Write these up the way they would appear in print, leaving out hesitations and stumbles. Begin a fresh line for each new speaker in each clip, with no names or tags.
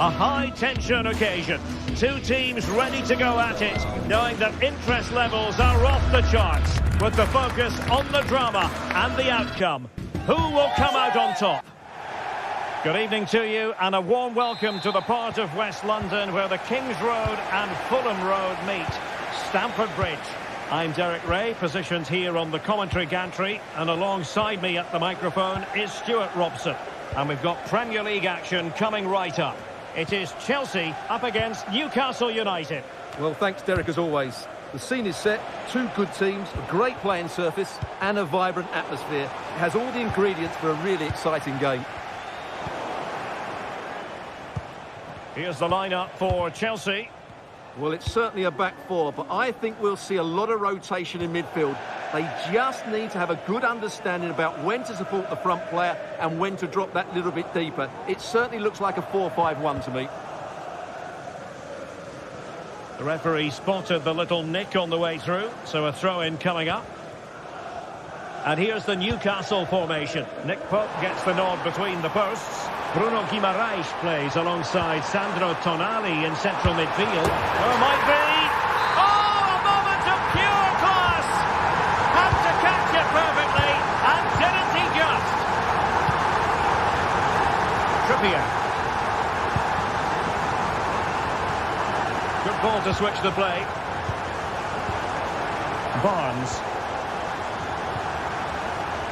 A high-tension occasion. Two teams ready to go at it, knowing that interest levels are off the charts, with the focus on the drama and the outcome. Who will come out on top? Good evening to you, and a warm welcome to the part of West London where the Kings Road and Fulham Road meet, Stamford Bridge. I'm Derek Ray, positioned here on the commentary gantry, and alongside me at the microphone is Stuart Robson. And we've got Premier League action coming right up. It is Chelsea up against Newcastle United.
Well, thanks, Derek, as always. The scene is set, two good teams, a great playing surface and a vibrant atmosphere. It has all the ingredients for a really exciting game.
Here's the lineup for Chelsea.
Well, it's certainly a back four, but I think we'll see a lot of rotation in midfield. They just need to have a good understanding about when to support the front player and when to drop that little bit deeper. It certainly looks like a 4-5-1 to me.
The referee spotted the little nick on the way through, so a throw-in coming up. And here's the Newcastle formation. Nick Pope gets the nod between the posts. Bruno Guimaraes plays alongside Sandro Tonali in central midfield. Oh, might be. Oh, a moment of pure class! Had to catch it perfectly, and didn't he just? Trippier. Good ball to switch the play. Barnes.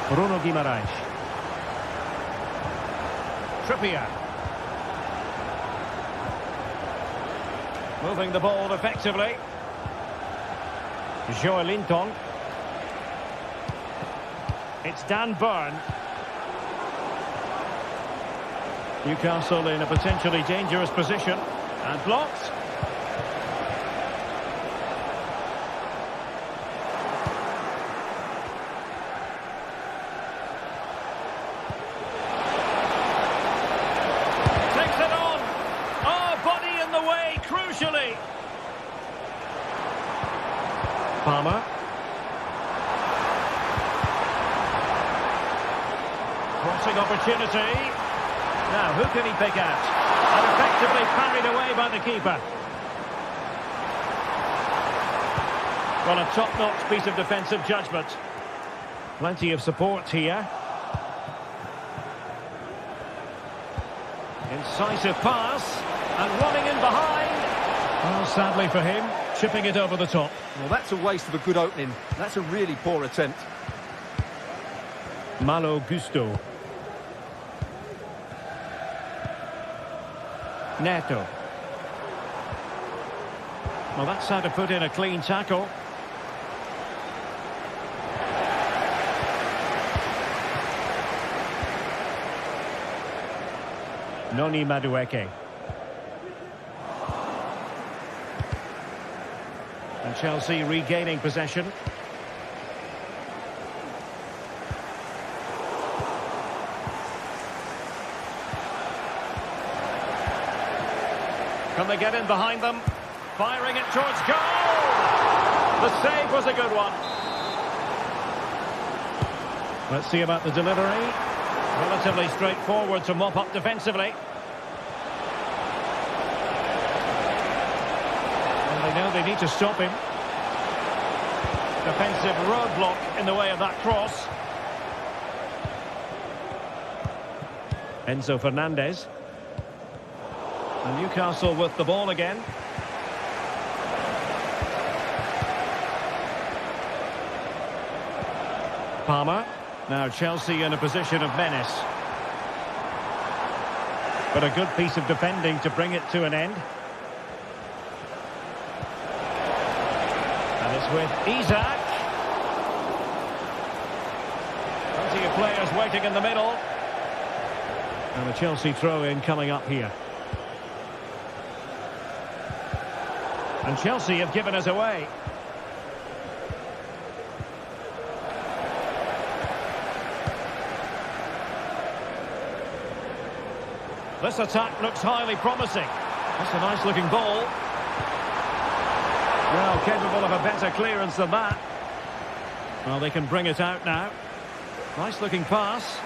Bruno Guimaraes. Trippier. Moving the ball effectively. Joelinton. It's Dan Burn. Newcastle in a potentially dangerous position. And blocked. Crucially. Palmer. Crossing opportunity. Now, who can he pick out? And effectively parried away by the keeper. Well, a top-notch piece of defensive judgment. Plenty of support here. Incisive pass. And running in behind. Well, sadly for him, chipping it over the top.
Well, that's a waste of a good opening. That's a really poor attempt.
Malo Gusto. Neto. Well, that's how to put in a clean tackle. Noni Madueke. And Chelsea regaining possession. Can they get in behind them? Firing it towards goal! The save was a good one. Let's see about the delivery. Relatively straightforward to mop up defensively. They know they need to stop him. Defensive roadblock in the way of that cross. Enzo Fernandez. And Newcastle with the ball again. Palmer. Now Chelsea in a position of menace. But a good piece of defending to bring it to an end. With Isaac. Plenty of players waiting in the middle. And a Chelsea throw-in coming up here. And Chelsea have given us away. This attack looks highly promising. That's a nice-looking ball. Well, capable of a better clearance than that. Well, they can bring it out now. Nice-looking pass.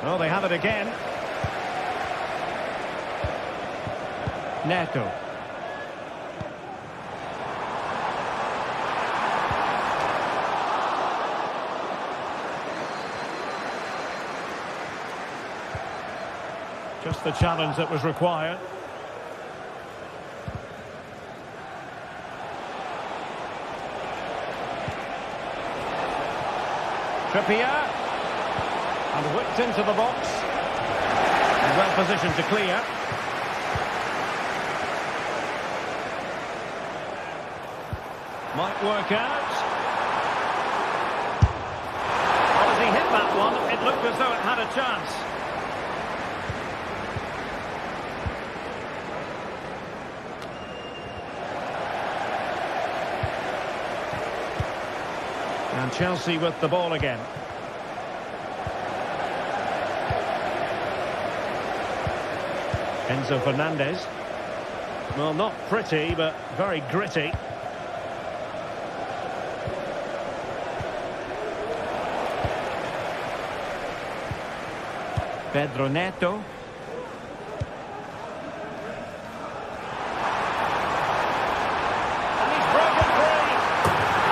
Oh, they have it again. Neto. Just the challenge that was required. Trippier. And whipped into the box. And well positioned to clear. Might work out. Well, as he hit that one, it looked as though it had a chance. And Chelsea with the ball again. Enzo Fernandez. Well, not pretty, but very gritty. Pedro Neto. And he's broken free.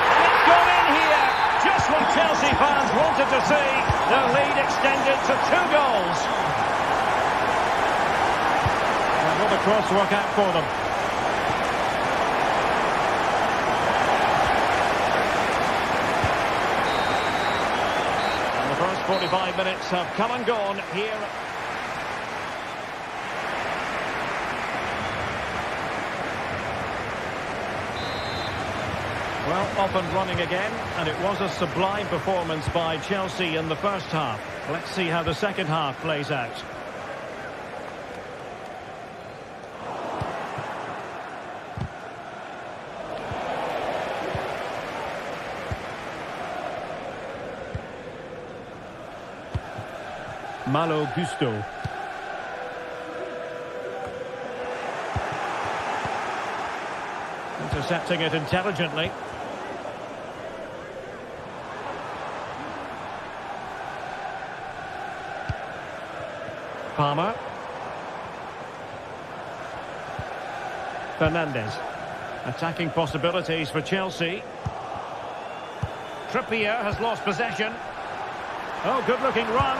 And it's gone in here. Just what Chelsea fans wanted to see. Their lead extended to 2 goals. And will the cross work out for them? And the first 45 minutes have come and gone here. Well, off and running again, and it was a sublime performance by Chelsea in the first half. Let's see how the second half plays out. Malo Gusto. Intercepting it intelligently. Palmer. Fernandez. Attacking possibilities for Chelsea. Trippier has lost possession. Oh, good-looking run.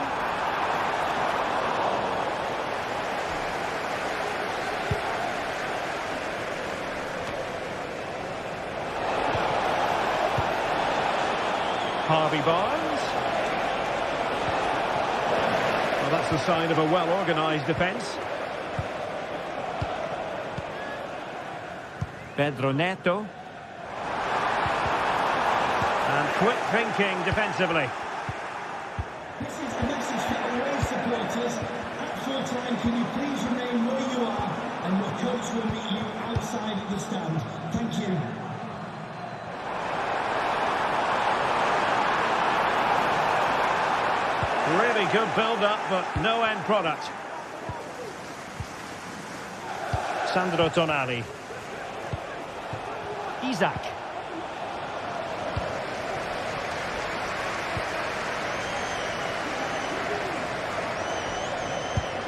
Harvey Barnes. Well, that's the sign of a well-organised defence. Pedro Neto. And quick thinking defensively.
This is the message for away supporters. At full time, can you please remain where you are, and your coach will meet you outside of the stand. Thank you.
Really good build-up, but no end product. Sandro Tonali. Isaac.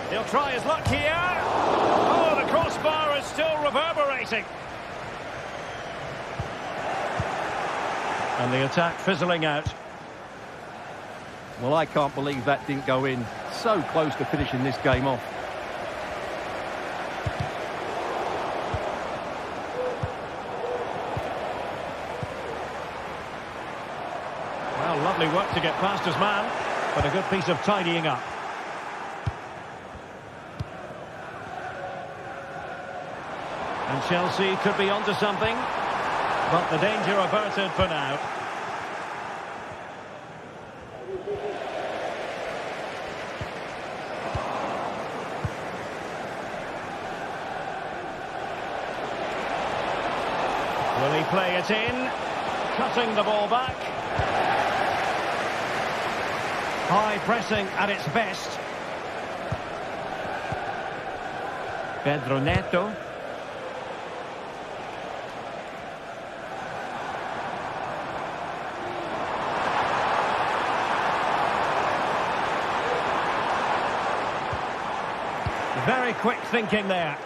He'll try his luck here. Oh, the crossbar is still reverberating. And the attack fizzling out.
Well, I can't believe that didn't go in. So close to finishing this game off.
Well, lovely work to get past his man, but a good piece of tidying up. And Chelsea could be onto something, but the danger averted for now. Will he play it in? Cutting the ball back. High pressing at its best. Pedro Neto. Very quick thinking there.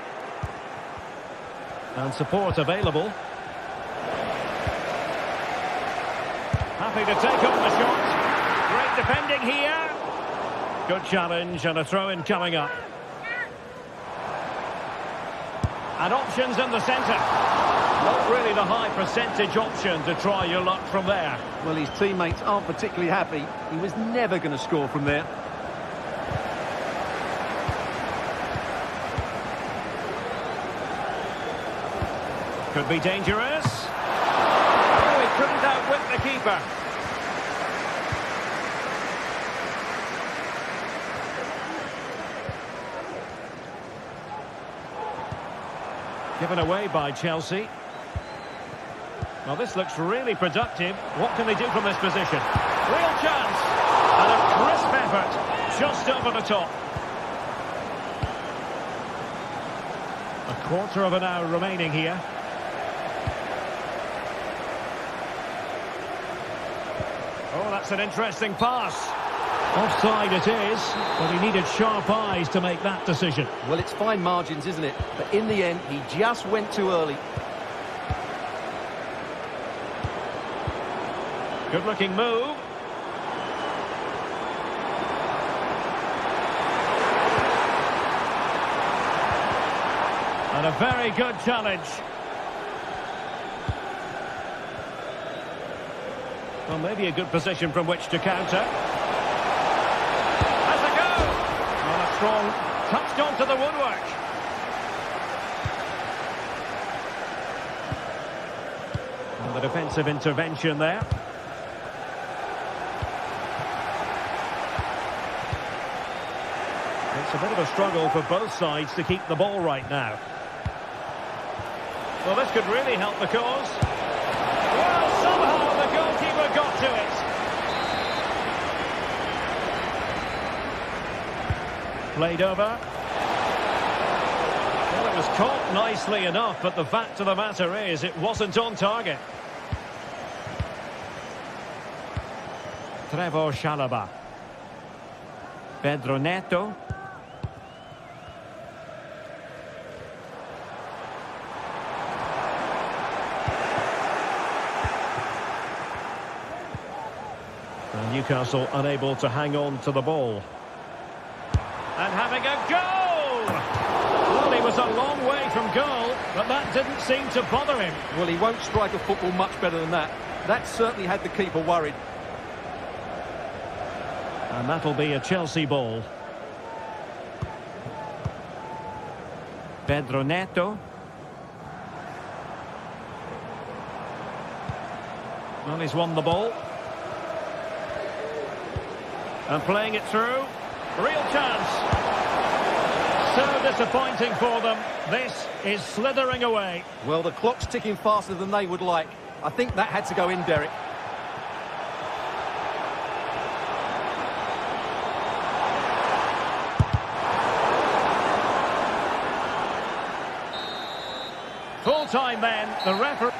And support available. Happy to take on the shot. Great defending here. Good challenge and a throw-in coming up. And options in the centre. Not really the high percentage option to try your luck from there.
Well, his teammates aren't particularly happy. He was never going to score from there.
Could be dangerous. Oh, he couldn't outwit the keeper. Given away by Chelsea. Well, this looks really productive. What can they do from this position? Real chance. And a crisp effort. Just over the top. A quarter of an hour remaining here. Oh, that's an interesting pass. Offside it is, but he needed sharp eyes to make that decision.
Well, it's fine margins, isn't it? But in the end, he just went too early.
Good-looking move. And a very good challenge. Well, maybe a good position from which to counter. Has a go! Well, a strong touched onto the woodwork. And the defensive intervention there. It's a bit of a struggle for both sides to keep the ball right now. Well, this could really help the cause. Well, somehow the goalkeeper got to it. Played over. Well, it was caught nicely enough, but the fact of the matter is it wasn't on target. Trevor Chalobah. Pedro Neto. Newcastle unable to hang on to the ball. And having a go! Well, he was a long way from goal, but that didn't seem to bother him.
Well, he won't strike a football much better than that. That certainly had the keeper worried.
And that'll be a Chelsea ball. Pedro Neto. Well, he's won the ball. And playing it through. Real chance. So disappointing for them. This is slithering away.
Well, the clock's ticking faster than they would like. I think that had to go in, Derek.
Full time then. The referee.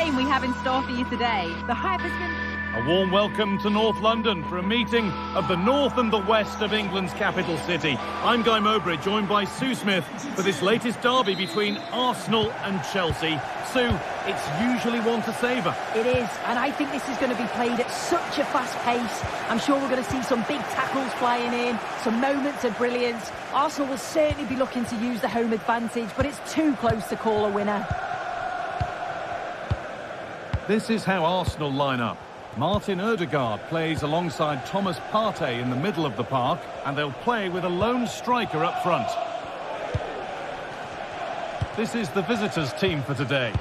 game we have in store for you today. The hype has been...
A warm welcome to North London for a meeting of the north and the west of England's capital city. I'm Guy Mowbray, joined by Sue Smith for this latest derby between Arsenal and Chelsea. Sue, it's usually one to savour.
It is, and I think this is going to be played at such a fast pace. I'm sure we're going to see some big tackles flying in, some moments of brilliance. Arsenal will certainly be looking to use the home advantage, but it's too close to call a winner.
This is how Arsenal line up. Martin Odegaard plays alongside Thomas Partey in the middle of the park, and they'll play with a lone striker up front. This is the visitors' team for today.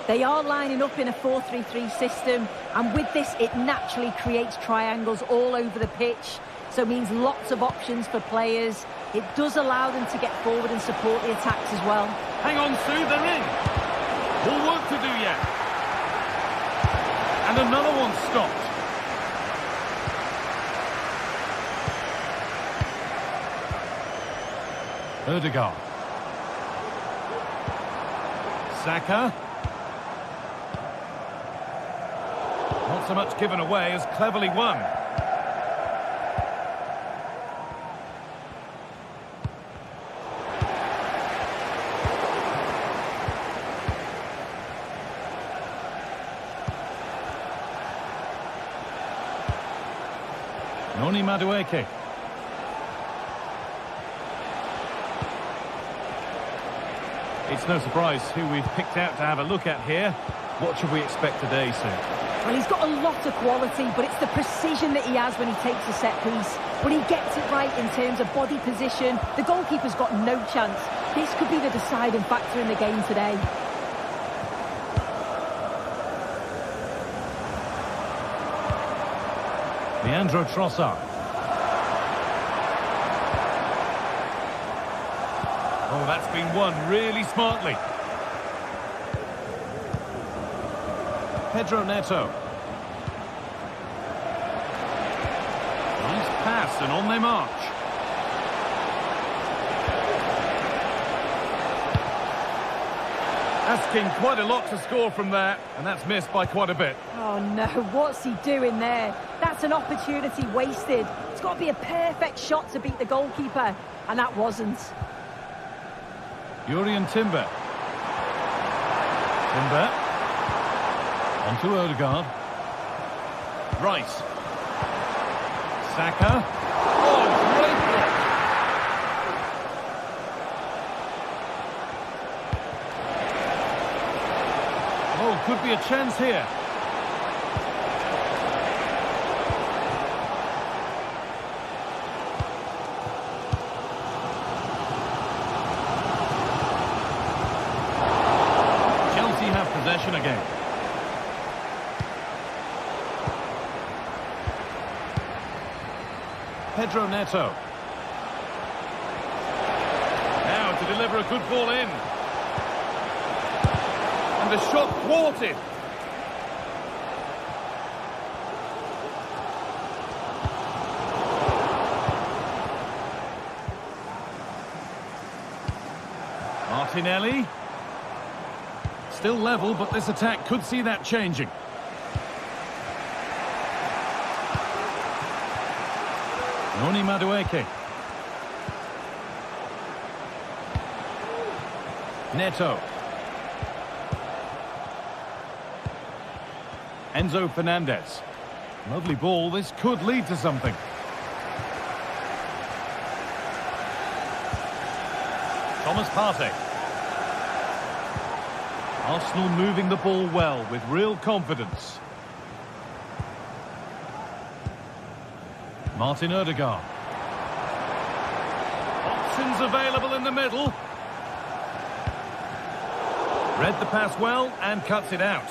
They are lining up in a 4-3-3 system, and with this it naturally creates triangles all over the pitch, so it means lots of options for players. It does allow them to get forward and support the attacks as well.
Hang on, Sue, they're in. More work to do yet. And another one stopped. Odegaard. Saka. Not so much given away as cleverly won. Noni Madueke. It's no surprise who we've picked out to have a look at here. What should we expect today, Sue?
Well, he's got a lot of quality, but it's the precision that he has when he takes a set piece. When he gets it right in terms of body position, the goalkeeper's got no chance. This could be the deciding factor in the game today.
Leandro Trossard. Oh, that's been won really smartly. Pedro Neto. Nice pass and on they march. Asking quite a lot to score from there, and that's missed by quite a bit.
Oh no, what's he doing there? That's an opportunity wasted. It's got to be a perfect shot to beat the goalkeeper, and that wasn't.
Jurrien Timber. Timber. Onto Odegaard. Rice. Saka. Oh, great block. Oh, could be a chance here. Chelsea have possession again. Pedro Neto. Now to deliver a good ball in. And the shot thwarted. Martinelli. Still level, but this attack could see that changing. Noni Madueke. Neto. Enzo Fernandez. Lovely ball. This could lead to something. Thomas Partey. Arsenal moving the ball well with real confidence. Martin Odegaard. Options available in the middle. Read the pass well and cuts it out.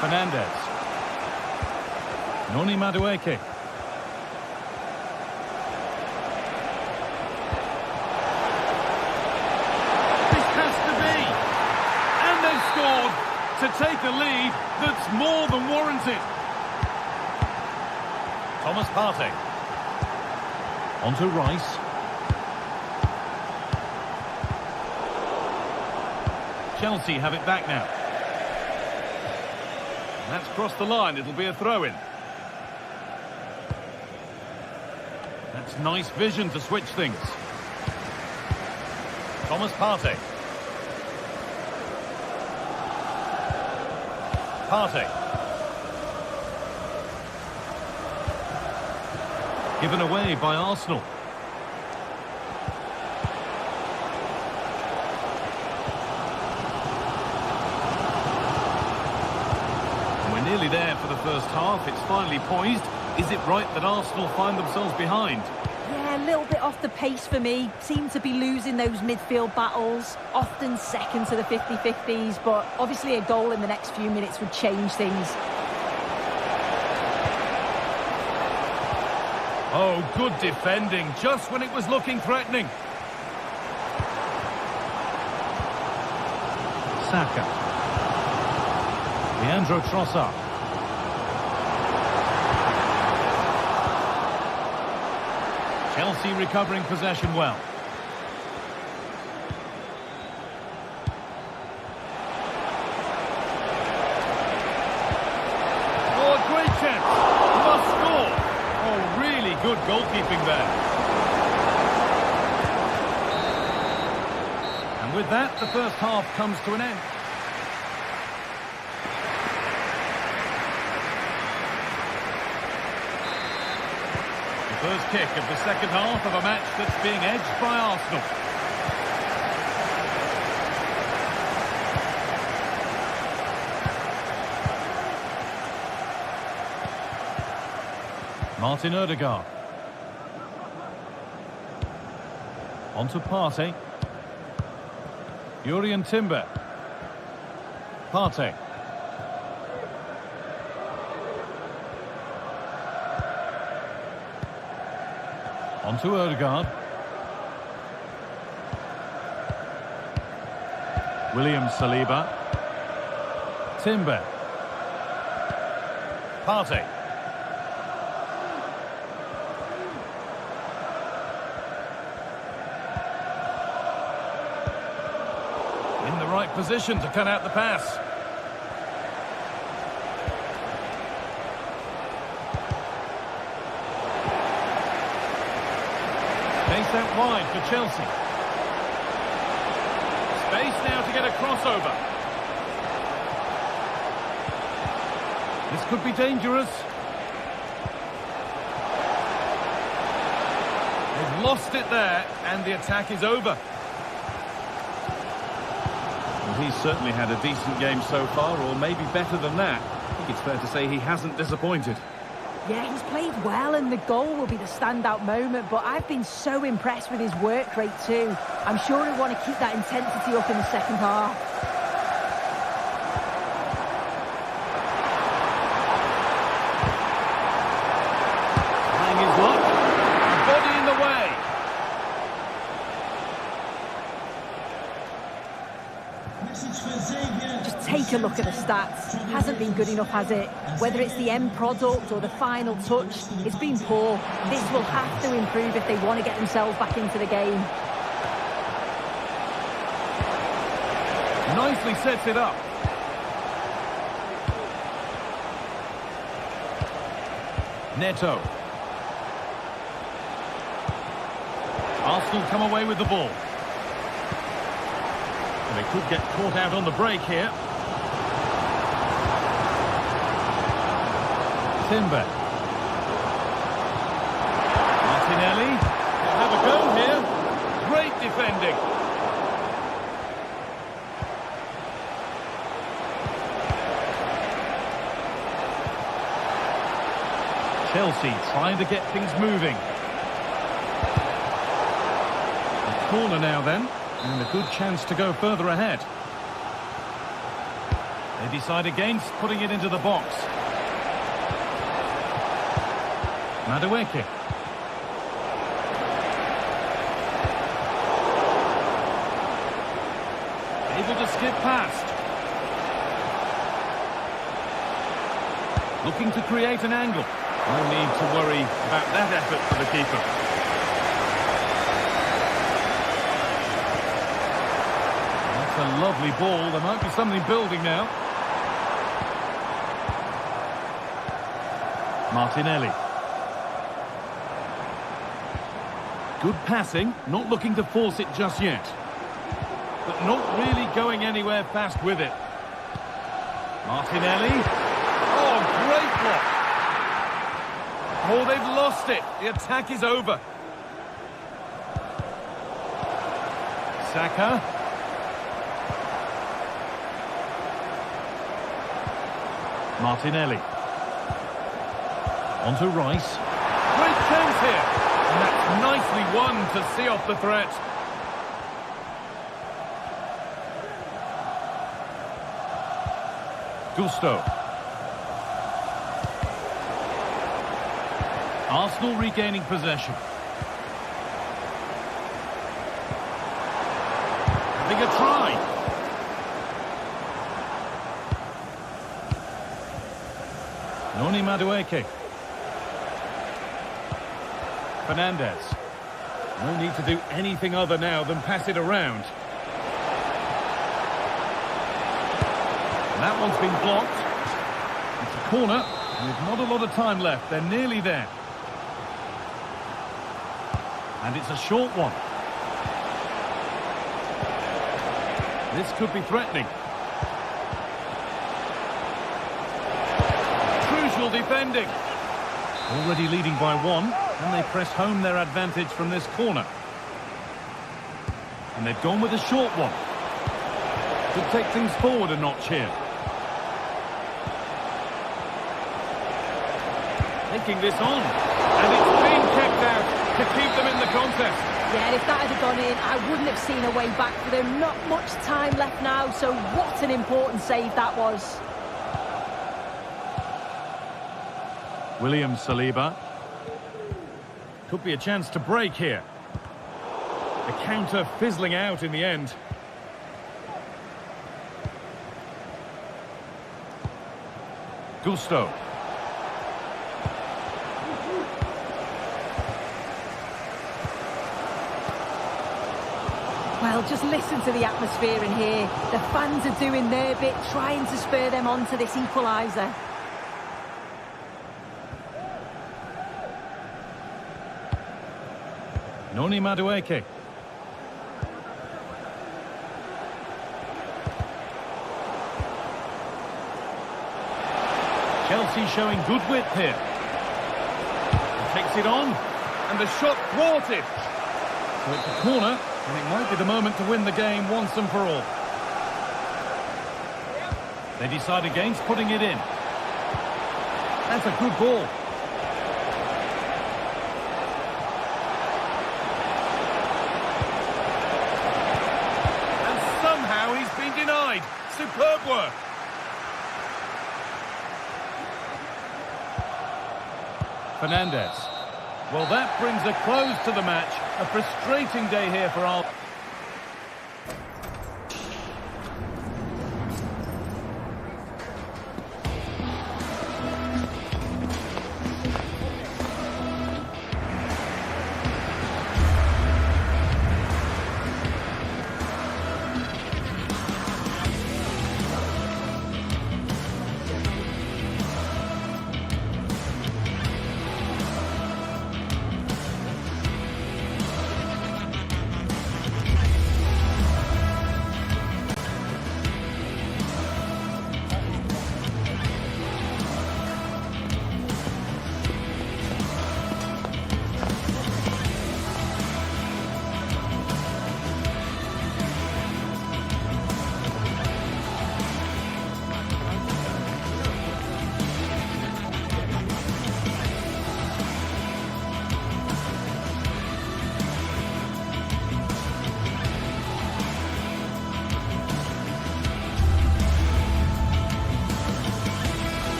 Fernandez. Noni Madueke. This has to be. And they've scored to take a lead that's more than warranted. Thomas Partey. Onto Rice. Chelsea have it back now. That's crossed the line. It'll be a throw-in. That's nice vision to switch things. Thomas Partey. Partey. Given away by Arsenal. And we're nearly there for the first half. It's finally poised. Is it right that Arsenal find themselves behind?
Yeah, a little bit off the pace for me. Seem to be losing those midfield battles. Often second to the 50-50s, but obviously a goal in the next few minutes would change things.
Oh, good defending, just when it was looking threatening. Saka. Leandro Trossard. Chelsea recovering possession well. Oh, a great chance. Must score. Oh, really good goalkeeping there. And with that, the first half comes to an end. First kick of the second half of a match that's being edged by Arsenal. Martin Ødegaard. On to Partey. Jurriën Timber. Partey. On to Ødegaard. William Saliba. Timber. Partey. In the right position to cut out the pass. Space out wide for Chelsea. Space now to get a crossover. This could be dangerous. They've lost it there, and the attack is over. Well, he's certainly had a decent game so far, or maybe better than that. I think it's fair to say he hasn't disappointed.
Yeah, he's played well, and the goal will be the standout moment, but I've been so impressed with his work rate too. I'm sure he'll want to keep that intensity up in the second half.
Trying his luck. Body in the way.
Just take a look at the stats. Hasn't been good enough, has it? Whether it's the end product or the final touch, it's been poor. This will have to improve if they want to get themselves back into the game.
Nicely sets it up. Neto. Arsenal come away with the ball. And they could get caught out on the break here. Timber. Martinelli. They'll have a go here. Great defending. Chelsea trying to get things moving. A corner now then, and a good chance to go further ahead. They decide against putting it into the box. Madueke. Able to skip past. Looking to create an angle. No need to worry about that effort for the keeper. That's a lovely ball. There might be something building now. Martinelli. Good passing, not looking to force it just yet. But not really going anywhere fast with it. Martinelli. Oh, great block. Oh, they've lost it. The attack is over. Saka. Martinelli. On to Rice. Great chance here. And that's nicely won to see off the threat. Gusto. Arsenal regaining possession. Having a try. Noni Madueke. Fernandez. No need to do anything other now than pass it around. And that one's been blocked. It's a corner, with not a lot of time left. They're nearly there. And it's a short one. This could be threatening. Crucial defending. Already leading by one, and they press home their advantage from this corner. And they've gone with a short one. Could take things forward a notch here. Taking this on, and it's been kept out to keep them in the contest.
Yeah, if that had gone in, I wouldn't have seen a way back for them. Not much time left now, so what an important save that was.
William Saliba. Could be a chance to break here. The counter fizzling out in the end. Gusto.
Well, just listen to the atmosphere in here. The fans are doing their bit, trying to spur them on to this equaliser.
Noni Madueke. Chelsea showing good width here. Takes it on, and the shot thwarted. So it's a corner, and it might be the moment to win the game once and for all. They decide against putting it in. That's a good ball. And somehow he's been denied. Superb work. Fernandez. Well, that brings a close to the match. A frustrating day here for Arsenal.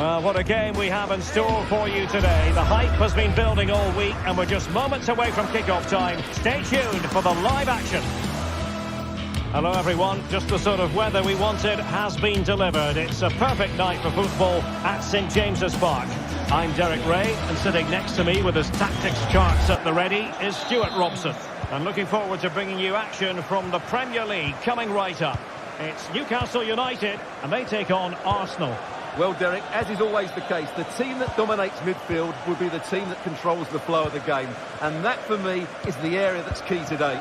Well, what a game we have in store for you today. The hype has been building all week, and we're just moments away from kick-off time. Stay tuned for the live action. Hello, everyone. Just the sort of weather we wanted has been delivered. It's a perfect night for football at St James's Park. I'm Derek Ray, and sitting next to me with his tactics charts at the ready is Stuart Robson. I'm looking forward to bringing you action from the Premier League coming right up. It's Newcastle United, and they take on Arsenal.
Well, Derek, as is always the case, the team that dominates midfield will be the team that controls the flow of the game. And that, for me, is the area that's key today.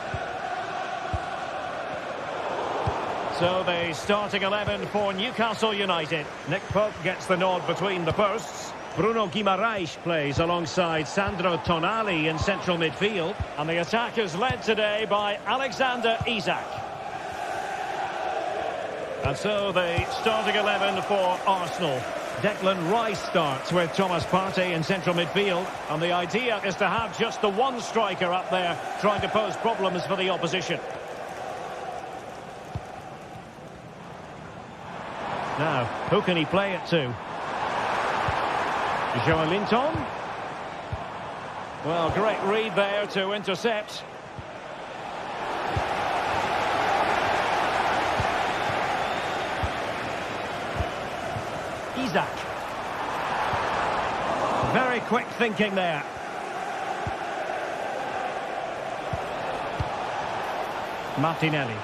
So the starting 11 for Newcastle United. Nick Pope gets the nod between the posts. Bruno Guimaraes plays alongside Sandro Tonali in central midfield. And the attack is led today by Alexander Isak. And so the starting 11 for Arsenal. Declan Rice starts with Thomas Partey in central midfield. And the idea is to have just the one striker up there trying to pose problems for the opposition. Now, who can he play it to? Joelinton. Well, great read there to intercept. Isak. Very quick thinking there. Martinelli.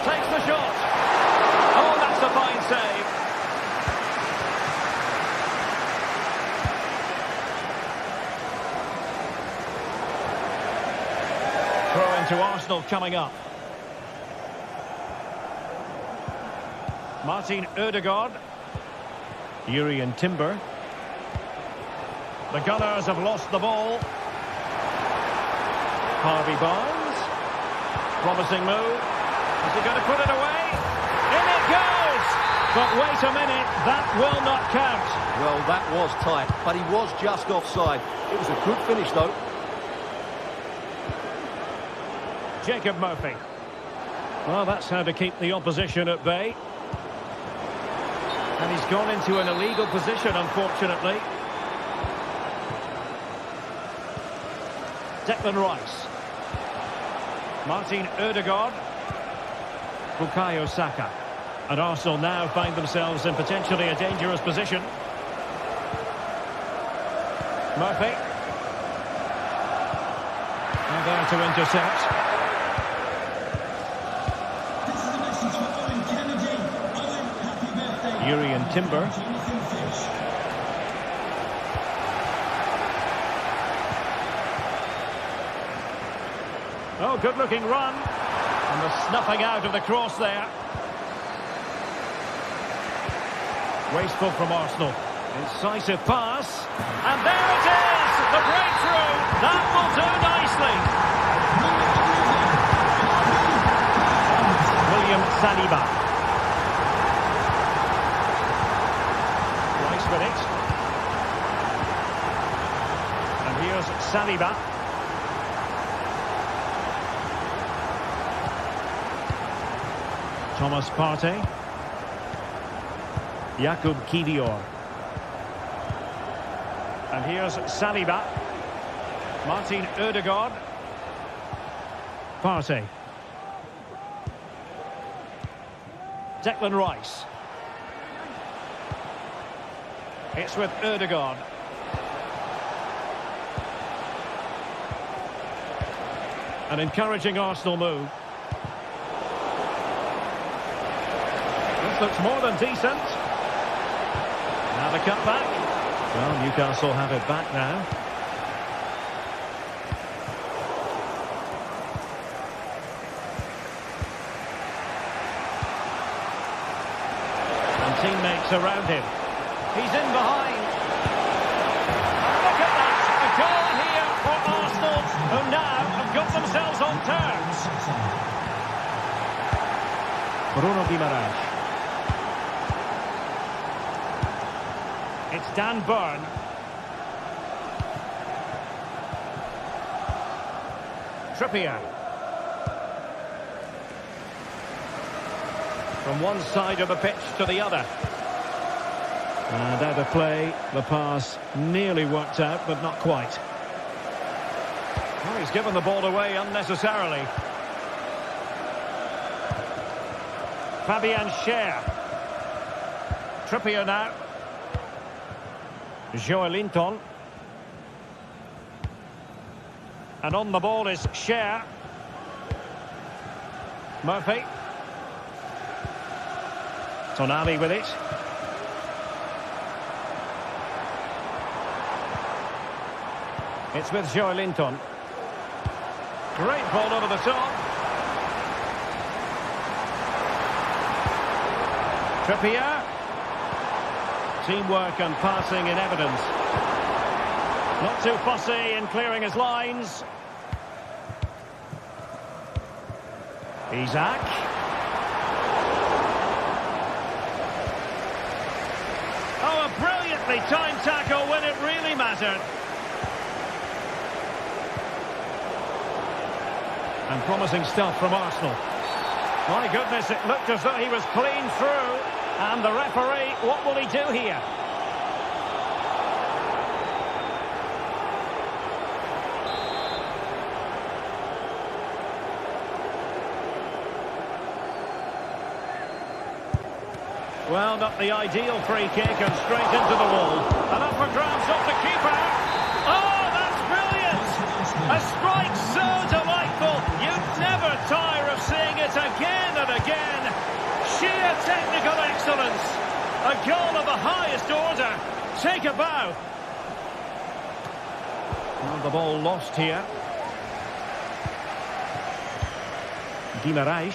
Takes the shot. Oh, that's a fine save. Throw into Arsenal coming up. Martin Ødegaard. Jurriën Timber. The Gunners have lost the ball. Harvey Barnes. Promising move. Is he going to put it away? In it goes! But wait a minute, that will not count.
Well, that was tight, but he was just offside. It was a good finish, though.
Jacob Murphy. Well, that's how to keep the opposition at bay. And he's gone into an illegal position, unfortunately. Declan Rice. Martin Ødegaard. Bukayo Saka. And Arsenal now find themselves in potentially a dangerous position. Murphy. And there to intercept.
This is a message for Owen Kennedy. Owen, happy birthday.
Jurriën Timber.
Jonathan Fish.
Oh, good-looking run. And the snuffing out of the cross there. Wasteful from Arsenal. Incisive pass. And there it is! The breakthrough! That will do nicely. William Saliba. Rice with it. And here's Saliba. Thomas Partey. Jakub Kiwior. And here's Saliba. Martin Ødegaard. Partey. Declan Rice. It's with Ødegaard. An encouraging Arsenal move. This looks more than decent. Now the cutback. Well, Newcastle have it back now. And teammates around him. He's in behind. And look at that! A goal here for Arsenal, who now have got themselves on terms. Bruno Guimaraes. It's Dan Burn. Trippier. From one side of the pitch to the other. And out of play, the pass nearly worked out, but not quite. Oh, he's given the ball away unnecessarily. Fabian Schär. Trippier now. Joelinton. And on the ball is Schär. Murphy. Tonali with it. It's with Joelinton. Great ball over the top. Trippier. Teamwork and passing in evidence. Not too fussy in clearing his lines. Isaac. Oh, a brilliantly timed tackle when it really mattered. And promising stuff from Arsenal. My goodness, it looked as though he was clean through. And the referee, what will he do here? Well, not the ideal free kick and straight into the wall. And up for grabs off the keeper. Oh, that's brilliant! A strike so delightful. You'd never tire of seeing it again and again. Sheer technical excellence. A goal of the highest order. Take a bow. Well, the ball lost here. Guimaraes.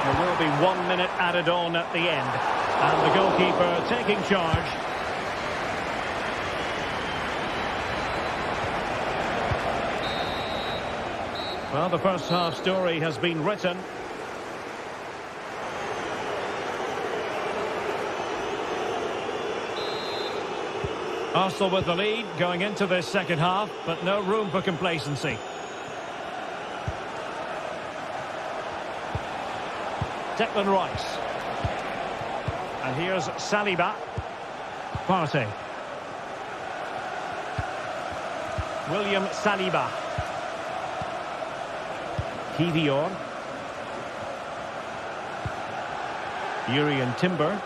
There will be 1 minute added on at the end. And the goalkeeper taking charge. Well, the first half story has been written. Arsenal with the lead going into this second half, but no room for complacency. Declan Rice. And here's Saliba. Partey. William Saliba. Kivior. Urian Timber.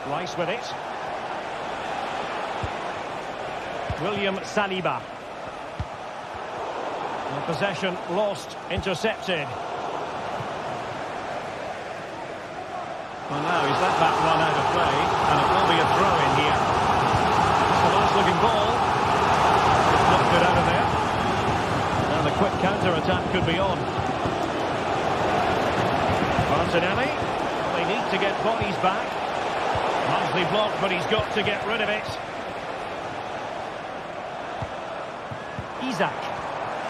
Rice with it. William Saliba. And possession lost, intercepted. Well, now he's let that run out of play, and it will be a throw in here. It's the last looking ball. Not good out of there. Now the quick counter-attack could be on. Martinelli. They need to get bodies back. Nicely blocked, but he's got to get rid of it. Isaac.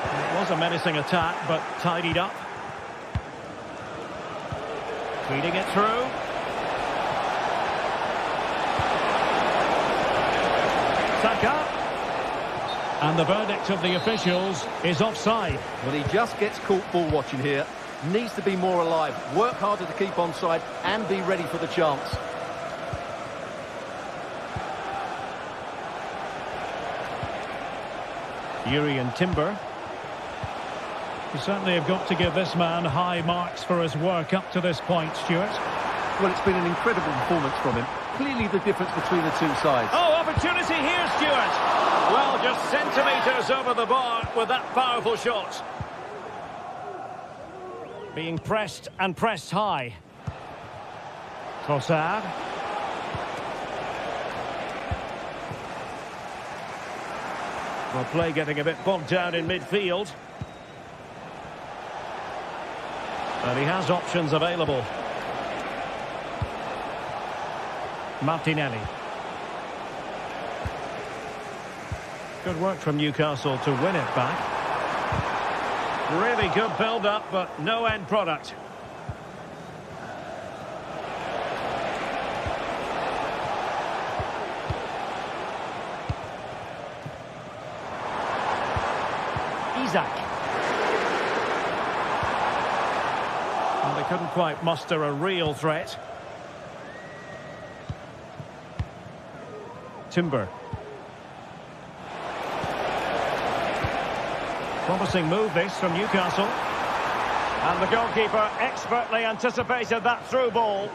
It was a menacing attack, but tidied up. Feeding it through. Saka. And the verdict of the officials is offside.
Well, he just gets caught ball watching here. Needs to be more alive. Work harder to keep onside and be ready for the chance.
Urian Timber. You certainly have got to give this man high marks for his work up to this point, Stuart.
Well, it's been an incredible performance from him. Clearly the difference between the two sides.
Oh, opportunity here, Stuart. Well, just centimetres over the bar with that powerful shot. Being pressed and pressed high. Trossard. Well, play getting a bit bogged down in midfield. And he has options available. Martinelli. Good work from Newcastle to win it back. Really good build-up, but no end product. Isaac. Well, they couldn't quite muster a real threat. Timber. Promising move this from Newcastle. And the goalkeeper expertly anticipated that through ball.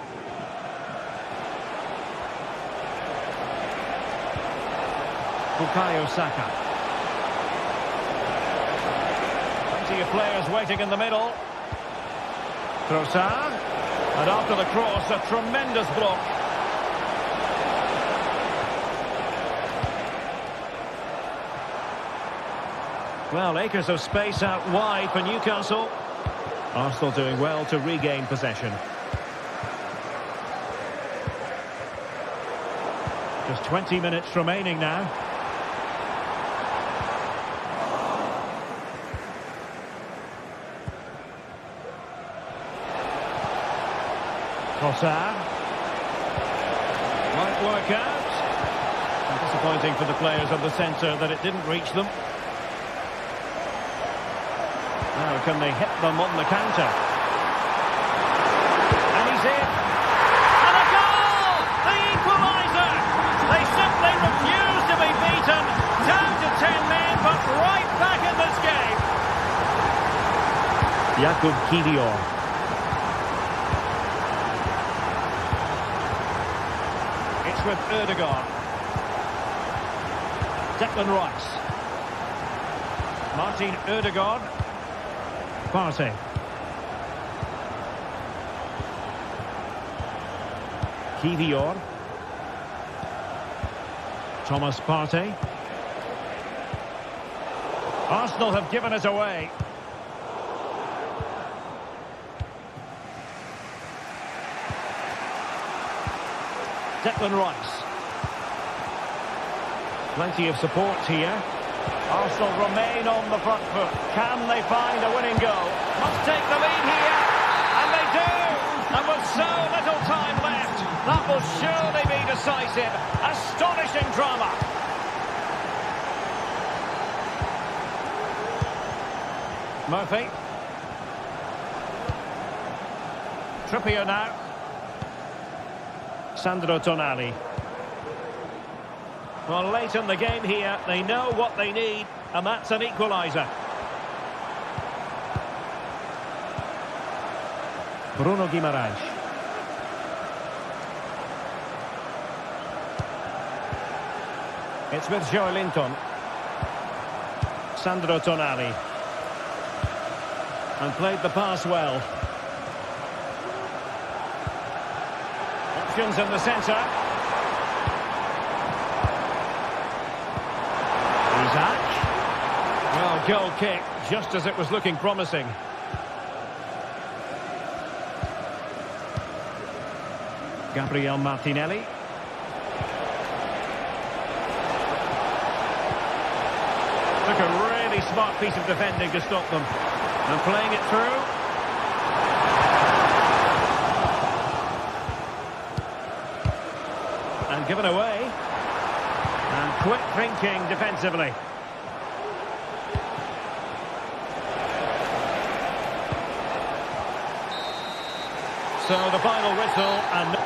Bukayo Saka. Plenty of players waiting in the middle. Trossard. And after the cross, a tremendous block. Well, acres of space out wide for Newcastle. Arsenal doing well to regain possession. Just 20 minutes remaining now. Trossard. Might work out. And disappointing for the players of the centre that it didn't reach them. Now can they hit them on the counter? And he's in. And a goal! The equaliser! They simply refuse to be beaten. Down to 10 men, but right back in this game. Jakub Kiwior. It's with Ødegaard. Declan Rice. Martin Ødegaard. Partey. Kiwior. Thomas Partey. Arsenal have given it away. Declan Rice. Plenty of support here. Arsenal remain on the front foot. Can they find a winning goal? Must take the lead here. And they do. And with so little time left, that will surely be decisive. Astonishing drama. Murphy. Trippier now. Sandro Tonali. Well, late in the game here, they know what they need, and that's an equaliser. Bruno Guimaraes. It's with Joelinton. Sandro Tonali. And played the pass well. Options in the centre. Well, goal kick, just as it was looking promising. Gabriel Martinelli. Took a really smart piece of defending to stop them. And playing it through. And given away. And quick thinking defensively. So the final whistle and...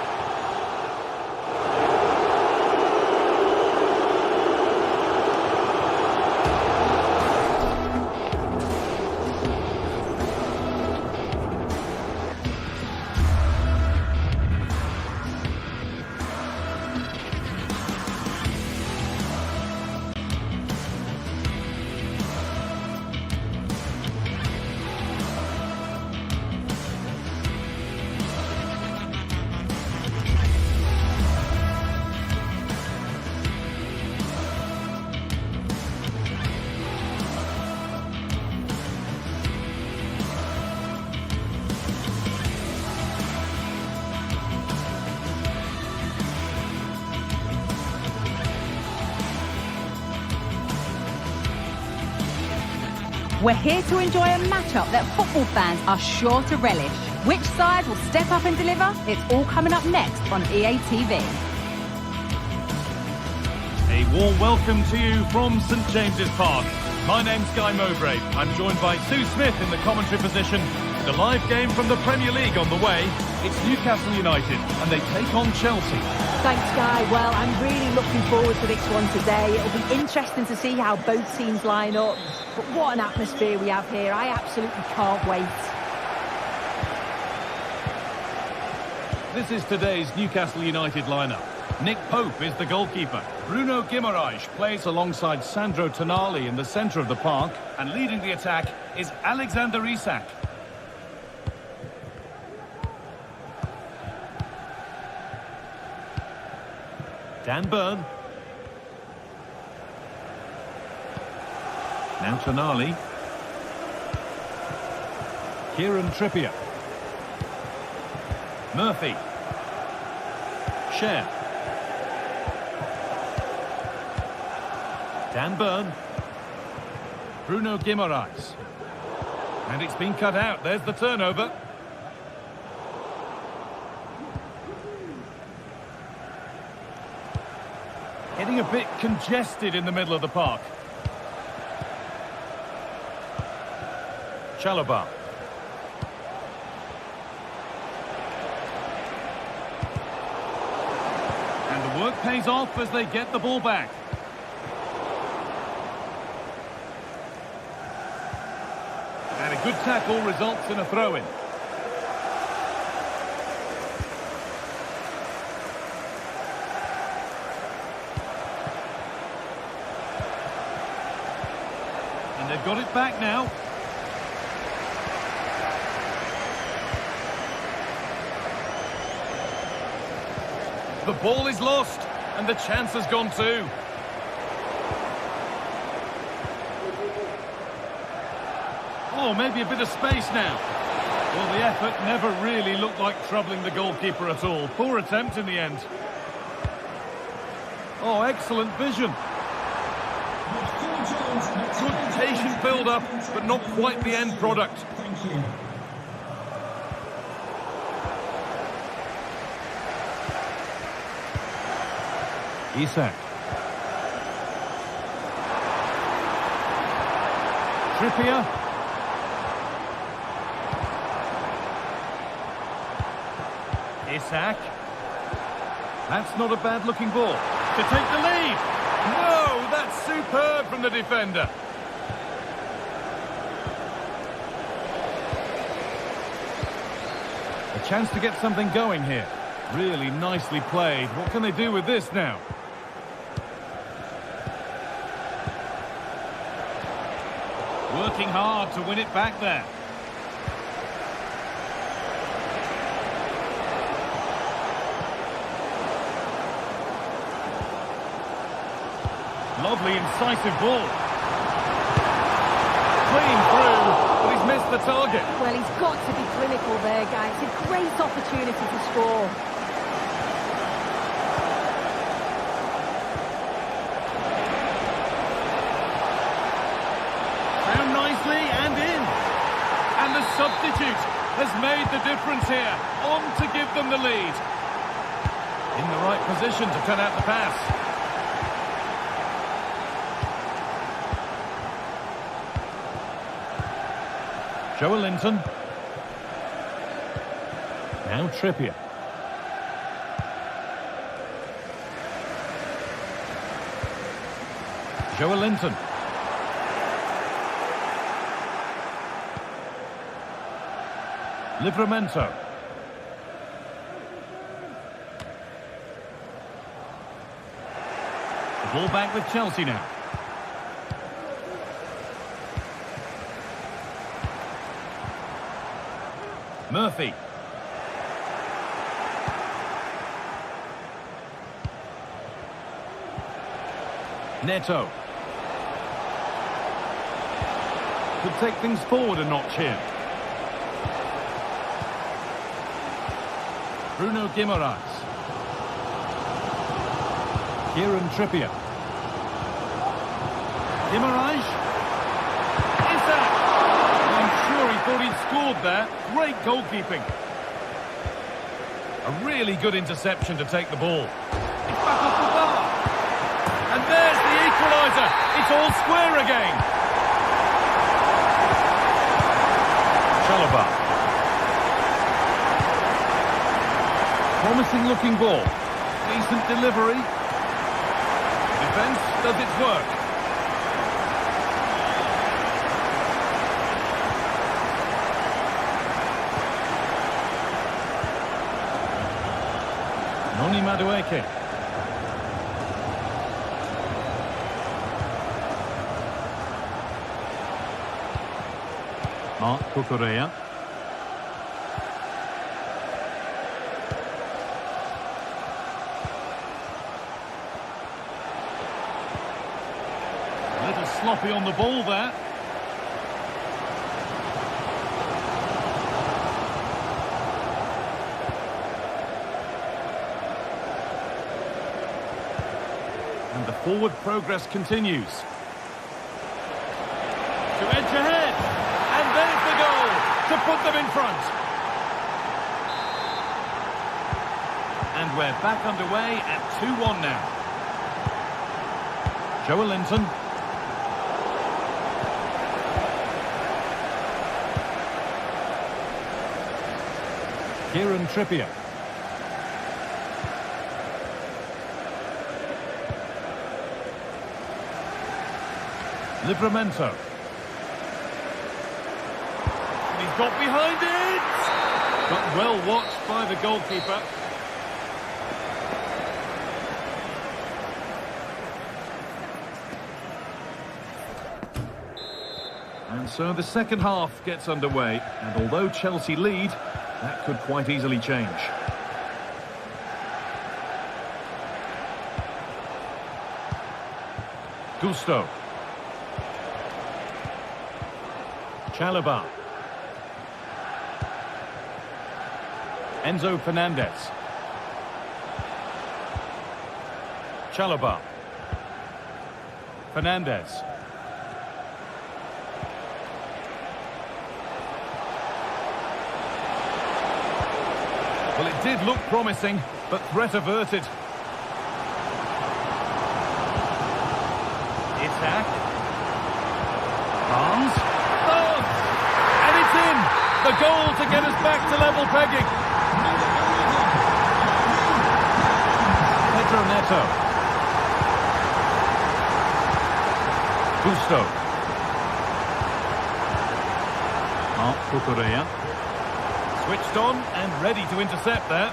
We're here to enjoy a matchup that football fans are sure to relish. Which side will step up and deliver? It's all coming up next on EA TV.
A warm welcome to you from St James's Park. My name's Guy Mowbray. I'm joined by Sue Smith in the commentary position. The live game from the Premier League on the way. It's Newcastle United and they take on Chelsea.
Thanks, Guy. Well, I'm really looking forward to this one today. It'll be interesting to see how both teams line up. But what an atmosphere we have here. I absolutely can't wait.
This is today's Newcastle United lineup. Nick Pope is the goalkeeper. Bruno Guimaraes plays alongside Sandro Tonali in the centre of the park. And leading the attack is Alexander Isak. Dan Burn. Now Tonali. Kieran Trippier. Murphy. Cher. Dan Burn. Bruno Guimaraes. And it's been cut out. There's the turnover. Getting a bit congested in the middle of the park. Chalobah. And the work pays off as they get the ball back. And a good tackle results in a throw-in. And they've got it back now. The ball is lost, and the chance has gone too. Oh, maybe a bit of space now. Well, the effort never really looked like troubling the goalkeeper at all. Poor attempt in the end. Oh, excellent vision. Good patient build-up, but not quite the end product.
Thank you.
Isak. Trippier. Isak. That's not a bad-looking ball. To take the lead. No, that's superb from the defender. A chance to get something going here. Really nicely played. What can they do with this now? Working hard to win it back there. Lovely, incisive ball. Clean through, but he's missed the target.
Well, he's got to be clinical there, guys. It's a great opportunity to score.
Down nicely and in. And the substitute has made the difference here. On to give them the lead. In the right position to turn out the pass. Joelinton. Now Trippier. Joelinton. Livramento. The ball back with Chelsea now. Murphy. Neto. Could take things forward a notch here. Bruno Guimaraes. Kieran Trippier. Guimaraes. Isak. I'm sure he thought he'd scored there. Great goalkeeping. A really good interception to take the ball. It's back off the bar. And there's the equaliser. It's all square again. Chalobah. Promising looking ball. Decent delivery. Defence does its work. Noni Madueke. Mark Cucurella. A little sloppy on the ball there. And the forward progress continues. To edge ahead. And there's the goal to put them in front. And we're back underway at 2-1 now. Joelinton. Kieran Trippier. Livramento. He's got behind it! But well watched by the goalkeeper. And so the second half gets underway, and although Chelsea lead, that could quite easily change. Gusto. Chalobah. Enzo Fernandez. Chalobah. Fernandez. Well, it did look promising, but threat averted. Isak. Barnes. Oh! And it's in! The goal to get us back to level pegging. Pedro Neto. Gusto. Mark Cucurella. Switched on and ready to intercept there.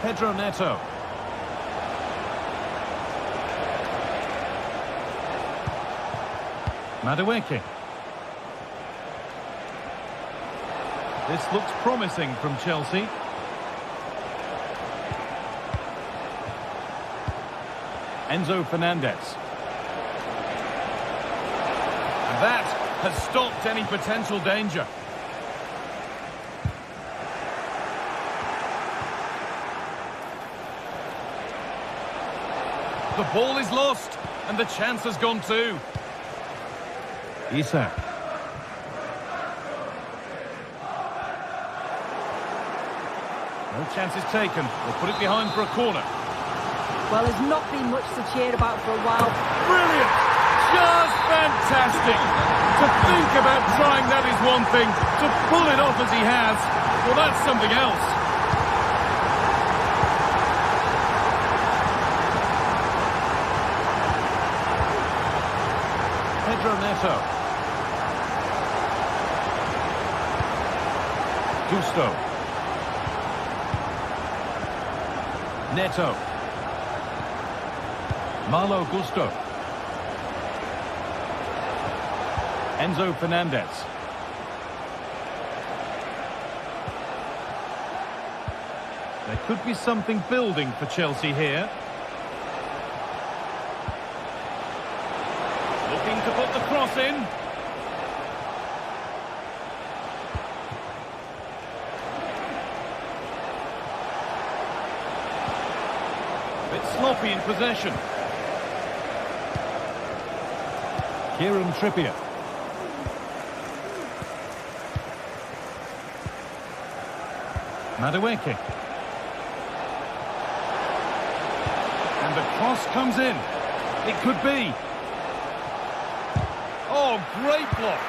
Pedro Neto. Madueke. This looks promising from Chelsea. Enzo Fernandez. And that has stopped any potential danger. The ball is lost, and the chance has gone too. Isak. No chances taken. They'll put it behind for a corner.
Well, there's not been much to cheer about for a while.
Brilliant! Just fantastic! To think about trying that is one thing. To pull it off as he has, well, that's something else. Pedro Neto. Gusto. Neto. Malo Gusto. Enzo Fernandez. There could be something building for Chelsea here. Looking to put the cross in. A bit sloppy in possession. Kieran Trippier. Madueke. Cross comes in. It could be. Oh, great block.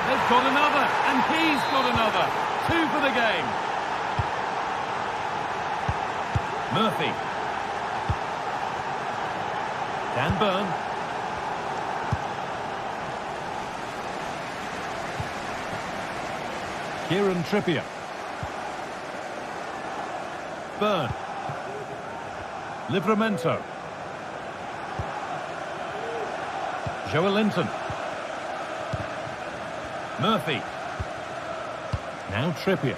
They've got another, and he's got another. 2 for the game. Murphy. Dan Burn. Kieran Trippier. Burn. Livramento. Joelinton. Murphy. Now Trippier.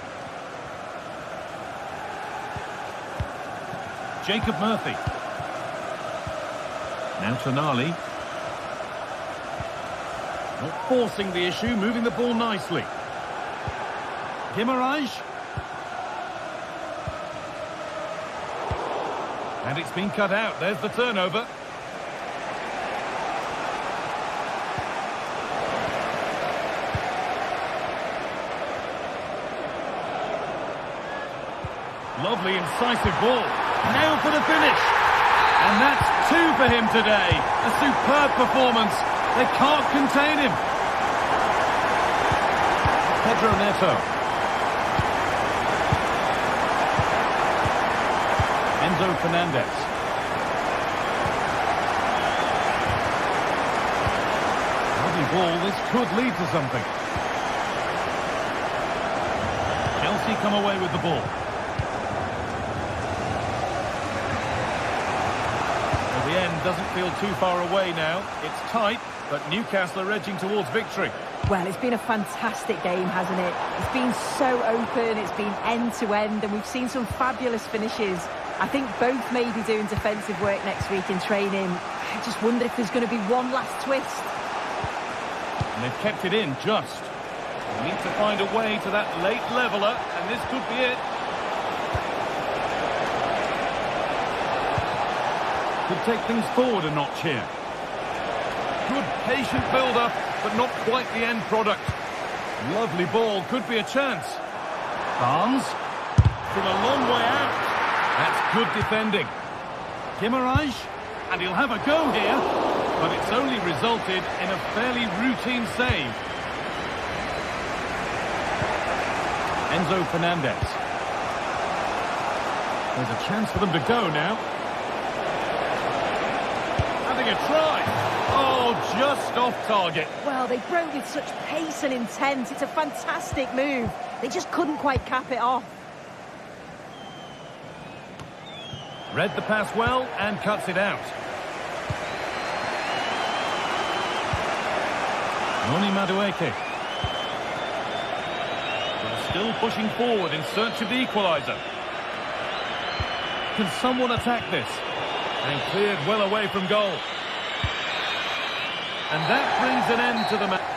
Jacob Murphy. Now Tonali. Not forcing the issue, moving the ball nicely. Guimarães. And it's been cut out. There's the turnover. Lovely, incisive ball. Now for the finish. And that's 2 for him today. A superb performance. They can't contain him. Pedro Neto. Enzo Fernandez. Lovely ball. This could lead to something. Chelsea come away with the ball. The end doesn't feel too far away now. It's tight, but Newcastle are edging towards victory.
Well, it's been a fantastic game, hasn't it? It's been so open, it's been end-to-end, and we've seen some fabulous finishes. I think both may be doing defensive work next week in training. I just wonder if there's going to be one last twist.
And they've kept it in just. They need to find a way to that late leveller, and this could be it. Could take things forward a notch here. Good patient build-up, but not quite the end product. Lovely ball, could be a chance. Barnes, from a long way out. That's good defending. Guimarães, and he'll have a go here, but it's only resulted in a fairly routine save. Enzo Fernandez. There's a chance for them to go now. Having a try. Oh, just off target.
Well, they broke with such pace and intent. It's a fantastic move. They just couldn't quite cap it off.
Read the pass well and cuts it out. Noni Madueke. They're still pushing forward in search of the equaliser. Can someone attack this? And cleared well away from goal. And that brings an end to the match.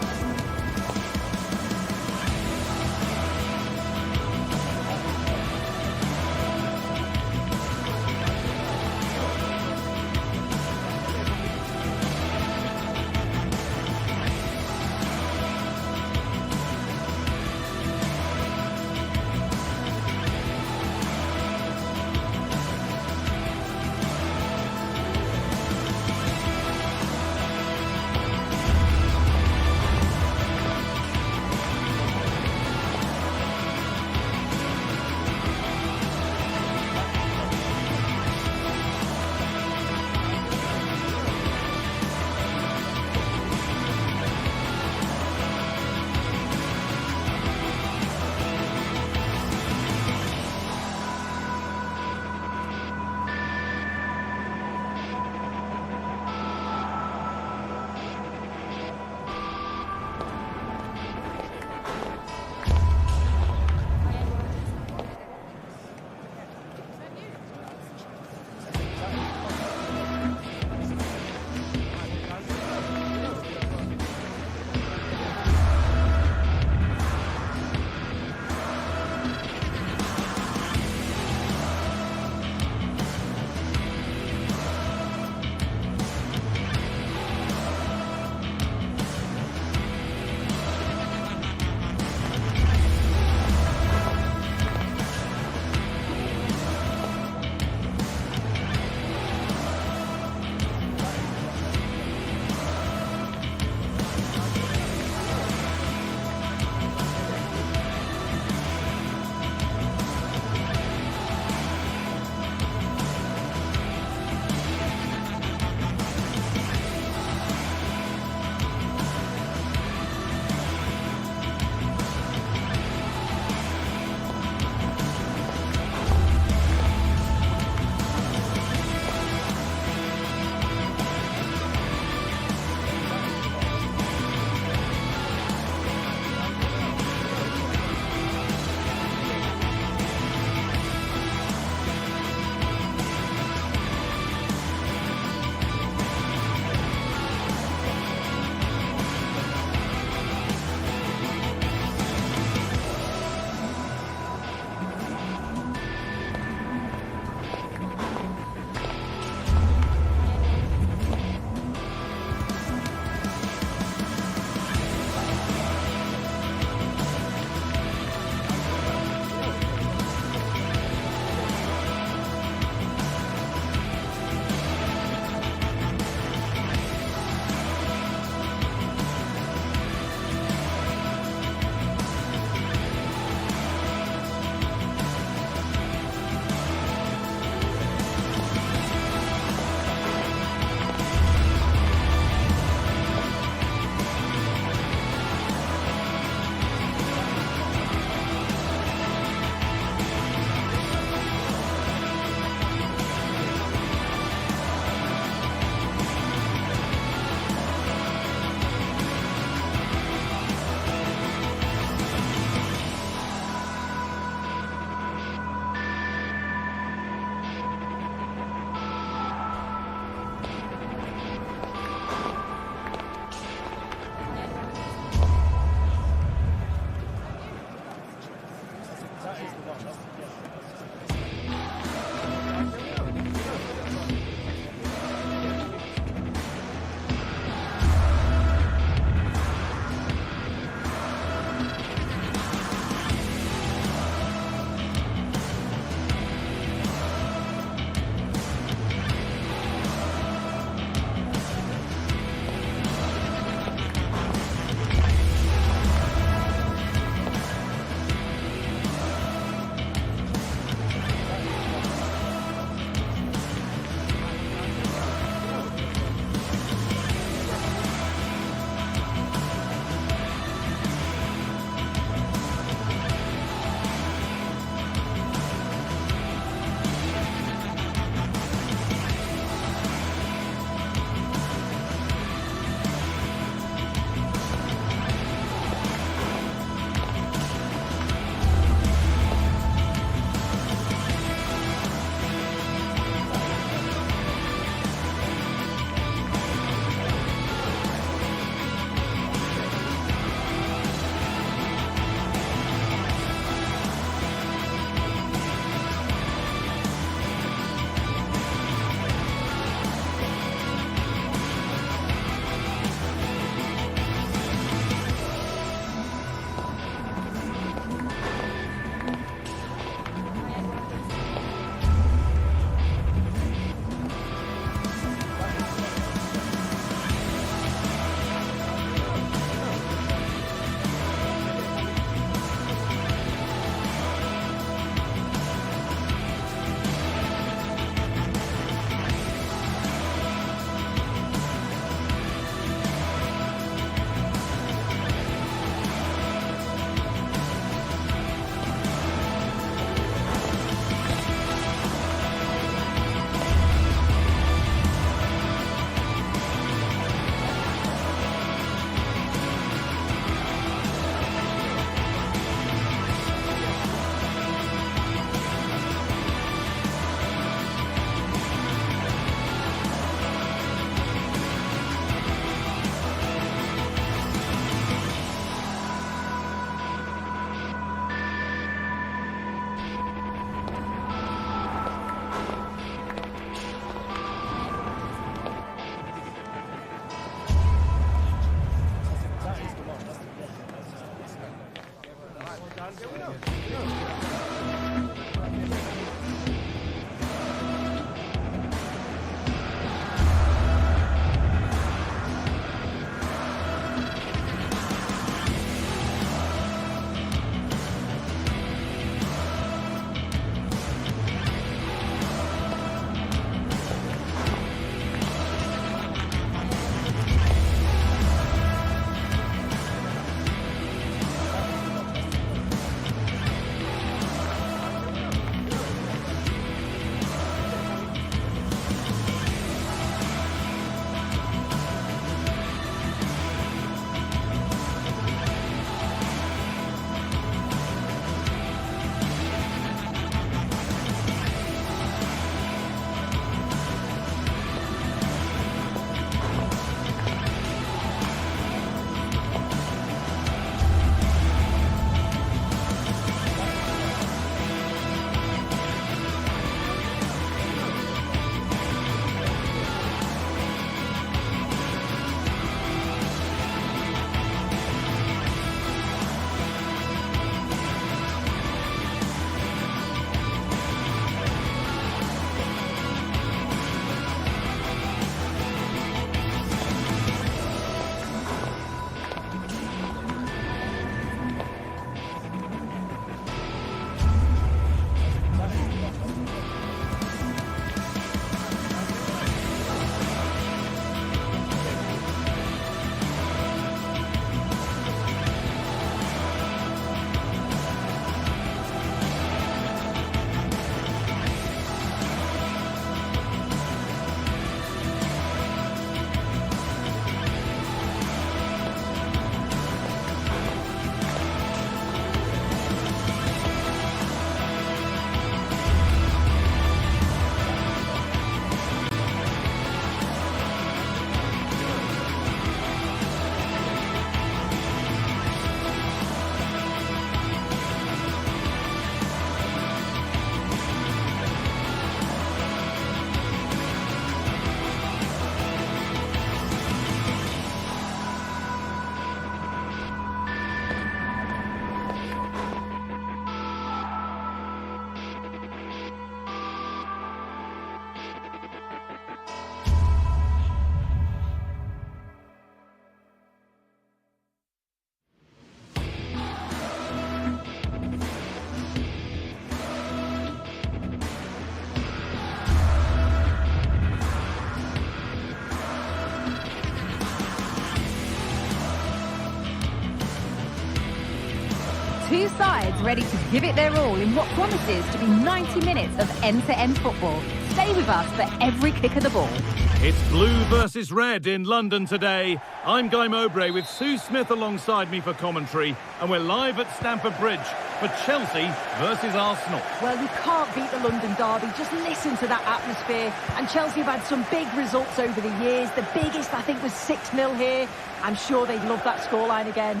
Two sides ready to give it their all in what promises to be 90 minutes of end-to-end football. Stay with us for every kick of the ball.
It's blue versus red in London today. I'm Guy Mowbray with Sue Smith alongside me for commentary, and we're live at Stamford Bridge for Chelsea versus Arsenal.
Well, you can't beat the London derby. Just listen to that atmosphere. And Chelsea have had some big results over the years. The biggest, I think, was 6-0 here. I'm sure they'd love that scoreline again.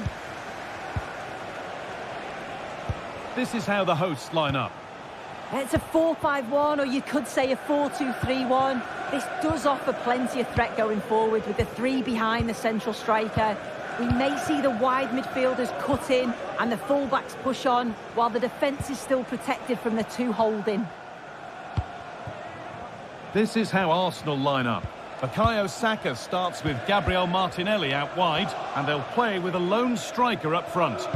This is how the hosts line up.
It's a 4-5-1, or you could say a 4-2-3-1. This does offer plenty of threat going forward with the three behind the central striker. We may see the wide midfielders cut in and the fullbacks push on, while the defence is still protected from the two holding.
This is how Arsenal line up. Bukayo Saka starts with Gabriel Martinelli out wide, and they'll play with a lone striker up front.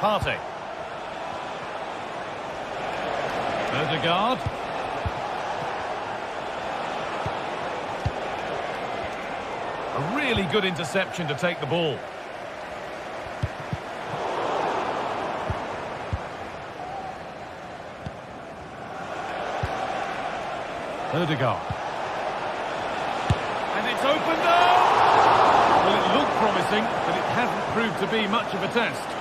Partey. Odegaard. A really good interception to take the ball. Odegaard. And it's opened up! Well, it looked promising, but it hasn't proved to be much of a test.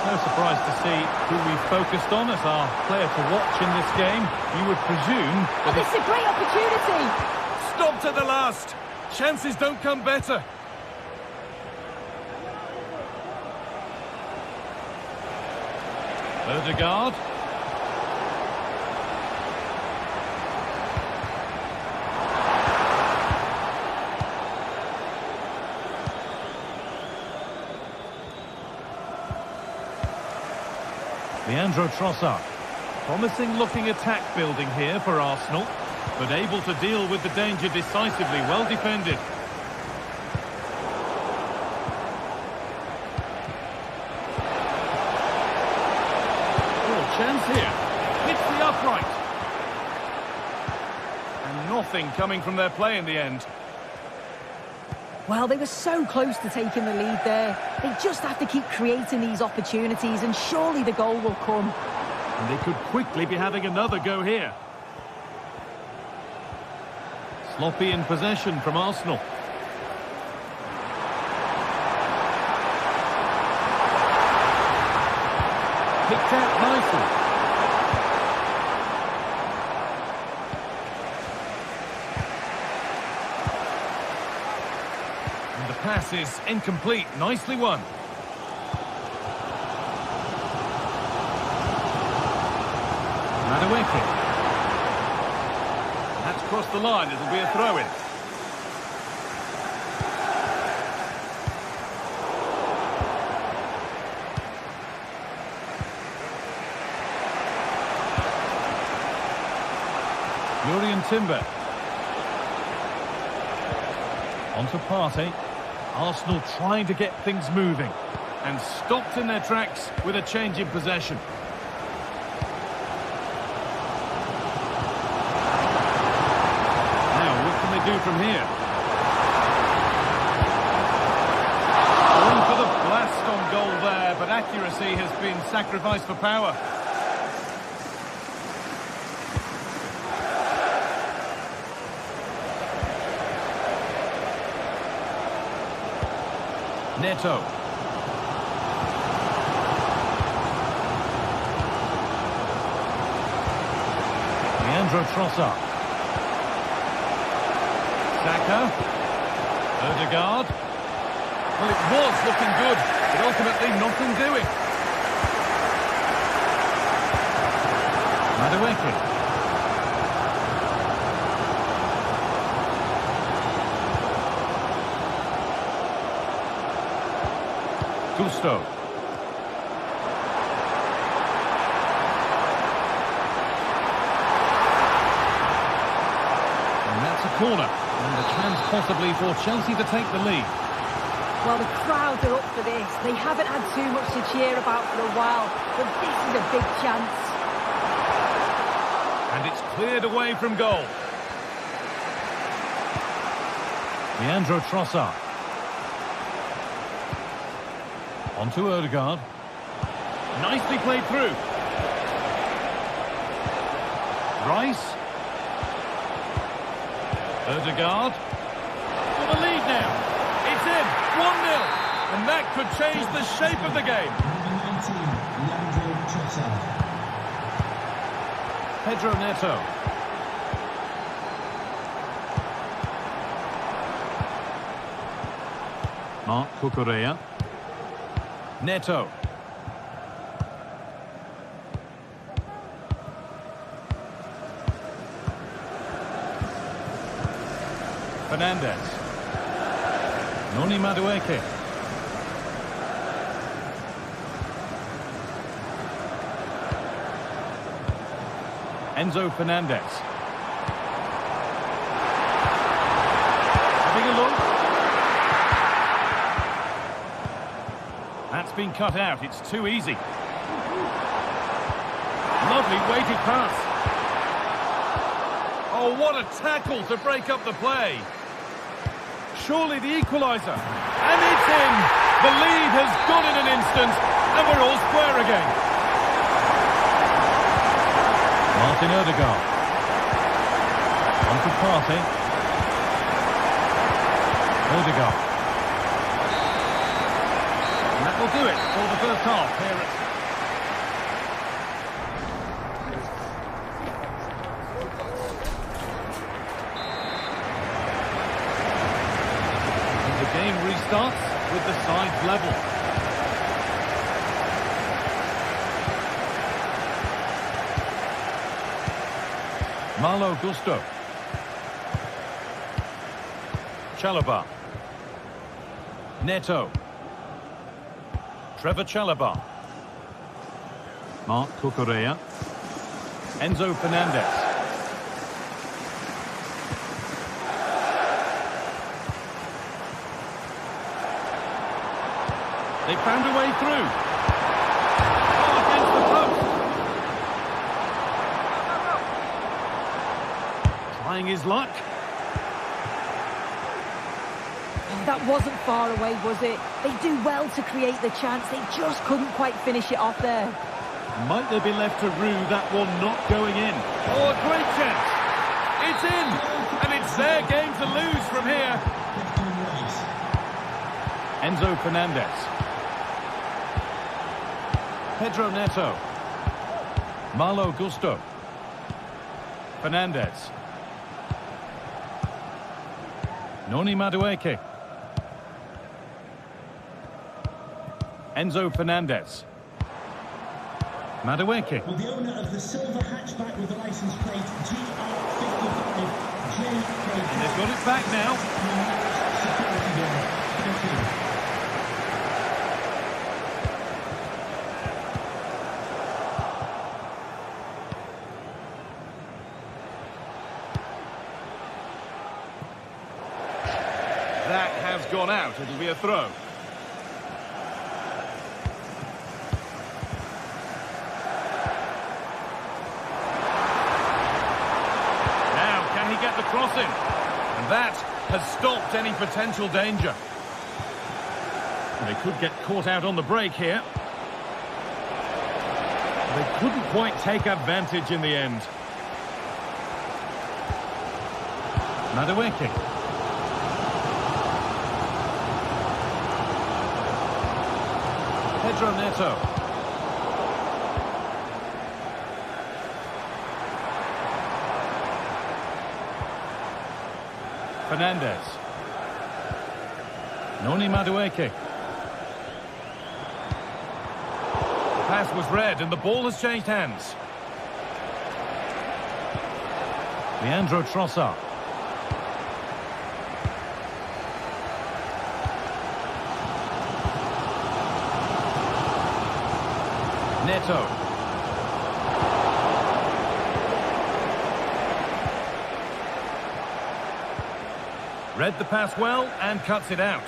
It's no surprise to see who we focused on as our player to watch in this game. You would presume that
It's a great opportunity.
stopped at the last. Chances don't come better. Odegaard. Leandro Trossard. Promising looking attack building here for Arsenal, but able to deal with the danger decisively, well defended. Chance here. Hits the upright. And nothing coming from their play in the end.
Well, they were so close to taking the lead there. They just have to keep creating these opportunities and surely the goal will come.
And they could quickly be having another go here. Sloppy in possession from Arsenal. Picked out nicely. And the pass is incomplete. Nicely won. Madueke. That's crossed the line. It'll be a throw-in. Timber. On to Partey. Arsenal trying to get things moving. And stopped in their tracks with a change in possession. Now, what can they do from here? Going for the blast on goal there, but accuracy has been sacrificed for power. Neto. Leandro Trossard. Saka. Odegaard. Well, it was looking good, but ultimately nothing doing. Madueke. Gusto. And that's a corner. And a chance possibly for Chelsea to take the lead.
Well, the crowd are up for this. They haven't had too much to cheer about for a while, but this is a big chance.
And it's cleared away from goal. Leandro Trossard. On to Odegaard. Nicely played through. Rice. Odegaard. For the lead now. It's in. 1-0. And that could change the shape of the game.
Number 19, Leandro Trossard.
Pedro Neto. Marc Cucurella. Neto. Fernandez. Noni Madueke. Enzo Fernandez. Having a look. That's been cut out. It's too easy. Lovely weighted pass. Oh, what a tackle to break up the play. Surely the equaliser. And it's in. The lead has gone in an instant, and we're all square again. Martin Odegaard. On to Partey. Odegaard. And that will do it for the first half here at... And the game restarts with the sides level. Malo Gusto. Chalobah. Neto. Trevor Chalobah. Marc Cucurella. Enzo Fernandez. They found a way through. Oh, against the post. Trying his luck.
That wasn't far away, was it? They do well to create the chance. They just couldn't quite finish it off there.
Might they be left to rue that one not going in? Oh, a great chance. It's in. And it's their game to lose from here. Enzo Fernandez. Pedro Neto. Malo Gusto. Fernandez. Noni Madueke. Enzo Fernandez. Madueke.
Well, the owner of the silver hatchback with the license plate GR55 JK.
And they've got it back now. That has gone out. It'll be a throw. Get the crossing, and that has stopped any potential danger. They could get caught out on the break here. They couldn't quite take advantage in the end. Madueke. Pedro Neto. Fernandez. Noni Madueke. The pass was read and the ball has changed hands. Leandro Trossard. Neto. Read the pass well and cuts it out.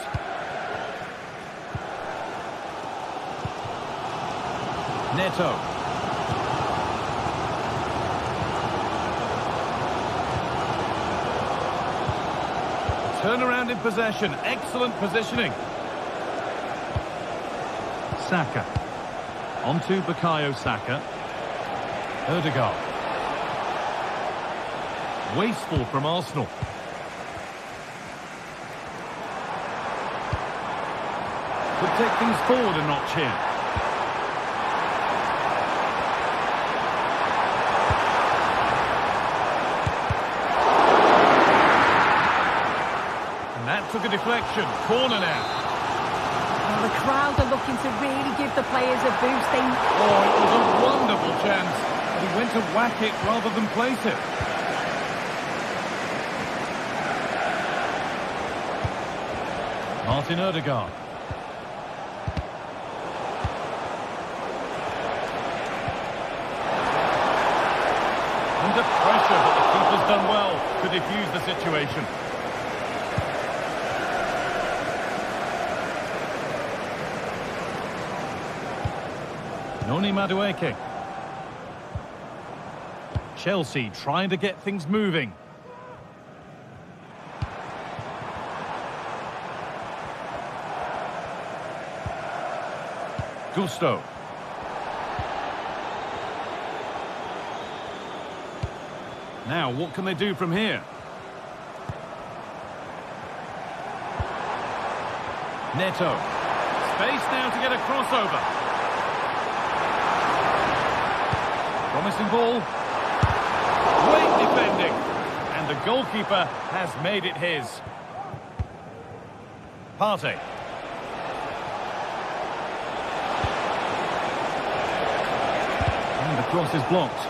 Neto. Turnaround in possession. Excellent positioning. Saka. Onto Bukayo Saka. Ødegaard. Wasteful from Arsenal. Could take things forward a notch here. And that took a deflection. Corner now.
Well, the crowd are looking to really give the players a boost.
Oh, it was a wonderful chance. But he went to whack it rather than place it. Martin Ødegaard. Under pressure, but the keeper's done well to defuse the situation. Noni Madueke. Chelsea trying to get things moving. Gusto. Now, what can they do from here? Neto. Space now to get a crossover. Promising ball. Great defending. And the goalkeeper has made it his. Partey. And the cross is blocked.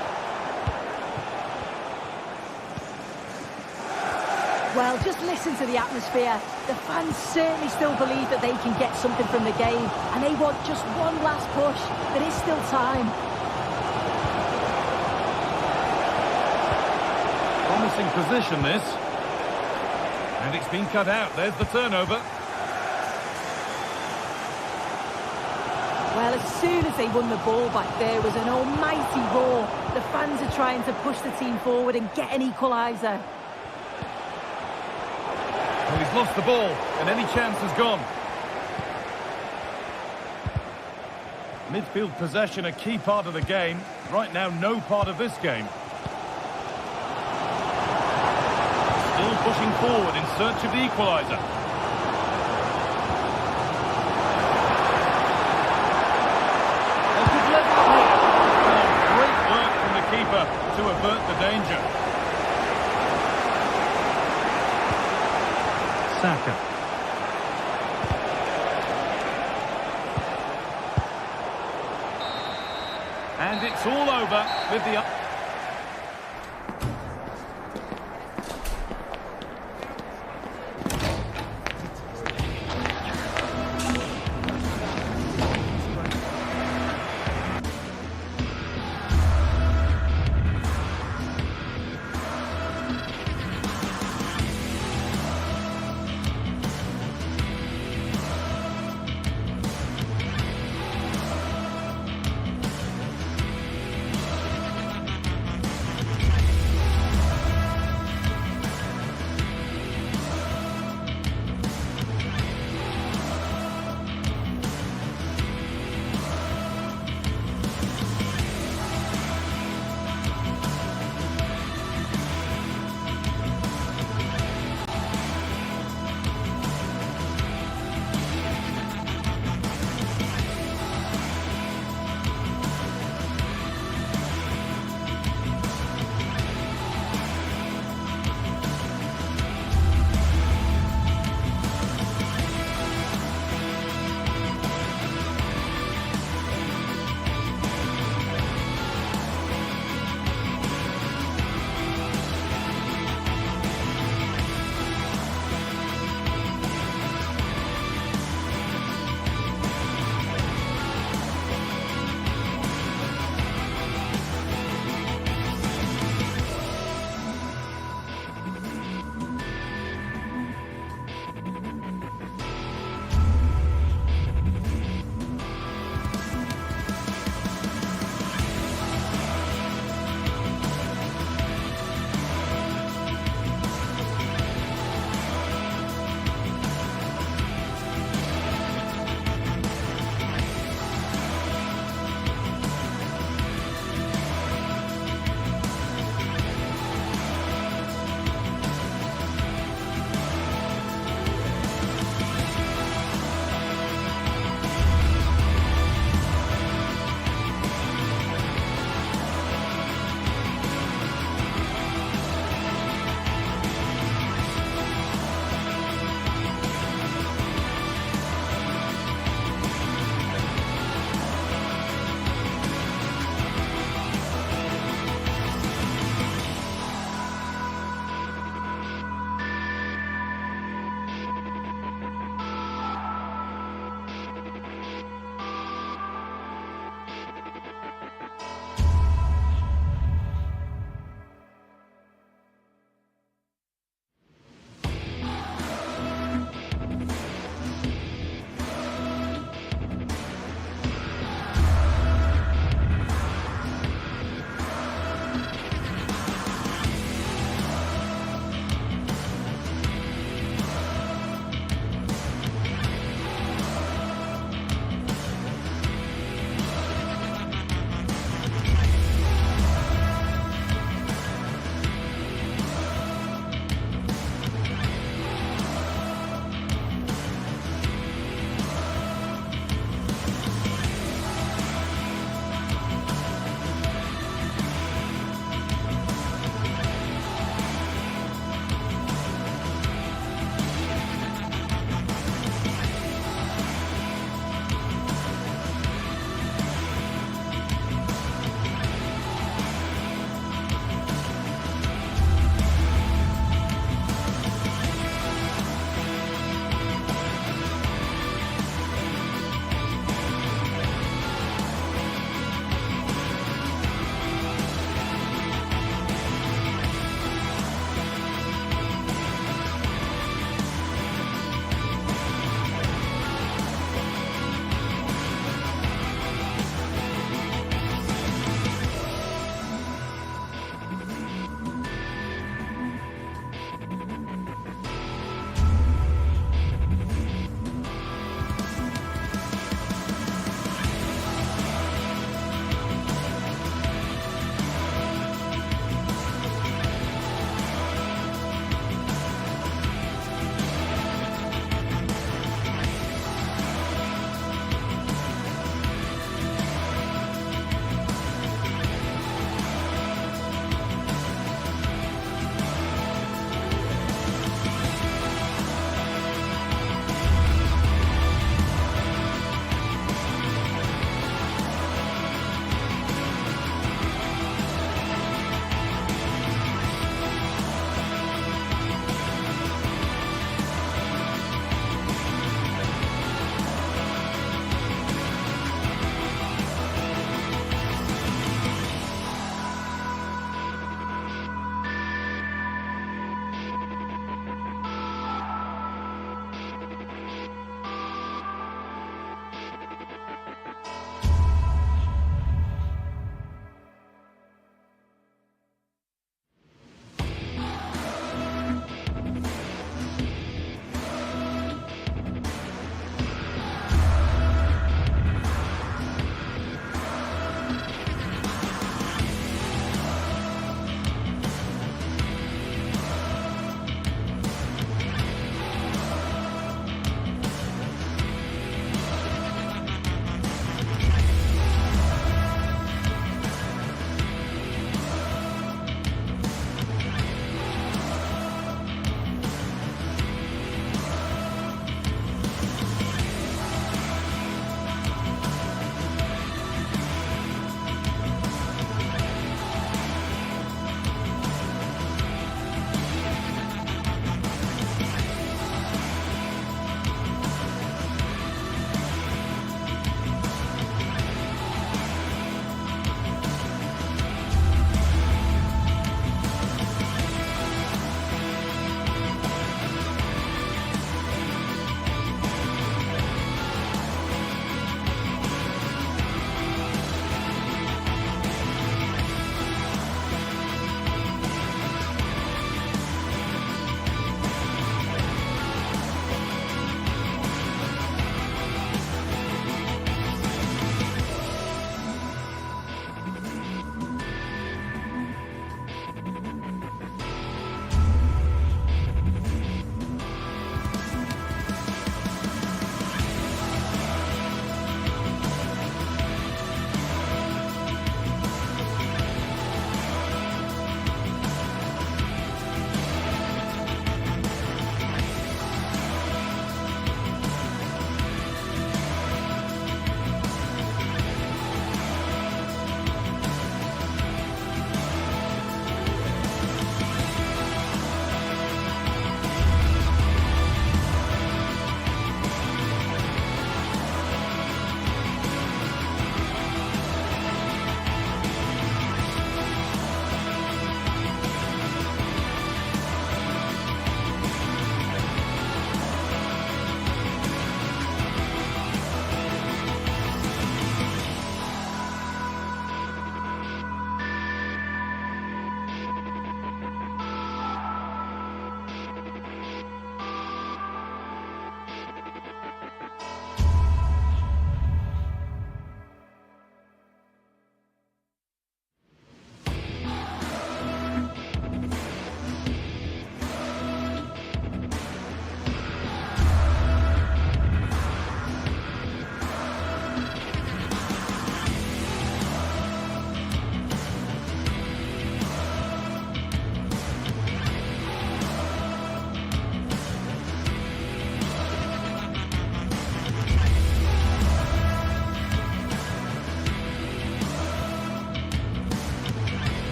Well, just listen to the atmosphere. The fans certainly still believe that they can get something from the game, and they want just one last push. There is still time.
promising position, this. And it's been cut out. There's the turnover.
Well, as soon as they won the ball back, there was an almighty roar. The fans are trying to push the team forward and get an equaliser.
Well, he's lost the ball, and any chance has gone. Midfield possession, a key part of the game. Right now, no part of this game. Still pushing forward in search of the equaliser. They could level it here. Oh, great work from the keeper to avert the danger.
Saka.
And it's all over with the...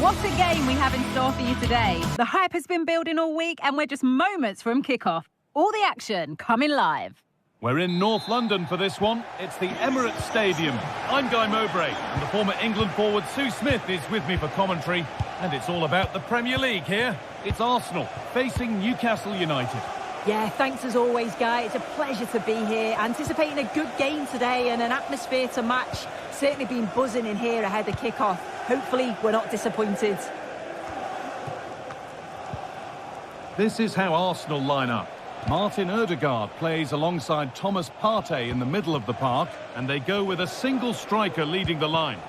What a game we have in store for you today. The hype has been building all week and we're just moments from kickoff. All the action coming live.
We're in North London for this one. It's the Emirates Stadium. I'm Guy Mowbray, and the former England forward Sue Smith is with me for commentary. And it's all about the Premier League here. It's Arsenal facing Newcastle United.
Yeah, thanks as always, Guy. It's a pleasure to be here. Anticipating a good game today and an atmosphere to match. Certainly been buzzing in here ahead of kickoff. Hopefully, we're not disappointed.
This is how Arsenal line up. Martin Ødegaard plays alongside Thomas Partey in the middle of the park, and they go with a single striker leading the line.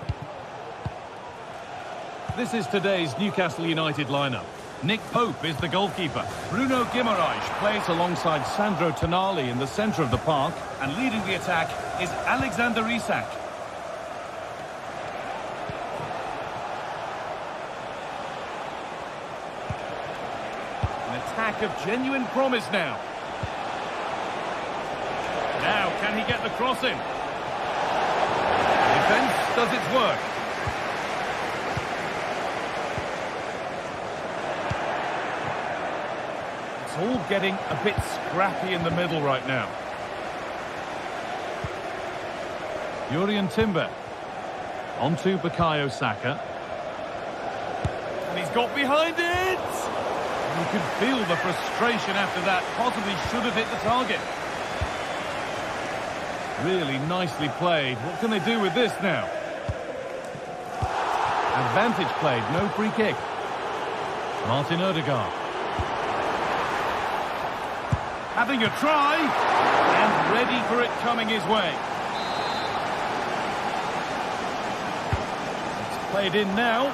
This is today's Newcastle United lineup. Nick Pope is the goalkeeper. Bruno Guimaraes plays alongside Sandro Tonali in the centre of the park, and leading the attack is Alexander Isak. Attack of genuine promise now. Now, can he get the cross in? Defence does its work. It's all getting a bit scrappy in the middle right now. Jurrien Timber. Onto Bukayo Saka. And he's got behind it! You could feel the frustration after that. Possibly should have hit the target. Really nicely played. What can they do with this now? Advantage played, no free kick. Martin Ødegaard. Having a try. And ready for it coming his way. It's played in now.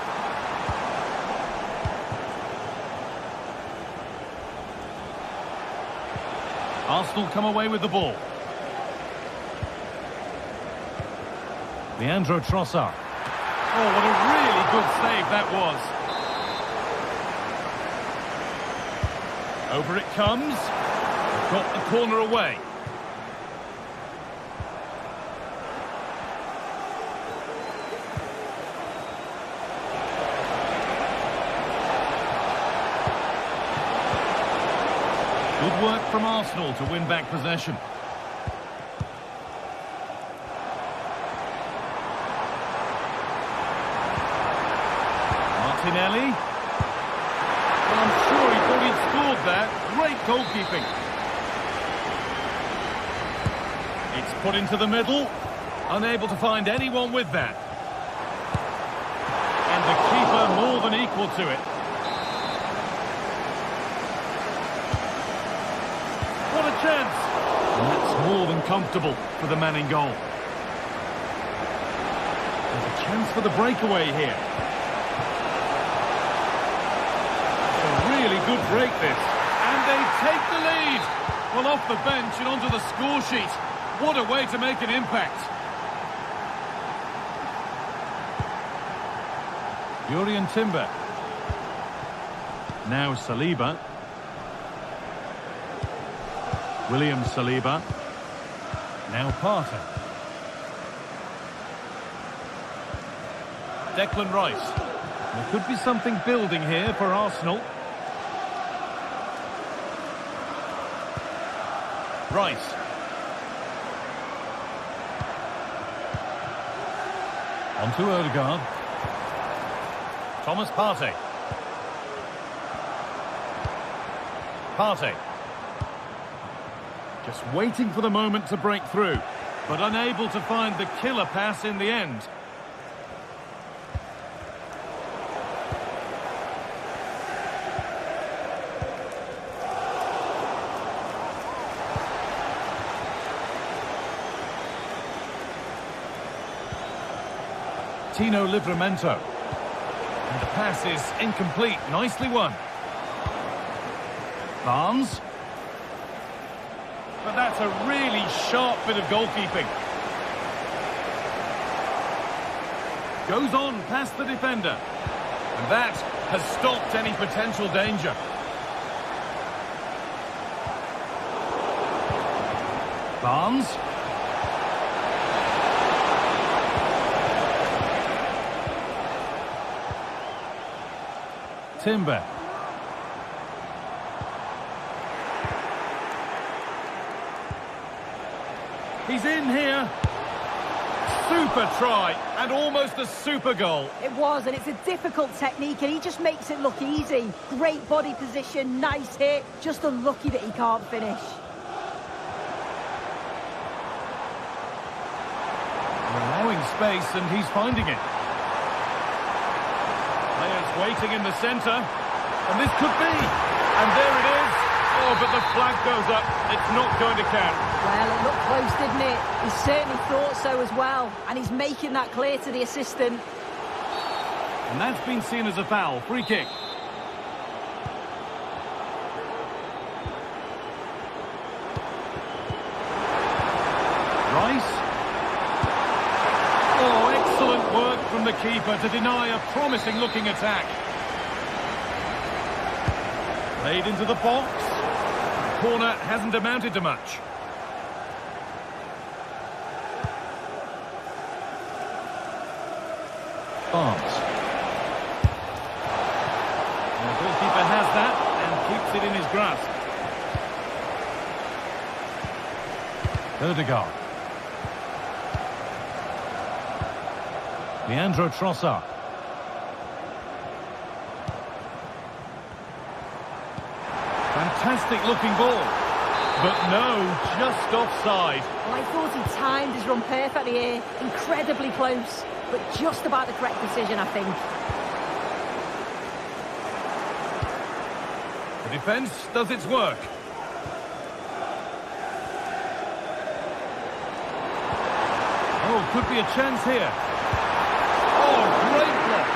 Arsenal come away with the ball. Leandro Trossard. Oh, what a really good save that was. Over it comes. Got the corner away. Good work from Arsenal to win back possession. Martinelli. Well, I'm sure he thought he'd scored that. Great goalkeeping. It's put into the middle. Unable to find anyone with that. And the keeper more than equal to it. What a chance! And that's more than comfortable for the man in goal. There's a chance for the breakaway here. It's a really good break this. And they take the lead! Well, off the bench and onto the score sheet. What a way to make an impact. Jurrien Timber. Now Saliba. William Saliba. Now Partey. Declan Rice. There could be something building here for Arsenal. Rice. Onto Ødegaard. Thomas Partey. Partey. Just waiting for the moment to break through, but unable to find the killer pass in the end. Tino Livramento. And the pass is incomplete. Nicely won. Barnes. But that's a really sharp bit of goalkeeping. Goes on past the defender. And that has stopped any potential danger. Barnes. Timber. He's in here. Super try, and almost a super goal.
It was, and it's a difficult technique, and he just makes it look easy. Great body position, nice hit, just unlucky that he can't finish.
Allowing space, and he's finding it. Players waiting in the centre, and this could be. And there it is. Oh, but the flag goes up. It's not going to count.
Well, it looked close, didn't it? He certainly thought so as well, and he's making that clear to the assistant.
And that's been seen as a foul. Free kick. Rice. Oh, excellent work from the keeper to deny a promising-looking attack. Played into the box. Corner hasn't amounted to much. Barnes. And the goalkeeper has that and keeps it in his grasp. Odegaard. Leandro Trossard. Fantastic looking ball. But no, just offside.
Well, I thought he timed his run perfectly here. Incredibly close, but just about the correct decision, I think.
The defence does its work. Oh, could be a chance here. Oh, great block.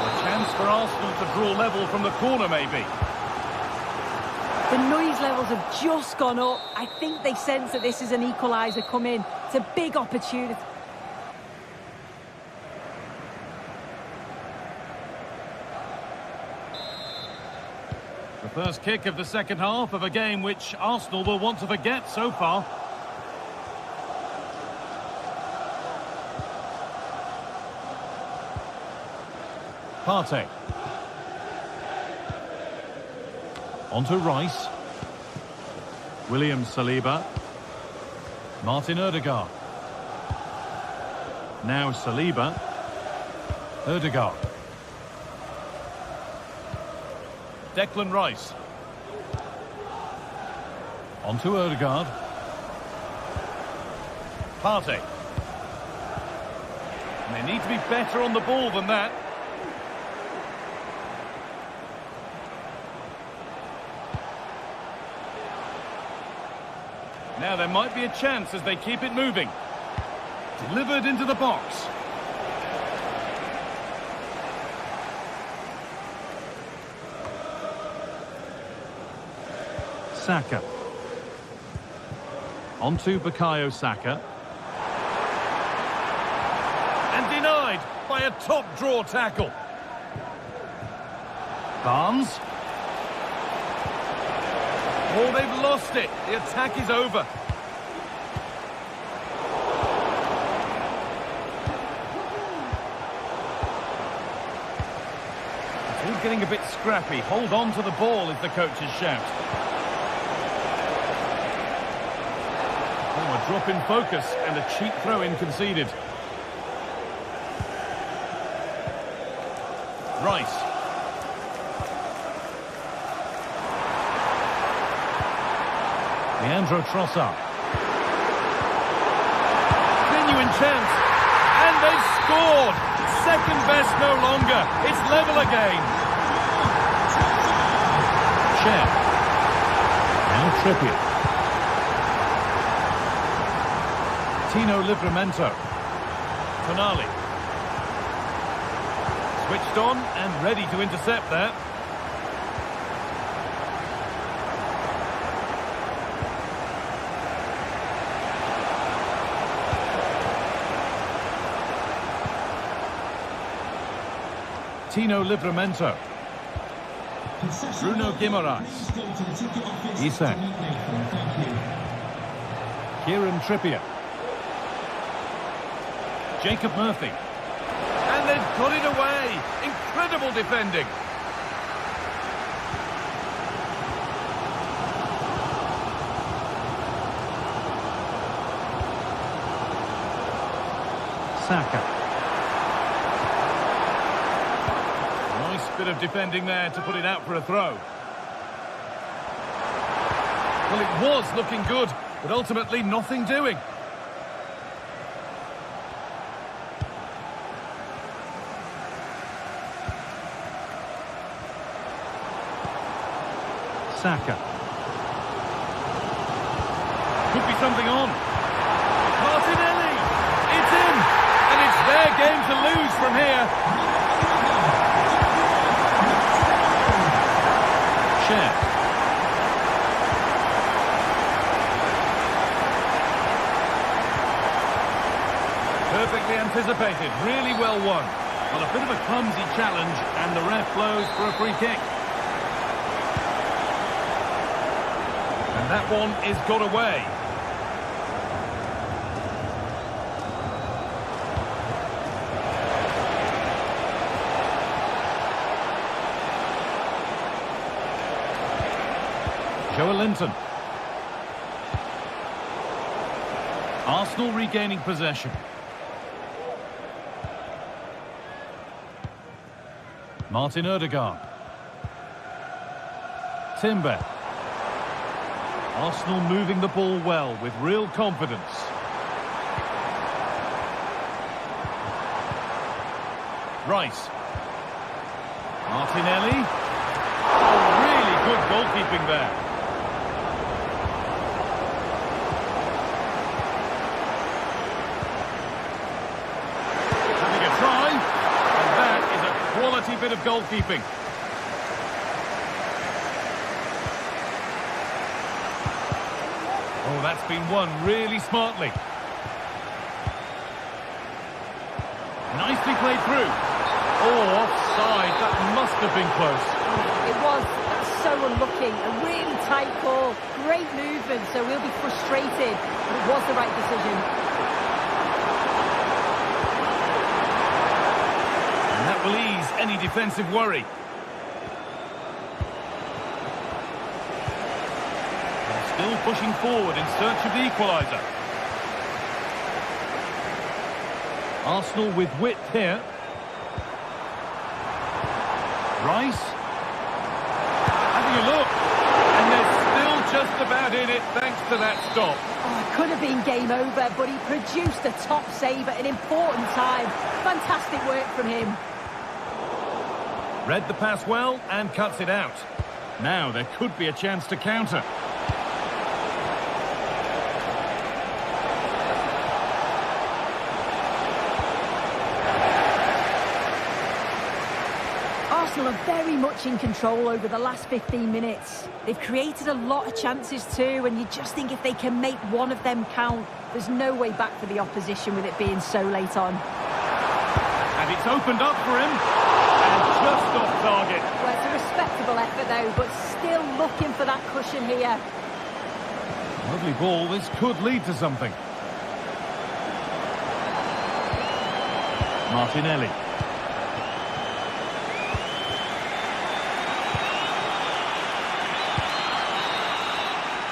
A chance for Arsenal to draw level from the corner, maybe.
The noise levels have just gone up. I think they sense that this is an equaliser coming. It's a big opportunity.
The first kick of the second half of a game which Arsenal will want to forget so far. Partey. On to Rice. William Saliba. Martin Odegaard. Now Saliba. Odegaard. Declan Rice. On to Odegaard. Partey. And they need to be better on the ball than that. Now there might be a chance as they keep it moving. Delivered into the box. Saka. On to Bukayo Saka. And denied by a top draw tackle. Barnes. Oh, they've lost it. The attack is over. It's all getting a bit scrappy. Hold on to the ball is the coach's shout. Oh, a drop in focus and a cheap throw-in conceded. Rice. Leandro Trossard. Genuine chance. And they've scored. Second best no longer. It's level again. Cher. Now Trippier. Tino Livramento. Tonali. Switched on and ready to intercept that. Tino Livramento. Bruno Guimaraes. Isak. Kieran Trippier. Jacob Murphy. And they've got it away. Incredible defending.
Saka.
Nice bit of defending there to put it out for a throw. Well, it was looking good, but ultimately nothing doing.
Saka.
Could be something on. Martinelli! It's in! And it's their game to lose from here.
Share.
Perfectly anticipated, really well won. Well, a bit of a clumsy challenge, and the ref blows for a free kick. And that one is got away. Joelinton. Arsenal regaining possession. Martin Ødegaard. Timber. Arsenal moving the ball well with real confidence. Rice. Martinelli. Oh, really good goalkeeping there. Having a try. And that is a quality bit of goalkeeping. Oh, that's been won really smartly. Nicely played through. Oh, offside. That must have been close.
It was. That's so unlucky. A really tight call. Great movement, so we'll be frustrated. But it was the right decision.
And that will ease any defensive worry. Still pushing forward in search of the equaliser. Arsenal with width here. Rice. Having a look. And they're still just about in it thanks to that stop.
Oh, it could have been game over, but he produced a top save at an important time. Fantastic work from him.
Read the pass well and cuts it out. Now there could be a chance to counter.
Arsenal are very much in control over the last 15 minutes. They've created a lot of chances too, and you just think if they can make one of them count, there's no way back for the opposition with it being so late on.
And it's opened up for him, and just off target.
Well, it's a respectable effort though, but still looking for that cushion here.
Lovely ball, this could lead to something. Martinelli.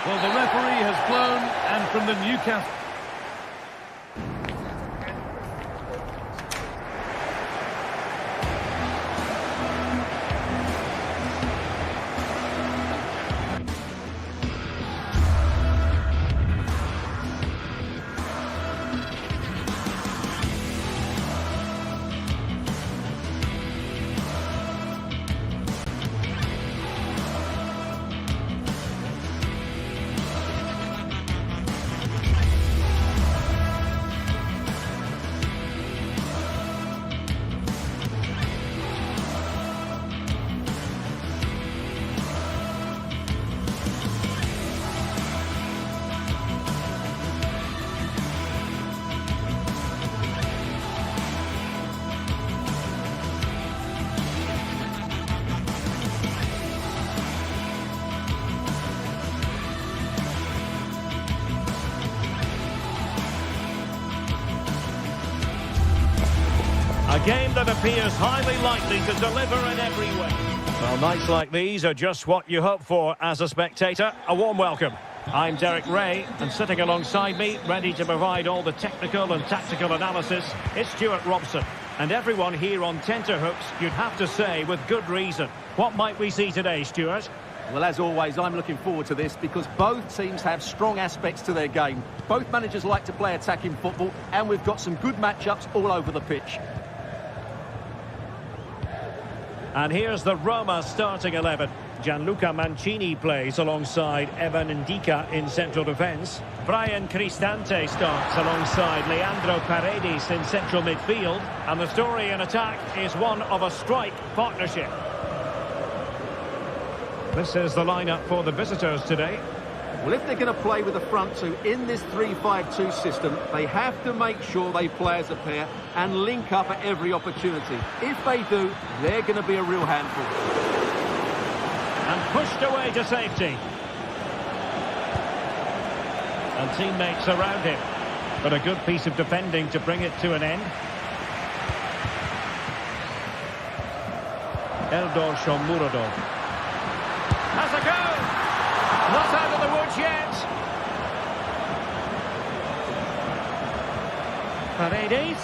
Well, the referee has blown, and from the Newcastle...
A game that appears highly likely to deliver in every way. Well, nights like these are just what you hope for as a spectator. A warm welcome. I'm Derek Ray, and sitting alongside me, ready to provide all the technical and tactical analysis, is Stuart Robson. And everyone here on tenterhooks, you'd have to say, with good reason. What might we see today, Stuart?
Well, as always, I'm looking forward to this because both teams have strong aspects to their game. Both managers like to play attacking football, and we've got some good matchups all over the pitch.
And here's the Roma starting 11. Gianluca Mancini plays alongside Evan Ndika in central defence. Brian Cristante starts alongside Leandro Paredes in central midfield. And the story in attack is one of a strike partnership. This is the lineup for the visitors today.
Well, if they're going to play with a front two in this 3-5-2 system, they have to make sure they play as a pair and link up at every opportunity. If they do, they're going to be a real handful.
And pushed away to safety. And teammates around him. But a good piece of defending to bring it to an end. Eldor Shomurodov. Has a go! Not out of the woods yet. Paredes.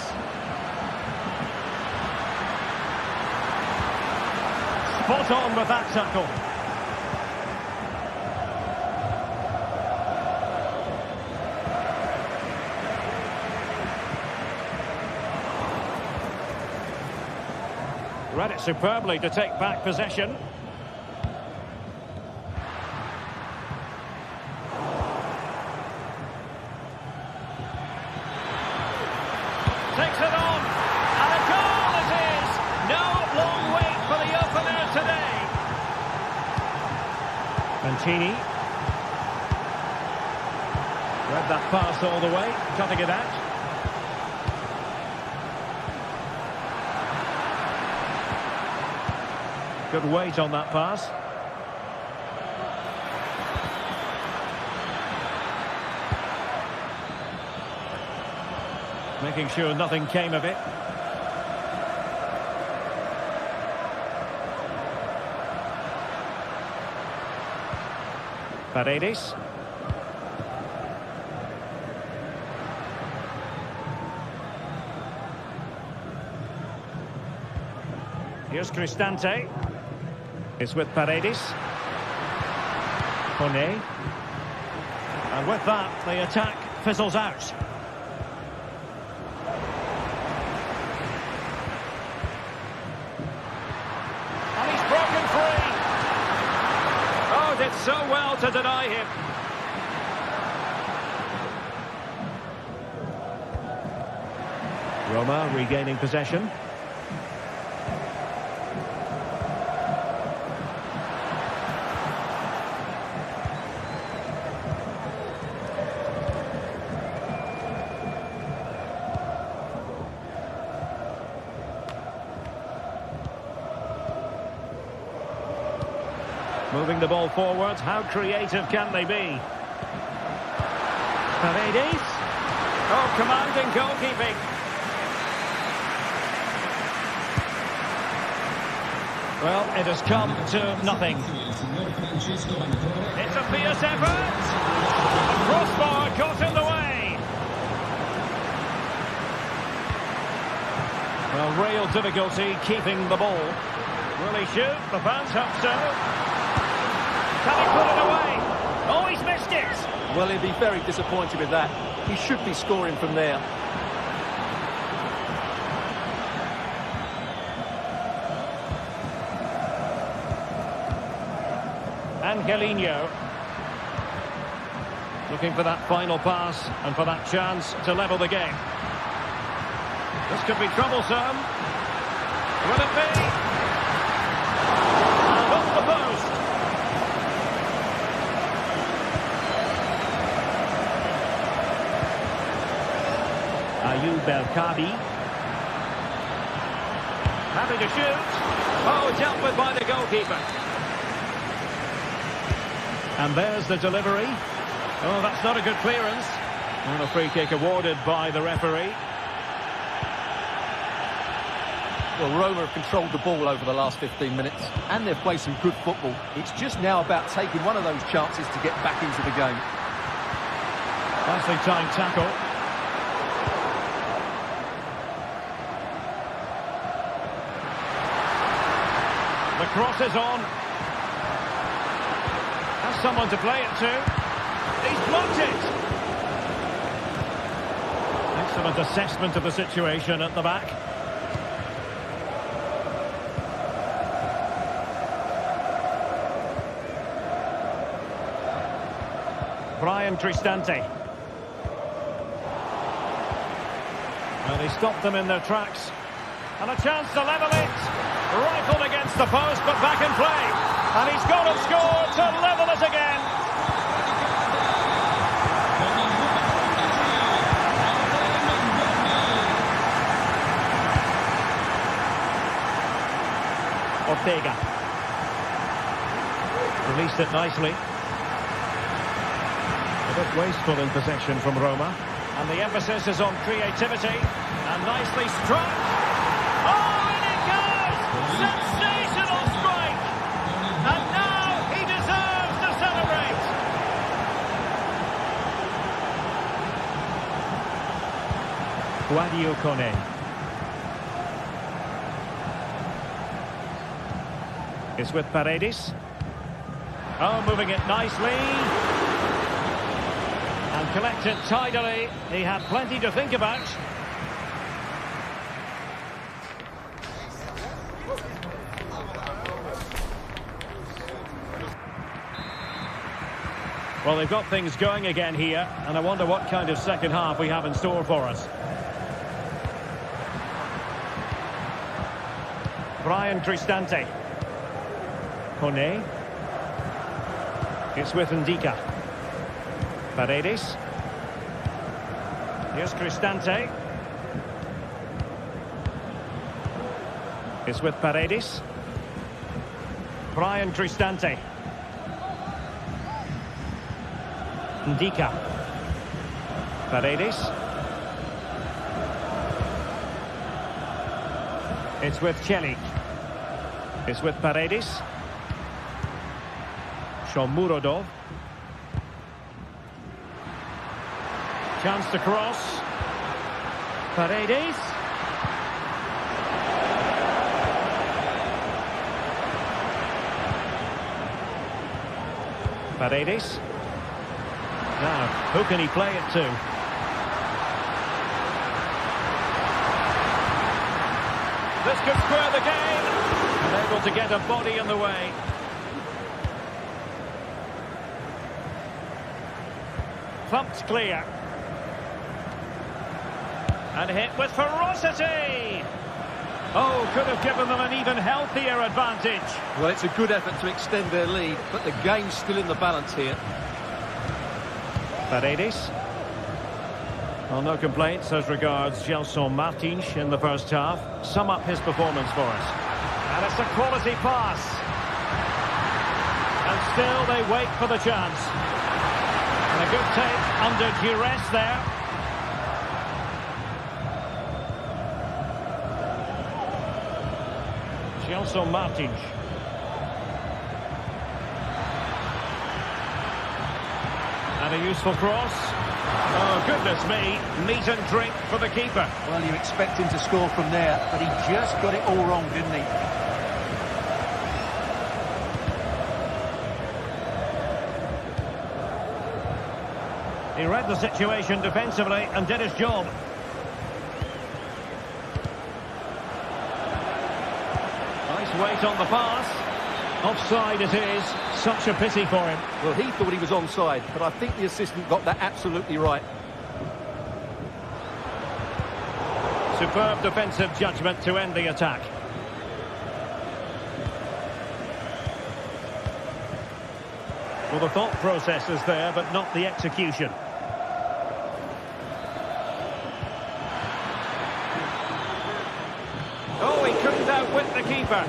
Spot on with that tackle. Read it superbly to take back possession. Takes it on, and a goal it is! No long wait for the opener today. Mancini. Read that pass all the way, cutting it out. Good weight on that pass. Making sure nothing came of it. Paredes. Here's Cristante. It's with Paredes. Kone. And with that, the attack fizzles out. Did so well to deny him. Roma regaining possession. Moving the ball forwards, how creative can they be? Paredes. Oh, commanding goalkeeping. Well, it has come to nothing. It's a fierce effort. The crossbar got in the way. Well, real difficulty keeping the ball. Will he shoot? The fans hope so. Can he put it away? Oh, he's missed it!
Well, he'd be very disappointed with that. He should be scoring from there.
Angelino. Looking for that final pass and for that chance to level the game. This could be troublesome. Will it be? And off the post. Ayub El-Kabi. Happy to shoot. Oh, dealt with by the goalkeeper. And there's the delivery. Oh, that's not a good clearance. And a free kick awarded by the referee.
Well, Roma have controlled the ball over the last 15 minutes, and they've played some good football. It's just now about taking one of those chances to get back into the game.
Nicely timed tackle. The cross is on. Has someone to play it to. He's blocked it. Excellent assessment of the situation at the back. Brian Cristante. Well, they stopped them in their tracks. And a chance to level it. Rifled against the post, but back in play. And he's gone and scored to level it again. Ortega. Released it nicely. A bit wasteful in possession from Roma. And the emphasis is on creativity. And nicely struck. Oh, in it goes! Sensational strike! And now he deserves to celebrate! Guadio Kone. It's with Paredes. Oh, moving it nicely. And collected tidily. He had plenty to think about. Well, they've got things going again here, and I wonder what kind of second half we have in store for us. Brian Cristante. Kone. It's with Ndika. Paredes. Here's Cristante. It's with Paredes. Brian Cristante. Ndika. Paredes. It's with Celik. It's with Paredes. Shomurodov. Chance to cross. Paredes. Paredes. Now, who can he play it to? This could square the game. And able to get a body in the way. Thumped clear. And hit with ferocity. Oh, could have given them an even healthier advantage.
Well, it's a good effort to extend their lead, but the game's still in the balance here.
Paredes. Well, no complaints as regards Gelson Martins in the first half. Sum up his performance for us. And it's a quality pass. And still they wait for the chance. And a good take under duress there. Gelson Martins. And a useful cross. Oh, goodness me. Meat and drink for the keeper.
Well, you expect him to score from there, but he just got it all wrong, didn't he?
He read the situation defensively and did his job. Nice weight on the pass. Offside it is. Such a pity for him.
Well, he thought he was onside, but I think the assistant got that absolutely right.
Superb defensive judgment to end the attack. Well, the thought process is there, but not the execution. Oh, he couldn't outwit the keeper.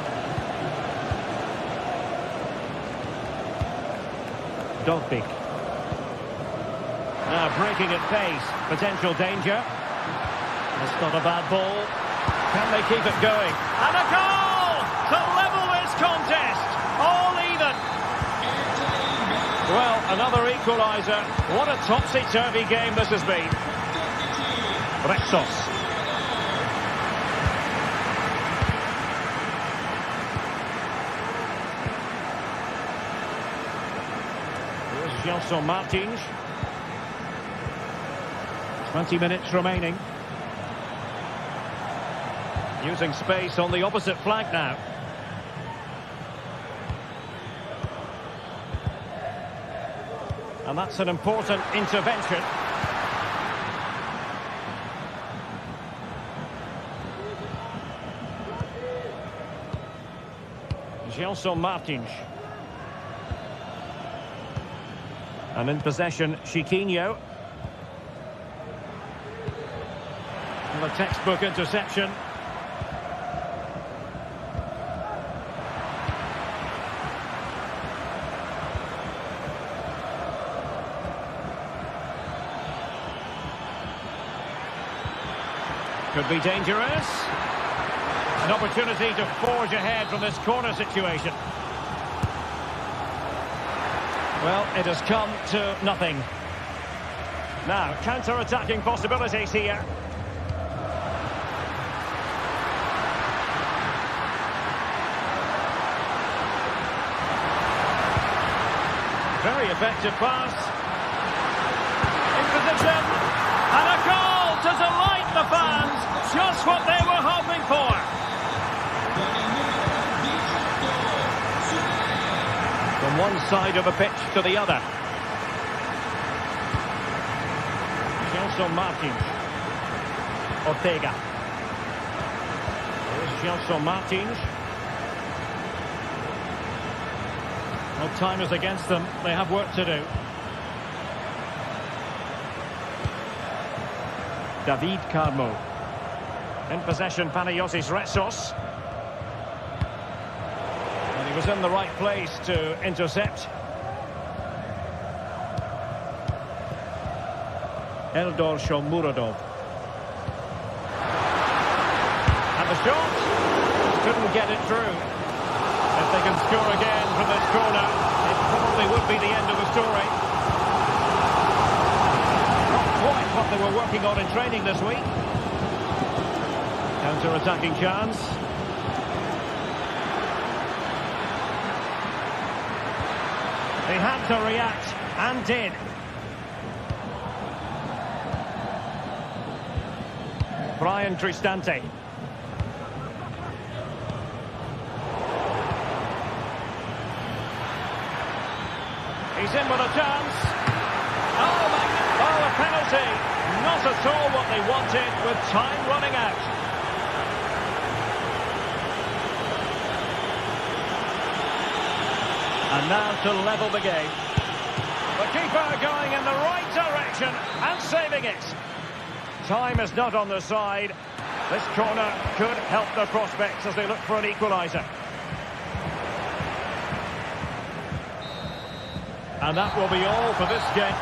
Dovbik. Now breaking at pace. Potential danger. That's not a bad ball. Can they keep it going? And a goal to level this contest. All even. Well, another equaliser. What a topsy-turvy game this has been. Rexos. Here's Gelson Martins. 20 minutes remaining. Using space on the opposite flank now. And that's an important intervention. Gelson Martins. And in possession, Chiquinho. And a textbook interception. Could be dangerous. An opportunity to forge ahead from this corner situation. Well, it has come to nothing. Now, counter-attacking possibilities here. Very effective pass. In position. And a goal to delight the fans. Just what they were hoping for. From one side of the pitch to the other. Gelson Martins. Ortega. Here's Gelson Martins. Well, time is against them. They have work to do. David Carmo. In possession, Panayotis Retsos. And he was in the right place to intercept. Eldor Shomurodov. And the shot. Couldn't get it through. If they can score again from this corner, it probably would be the end of the story. Not quite what they were working on in training this week. Counter-attacking chance. They had to react, and did. Brian Cristante. He's in with a chance. Oh, a penalty. Not at all what they wanted, with time running out. And now to level the game. The keeper going in the right direction and saving it. Time is not on their side. This corner could help their prospects as they look for an equaliser. And that will be all for this game.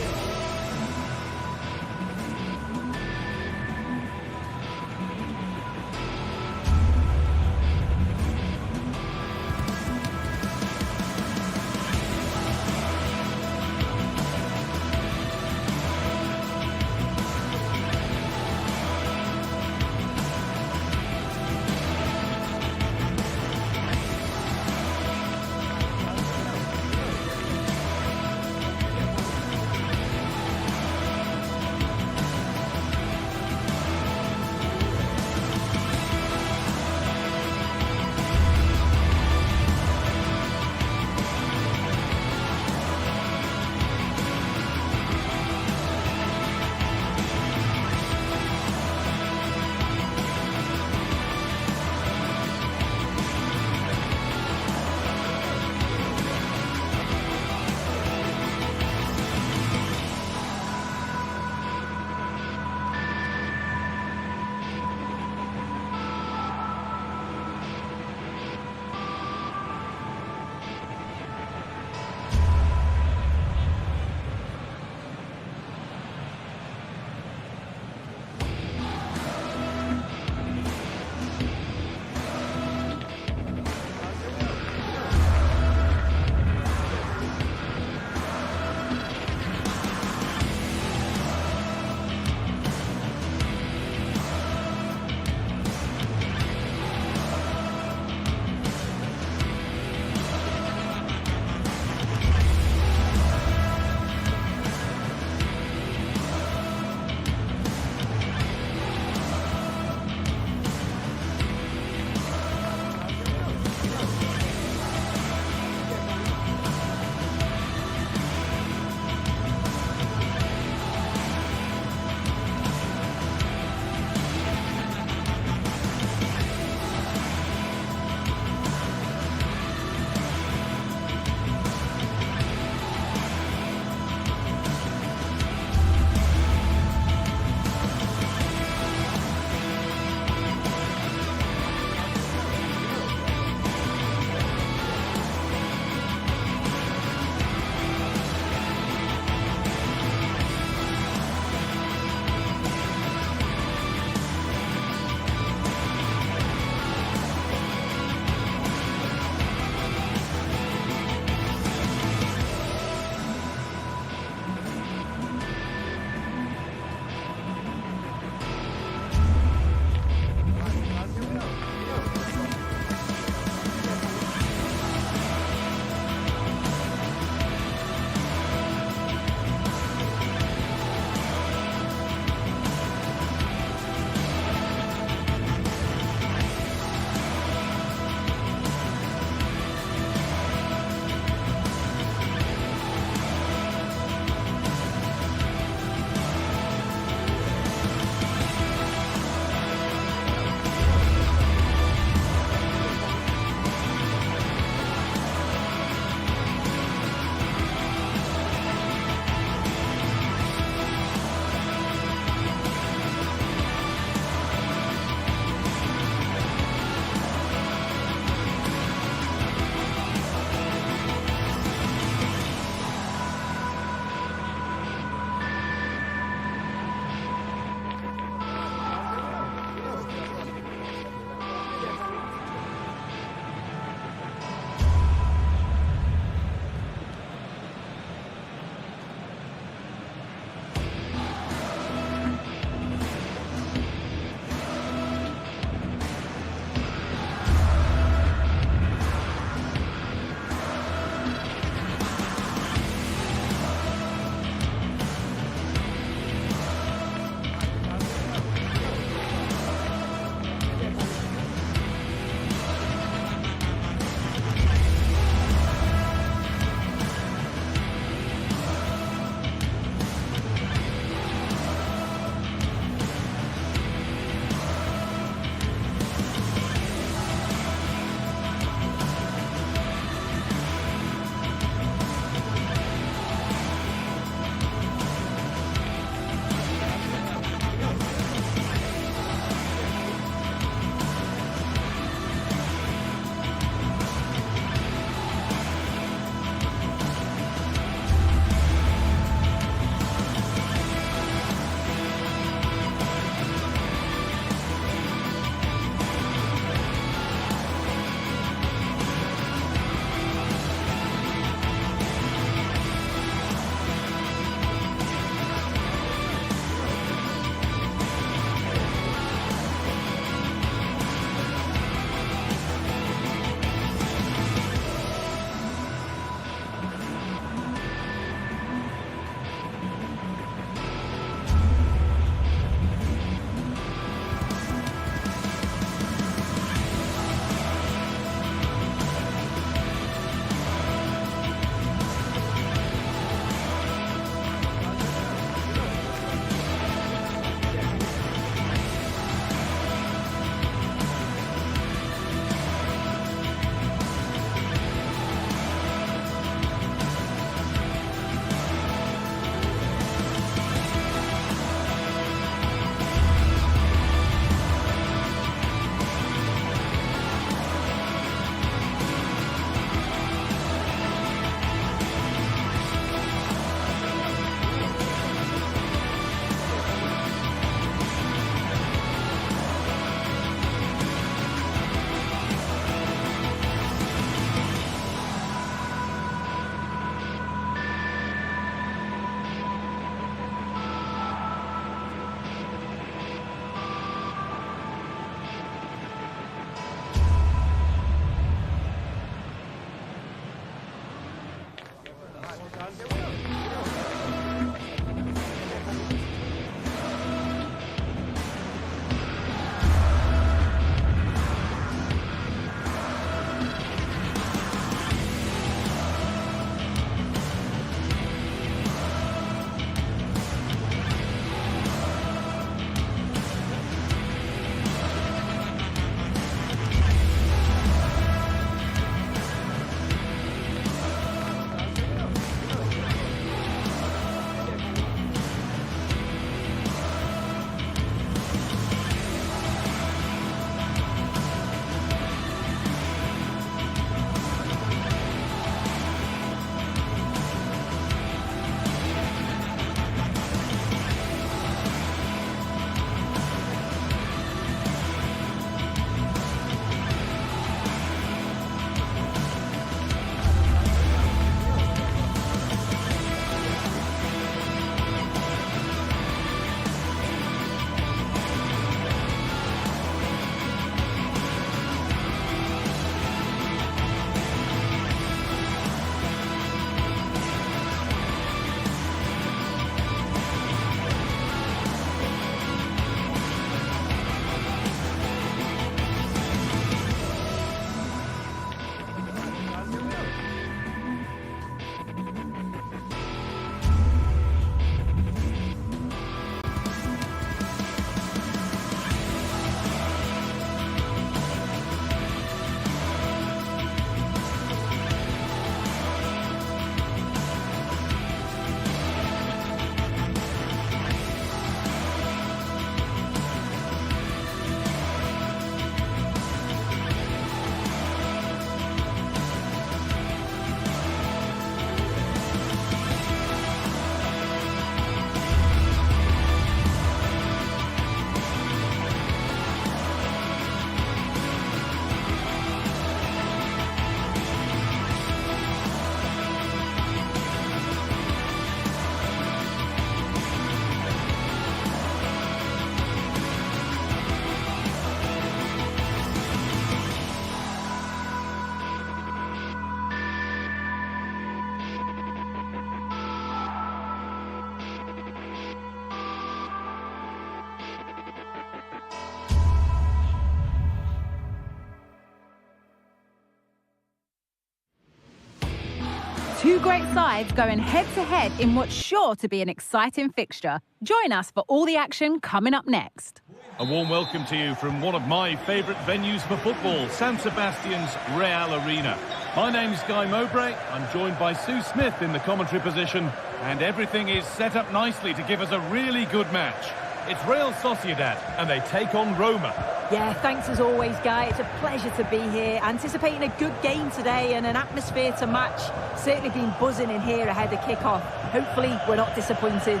Two great sides going head-to-head in what's sure to be an exciting fixture. Join us for all the action coming up next.
A warm welcome to you from one of my favourite venues for football, San Sebastian's Real Arena. My name's Guy Mowbray. I'm joined by Sue Smith in the commentary position, and everything is set up nicely to give us a really good match. It's Real Sociedad, and they take on Roma.
Yeah, thanks as always, Guy. It's a pleasure to be here. Anticipating a good game today and an atmosphere to match. Certainly been buzzing in here ahead of kick-off. Hopefully, we're not disappointed.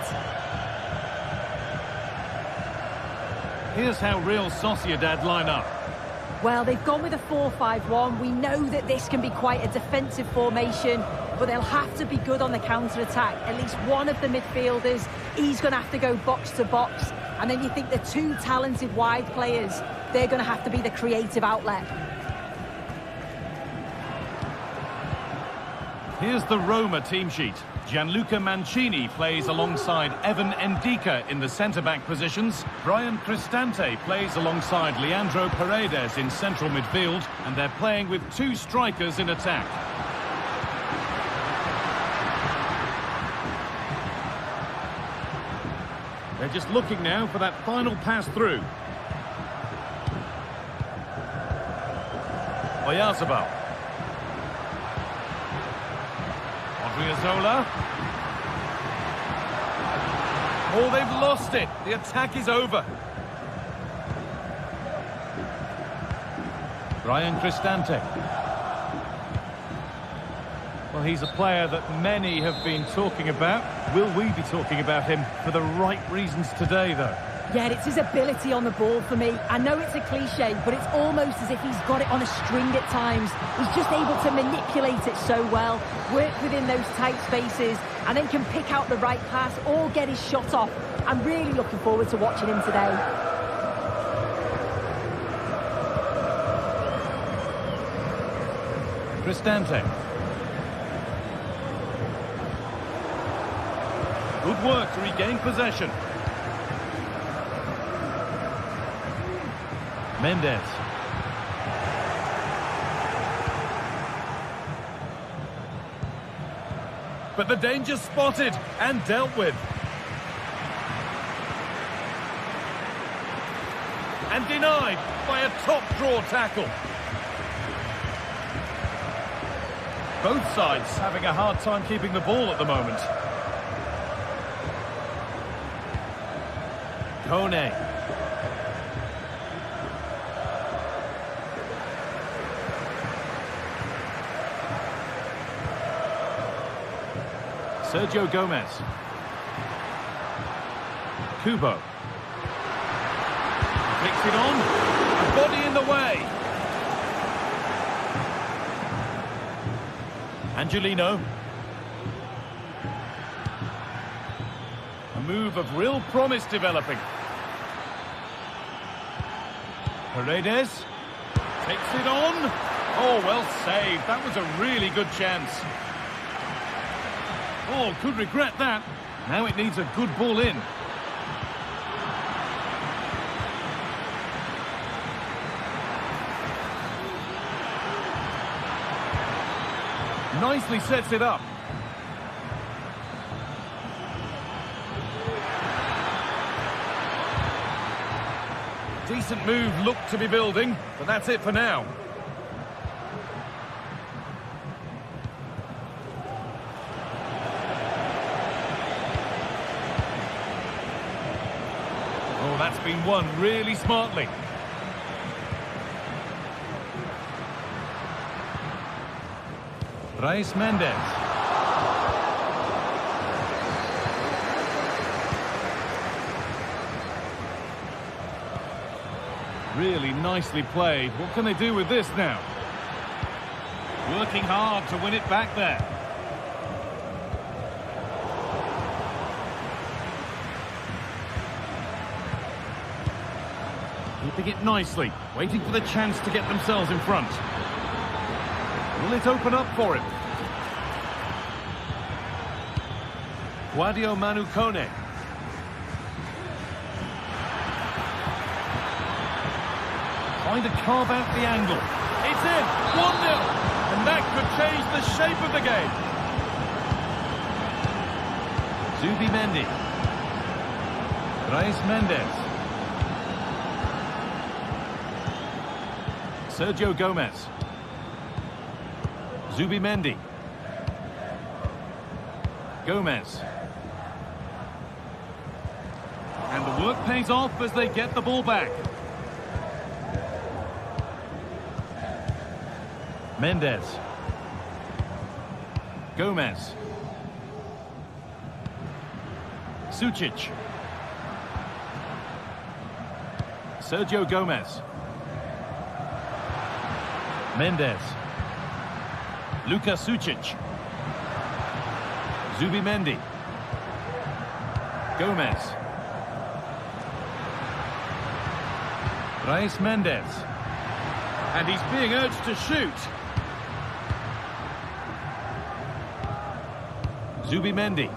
Here's how Real Sociedad line up.
Well, they've gone with a 4-5-1. We know that this can be quite a defensive formation, but they'll have to be good on the counter-attack. At least one of the midfielders, he's going to have to go box-to-box. And then you think the two talented wide players, they're going to have to be the creative outlet.
Here's the Roma team sheet. Gianluca Mancini plays alongside Evan Endika in the centre-back positions. Brian Cristante plays alongside Leandro Paredes in central midfield. And they're playing with two strikers in attack. They're just looking now for that final pass through. Oyarzabal. Odriozola. Oh, they've lost it. The attack is over. Brian Cristante. Well, he's a player that many have been talking about. Will we be talking about him for the right reasons today, though?
Yeah, it's his ability on the ball for me. I know it's a cliche, but it's almost as if he's got it on a string at times. He's just able to manipulate it so well, work within those tight spaces, and then can pick out the right pass or get his shot off. I'm really looking forward to watching him today.
Cristante. Good work to regain possession. Mendes. But the danger spotted and dealt with. And denied by a top draw tackle. Both sides having a hard time keeping the ball at the moment. Kone. Sergio Gomez. Kubo. Flicks it on. A body in the way. Angelino. A move of real promise developing. Paredes takes it on. Oh, well saved. That was a really good chance. Oh, could regret that. Now it needs a good ball in. Nicely sets it up. Decent move looked to be building, but that's it for now. Oh, that's been won really smartly. Brais Mendes. Really nicely played. What can they do with this now? Working hard to win it back there. Keeping it nicely, waiting for the chance to get themselves in front. Will it open up for him? Guadio Manu Kone. Trying to carve out the angle. It's in! 1-0! And that could change the shape of the game. Zubimendi. Brais Mendes. Sergio Gomez. Zubimendi. Gomez. And the work pays off as they get the ball back. Mendes. Gomez. Sucic. Sergio Gomez. Mendes. Luka Sucic. Zubimendi. Gomez. Brais Mendes. And he's being urged to shoot. Zubimendi.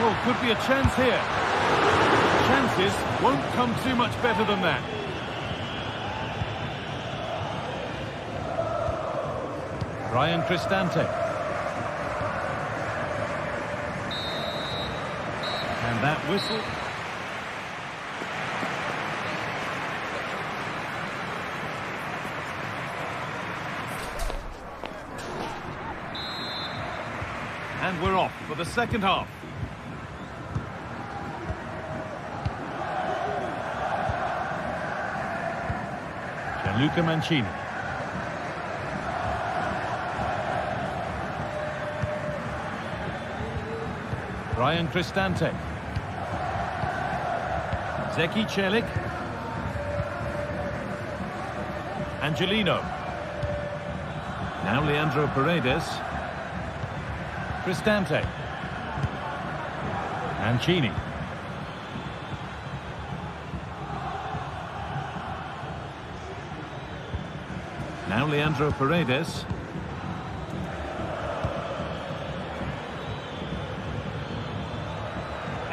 Oh, could be a chance here. Chances won't come too much better than that. Ryan Cristante. And that whistle. And we're off for the second half. Gianluca Mancini. Ryan Cristante. Zeki Celik. Angelino. Now Leandro Paredes. Cristante. Mancini. Now Leandro Paredes.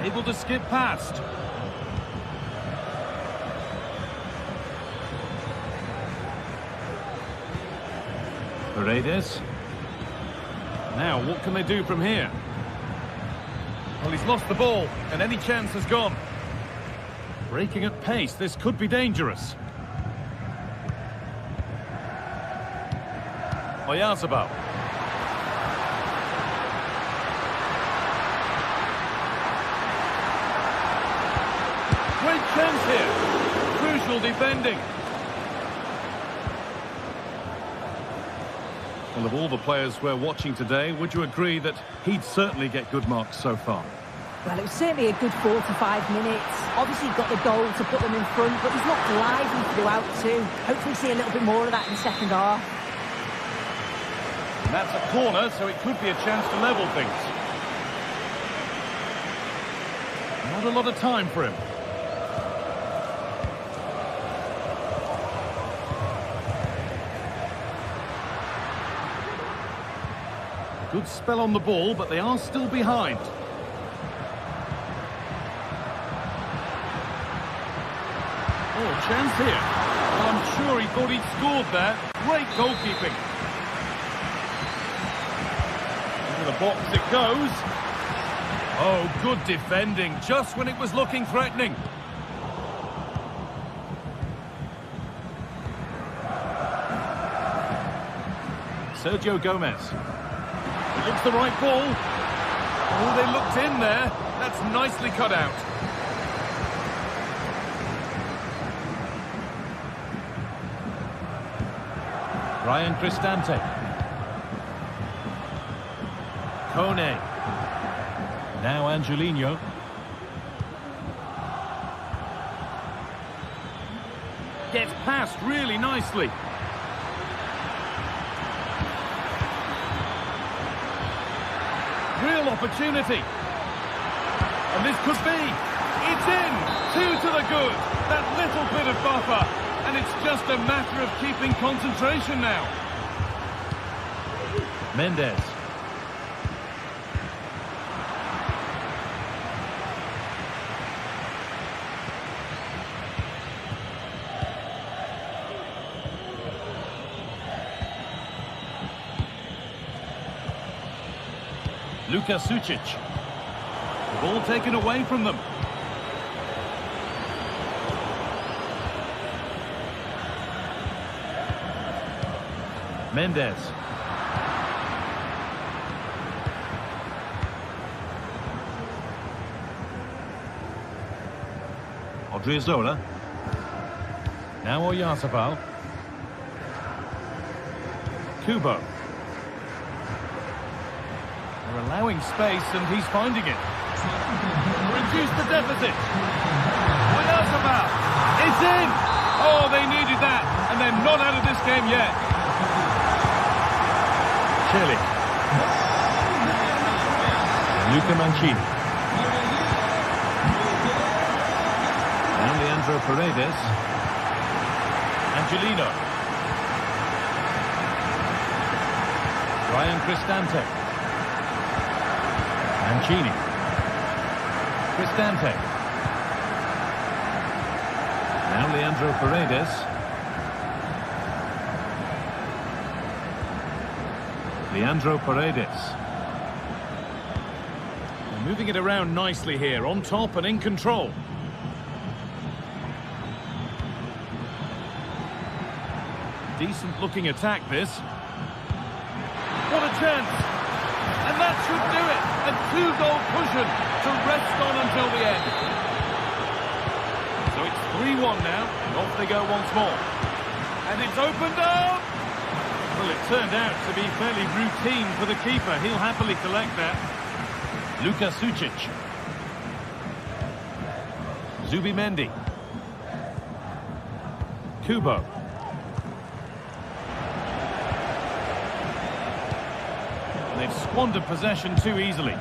Able to skip past. Paredes. Now, what can they do from here? Well, he's lost the ball, and any chance has gone. Breaking at pace, this could be dangerous. Oyarzabal. Great chance here. Crucial defending. Well, of all the players we're watching today, would you agree that he'd certainly get good marks so far?
Well, it was certainly a good 4 to 5 minutes. Obviously got the goal to put them in front, but he's not lively throughout too. Hopefully see a little bit more of that in the second half.
And that's a corner, so it could be a chance to level things. Not a lot of time for him. Good spell on the ball, but they are still behind. Oh, chance here. Well, I'm sure he thought he'd scored there. Great goalkeeping. Into the box it goes. Oh, good defending, just when it was looking threatening. Sergio Gomez. It looks the right ball. Oh, they looked in there. That's nicely cut out. Ryan Cristante. Kone. Now Angelino. Gets past really nicely. Real opportunity. And this could be. It's in. 2 to the good. That little bit of buffer. And it's just a matter of keeping concentration now. Mendes. Sucic. The ball taken away from them. Mendes. Odriozola. Now Oyarzabal. Kubo. They're allowing space and he's finding it. Reduce the deficit. Oyarzabal. It's in! Oh, they needed that. And they're not out of this game yet. Chile. Luca Mancini. And Leandro Paredes. Angelino. Ryan Cristante. Mancini. Cristante. Now Leandro Paredes. Leandro Paredes. They're moving it around nicely here, on top and in control. Decent looking attack this. What a chance! And that should do it! A two-goal cushion to rest on until the end. So it's 3-1 now, and off they go once more. And it's opened up! Well, it turned out to be fairly routine for the keeper. He'll happily collect that. Luka Sucic. Zubimendi. Kubo. They've squandered possession too easily.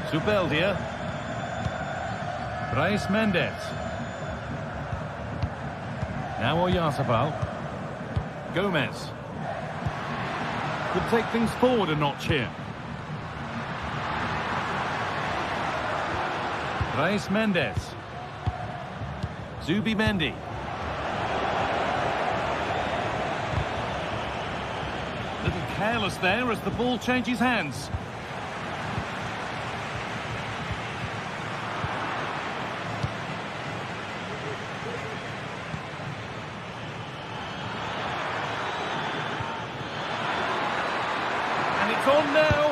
Zubeldia. Brais Mendes. Now Oyarzabal. Gomez. Could take things forward a notch here. Brais Mendes. Zubimendi. Little careless there as the ball changes hands. It's on now.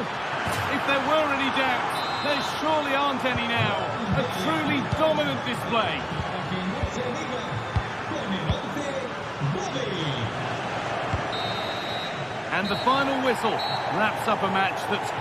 If there were any doubts, there surely aren't any now. A truly dominant display. And the final whistle wraps up a match that's...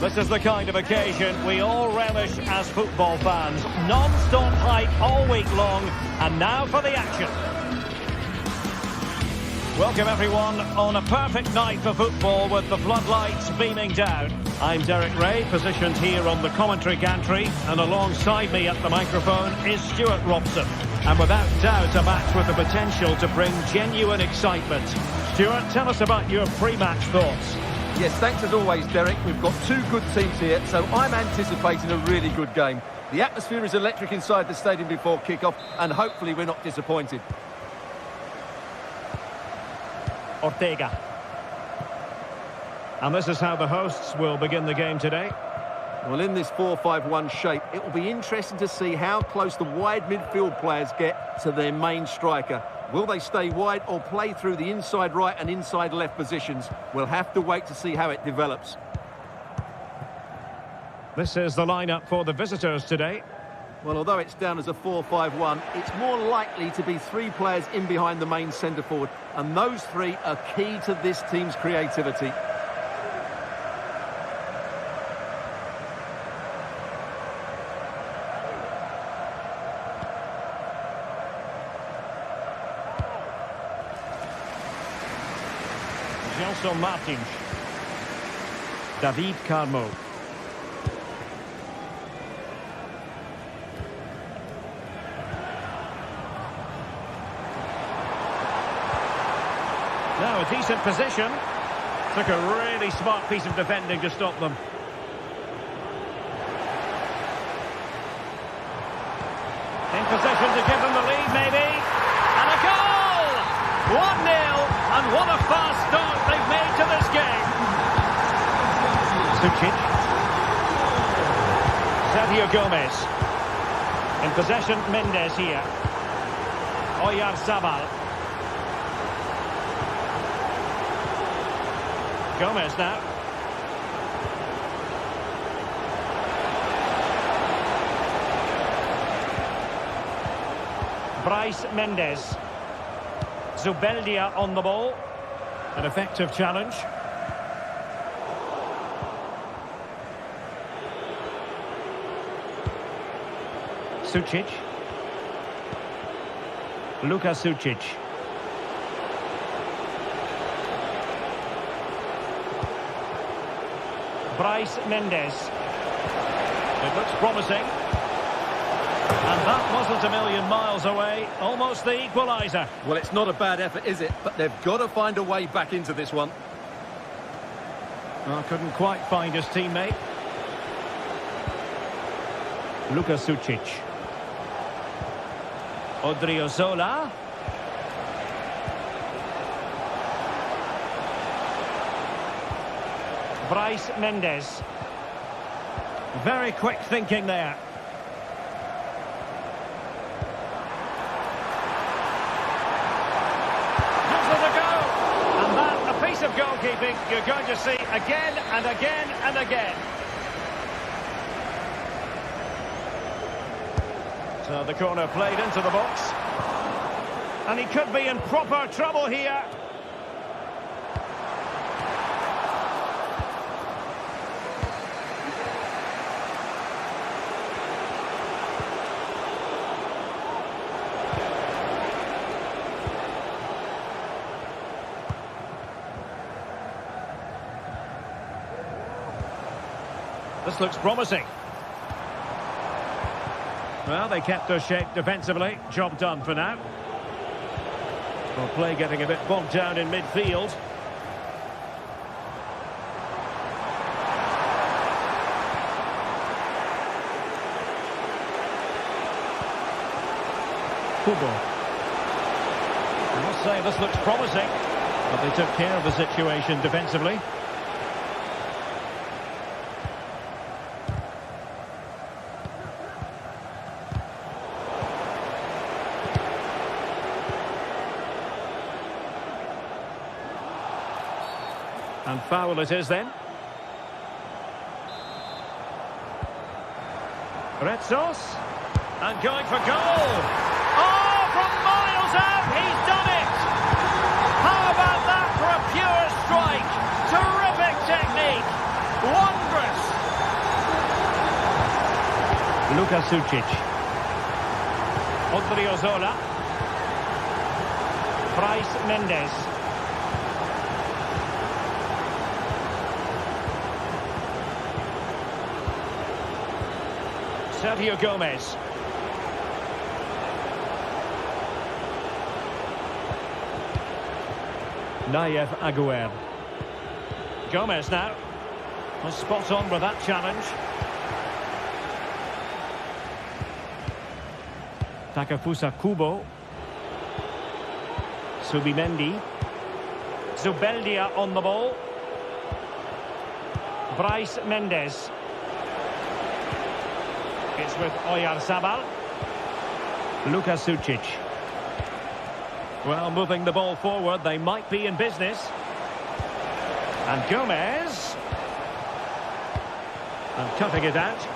This is the kind of occasion we all relish as football fans. Non-stop hype all week long, and now for the action. Welcome everyone on a perfect night for football with the floodlights beaming down. I'm Derek Ray, positioned here on the commentary gantry, and alongside me at the microphone is Stuart Robson. And without doubt, a match with the potential to bring genuine excitement. Stuart, tell us about your pre-match thoughts.
Yes, thanks as always, Derek. We've got two good teams here, so I'm anticipating a really good game. The atmosphere is electric inside the stadium before kick-off, and hopefully we're not disappointed.
Ortega. And this is how the hosts will begin the game today.
Well, in this 4-5-1 shape, it will be interesting to see how close the wide midfield players get to their main striker. Will they stay wide or play through the inside right and inside left positions? We'll have to wait to see how it develops.
This is the lineup for the visitors today.
Well, although it's down as a 4-5-1, it's more likely to be three players in behind the main centre-forward, and those three are key to this team's creativity.
Gelson Martins. David Carmo. Now a decent position. Took a really smart piece of defending to stop them. In position to give them the lead, maybe. And a goal! 1-0, and what a fast start they've made to this game. Sucic. Sergio Gomez. In possession, Mendes here. Oyarzabal. Gomez now. Bryce Mendes. Zubeldia on the ball. An effective challenge. Sucic. Luka Sucic. Bryce Mendes. It looks promising. And that wasn't a million miles away. Almost the equaliser.
Well, it's not a bad effort, is it? But they've got to find a way back into this one.
Well, couldn't quite find his teammate. Luka Sucic. Odriozola. Bryce Mendes. Very quick thinking there. Gives it a go. And that, a piece of goalkeeping you're going to see again and again and again. So the corner played into the box. And he could be in proper trouble here. This looks promising. Well, they kept their shape defensively. Job done for now. Well, play getting a bit bogged down in midfield. Kubo. I must say, this looks promising. But they took care of the situation defensively. And foul it is then. Retsos. And going for goal. Oh, from miles out, he's done it. How about that for a pure strike? Terrific technique. Wondrous. Sucic. Odriozola. Bryce Mendes. Sergio Gomez. Nayef Aguerd. Gomez now. Was spot on with that challenge. Takefusa Kubo. Subimendi. Zubeldia on the ball. Bryce Mendes. It's with Oyarzabal. Sucic. Well, moving the ball forward, they might be in business. And Gomez. And cutting it out.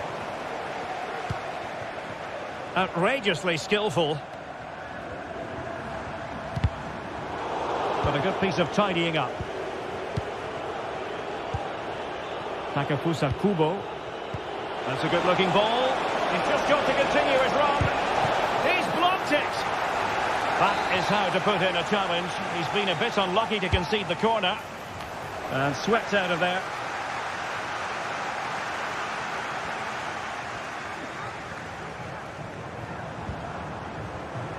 Outrageously skillful. But a good piece of tidying up. Takefusa Kubo. That's a good-looking ball. He's just got to continue his run. He's blocked it. That is how to put in a challenge. He's been a bit unlucky to concede the corner. And swept out of there.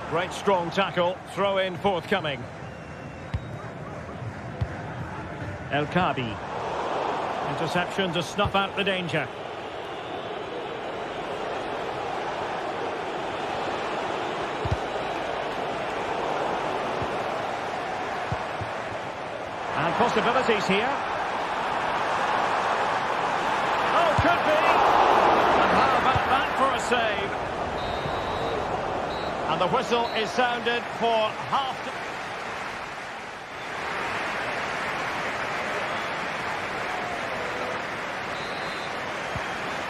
Great strong tackle. Throw in forthcoming. El Kabi. Interception to snuff out the danger. And possibilities here. Oh, could be. And how about that for a save? And the whistle is sounded for half.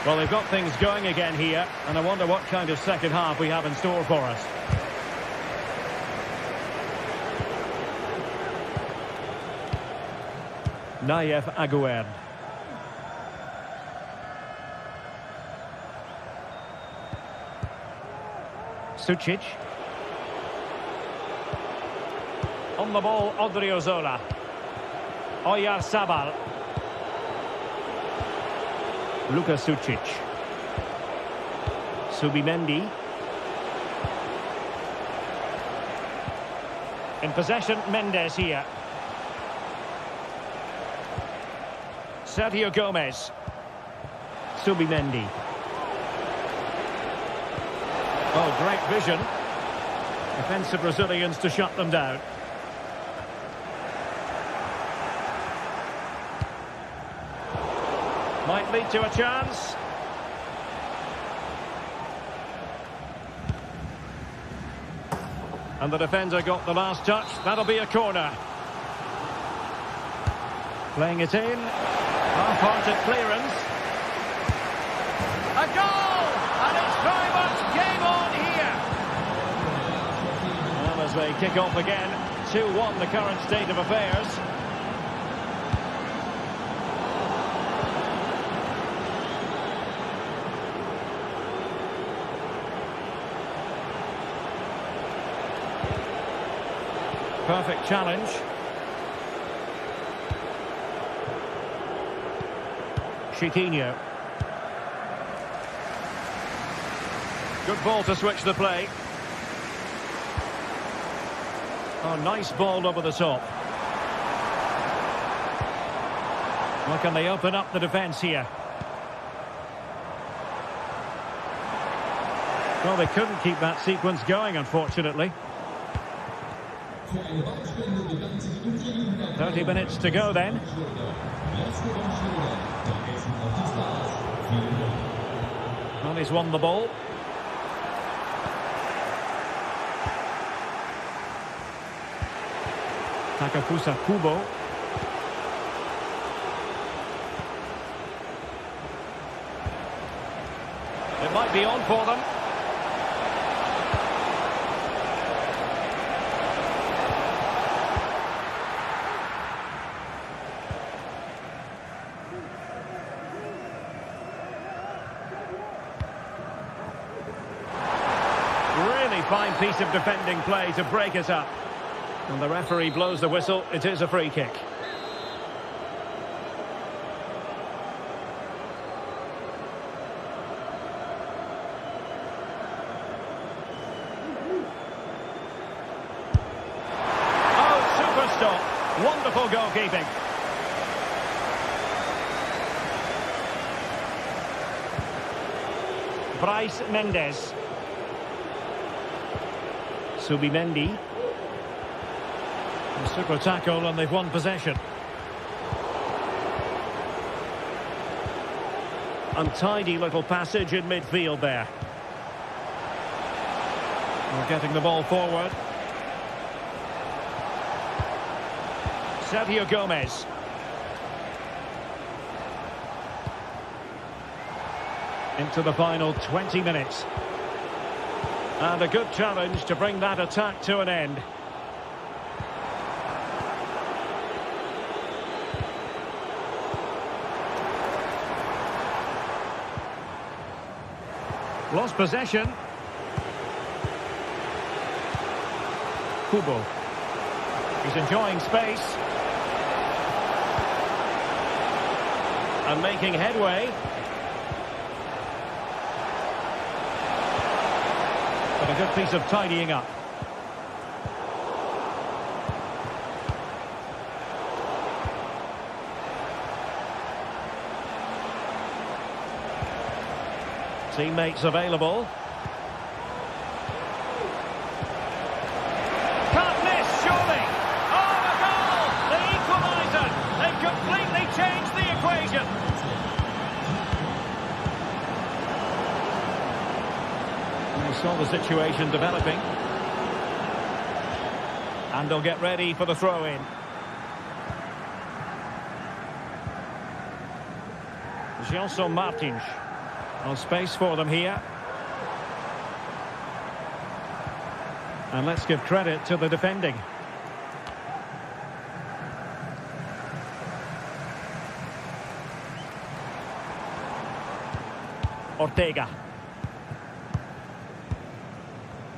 Well, they've got things going again here, and I wonder what kind of second half we have in store for us. Nayef Aguerd. Sucic. On the ball, Odriozola. Oyarzabal. Sucic. Subimendi. In possession, Mendes here. Sergio Gomez. Subimendi. Oh, great vision. Defensive Brazilians to shut them down. Might lead to a chance. And the defender got the last touch. That'll be a corner. Playing it in. Half-hearted clearance. A goal! And it's very much game on here. Well, as they kick off again, 2-1 the current state of affairs. Perfect challenge. Chiquinho. Good ball to switch the play. Oh, nice ball over the top. Well, can they open up the defence here? Well, they couldn't keep that sequence going, unfortunately. 30 minutes to go then. Well, he's won the ball. Takefusa Kubo. It might be on for them. fine piece of defending play to break it up. And the referee blows the whistle. It is a free kick. Oh, super stop. Wonderful goalkeeping. Bryce Mendes. Subimendi. A super tackle and they've won possession. Untidy little passage in midfield there. We're getting the ball forward. Sergio Gomez. Into the final 20 minutes. And a good challenge to bring that attack to an end. Lost possession. Kubo. He's enjoying space. And making headway. But a good piece of tidying up. Teammates available. Can't miss, surely. Oh, the goal! The equaliser! They've completely changed the equation. We saw the situation developing. And they'll get ready for the throw-in. Gelson Martins. No space for them here. And let's give credit to the defending. Ortega.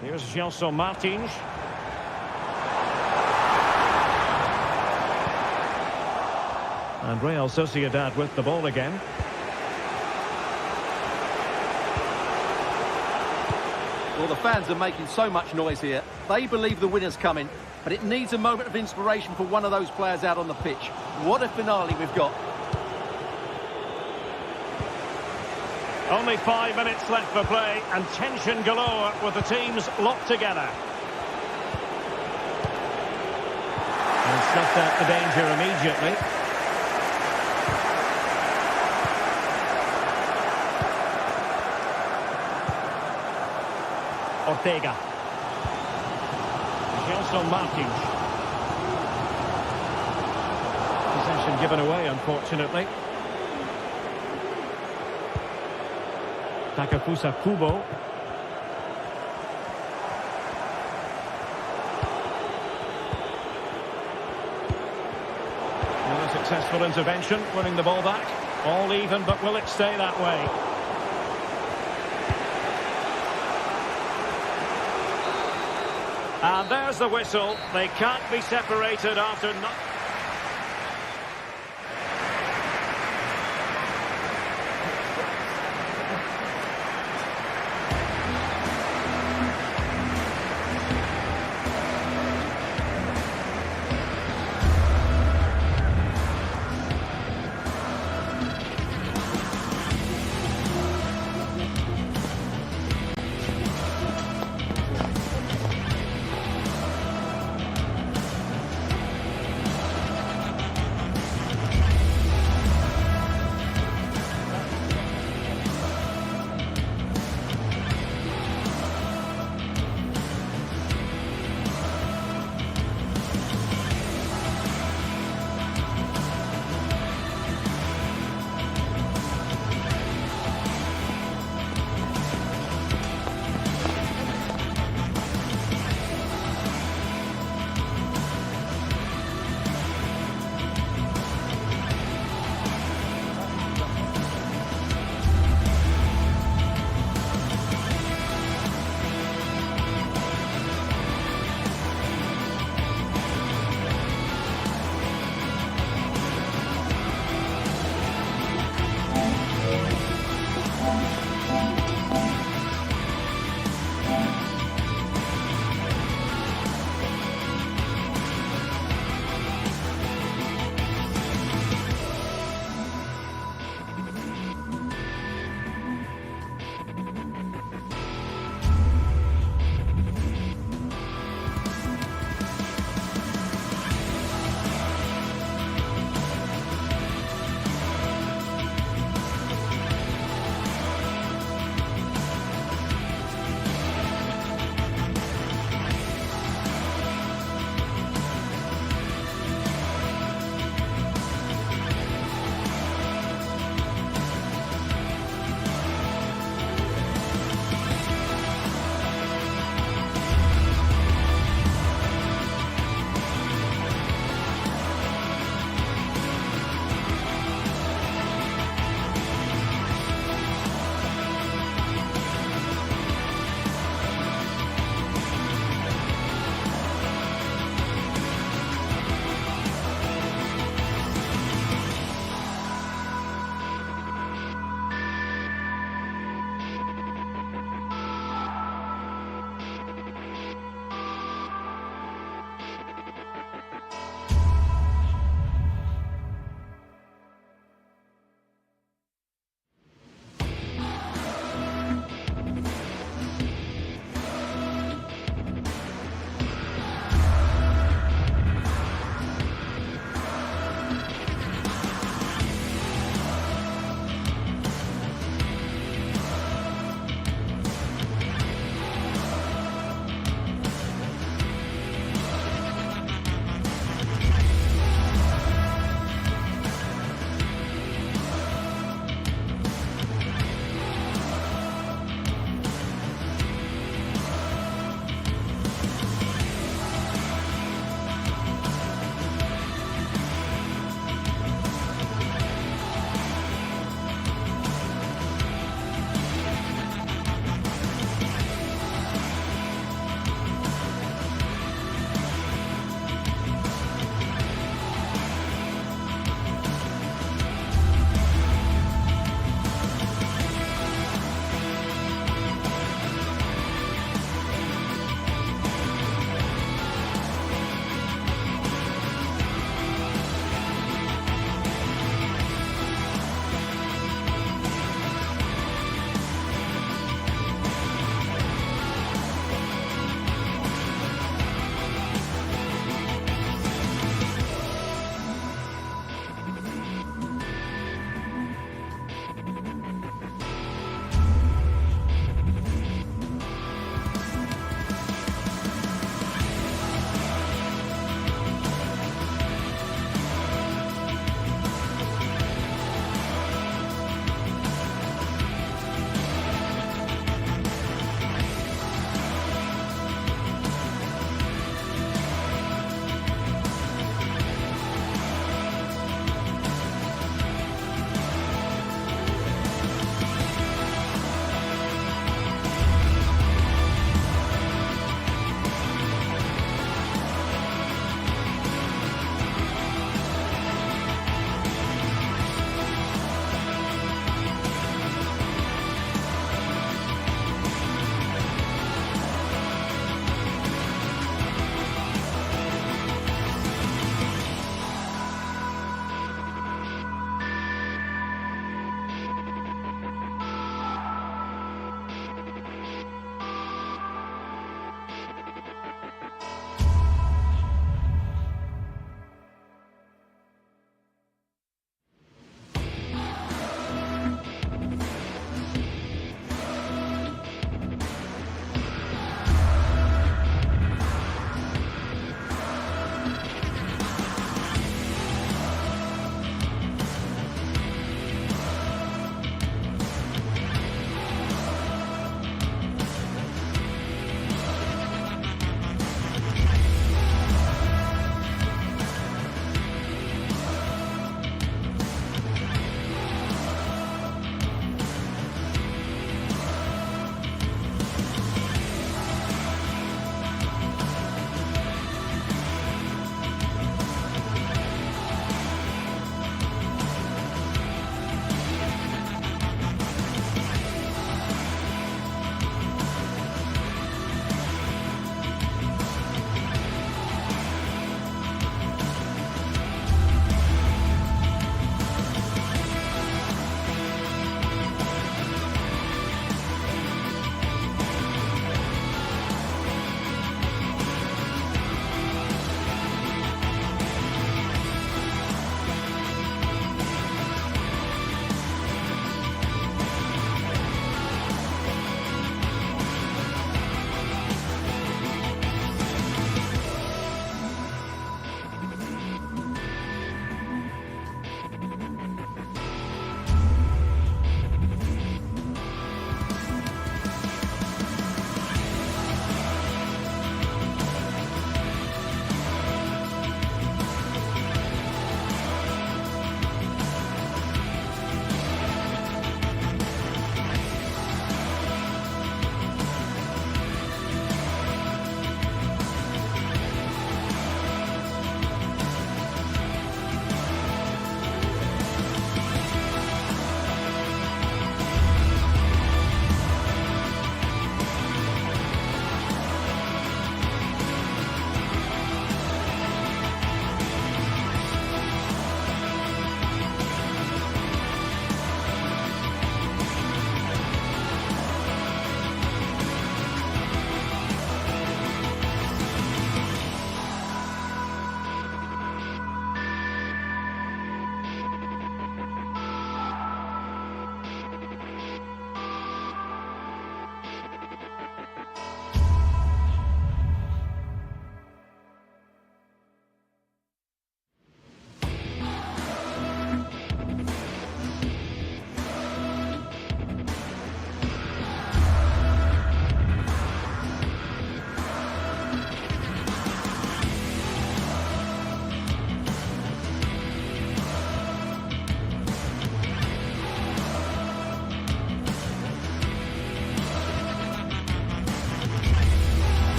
Here's Gelson Martins. And Real Sociedad with the ball again.
Well, the fans are making so much noise here. They believe the winner's coming, but it needs a moment of inspiration for one of those players out on the pitch. What a finale we've got.
Only 5 minutes left for play and tension galore with the teams locked together. And snuffed out the danger immediately. Ortega. Gelson Martins. Possession given away, unfortunately. Takefusa Kubo. And a successful intervention, winning the ball back. All even, but will it stay that way? And there's the whistle. They can't be separated after...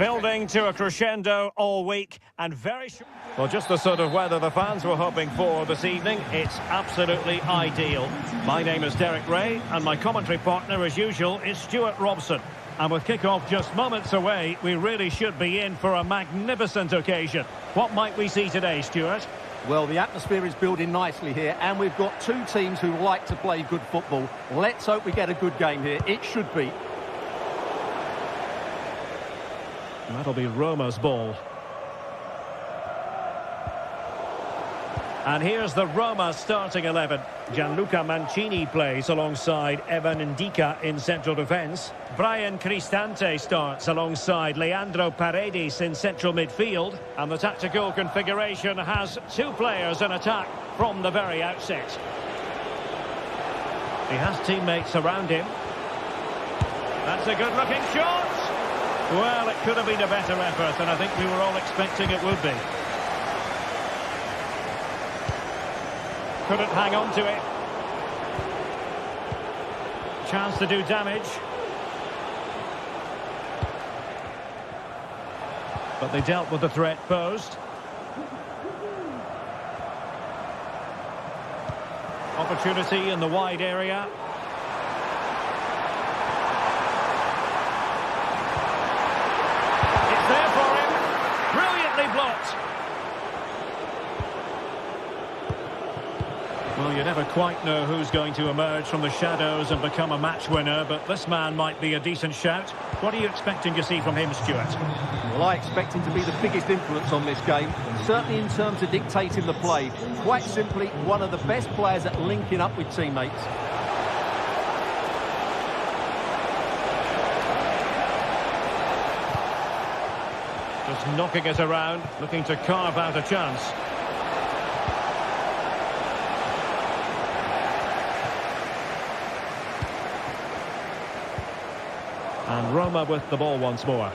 Building to a crescendo all week and very short. Well, just the sort of weather the fans were hoping for this evening. It's absolutely ideal. My name is Derek Ray and my commentary partner, as usual, is Stuart Robson. And with kick-off just moments away, we really should be in for a magnificent occasion. What might we see today, Stuart?
Well, the atmosphere is building nicely here, and we've got two teams who like to play good football. Let's hope we get a good game here. It should be.
That'll be Roma's ball. And here's the Roma starting 11. Gianluca Mancini plays alongside Evan Ndika in central defence. Brian Cristante starts alongside Leandro Paredes in central midfield. And the tactical configuration has two players in attack from the very outset. He has teammates around him. That's a good-looking shot! Well, it could have been a better effort, and I think we were all expecting it would be. Couldn't hang on to it. Chance to do damage. But they dealt with the threat posed. Opportunity in the wide area. It's there for him. Brilliantly blocked. Well, you never quite know who's going to emerge from the shadows and become a match winner, but this man might be a decent shout. What are you expecting to see from him, Stuart?
Well, I expect him to be the biggest influence on this game, certainly in terms of dictating the play. Quite simply, one of the best players at linking up with teammates.
Just knocking it around, looking to carve out a chance. And Roma with the ball once more.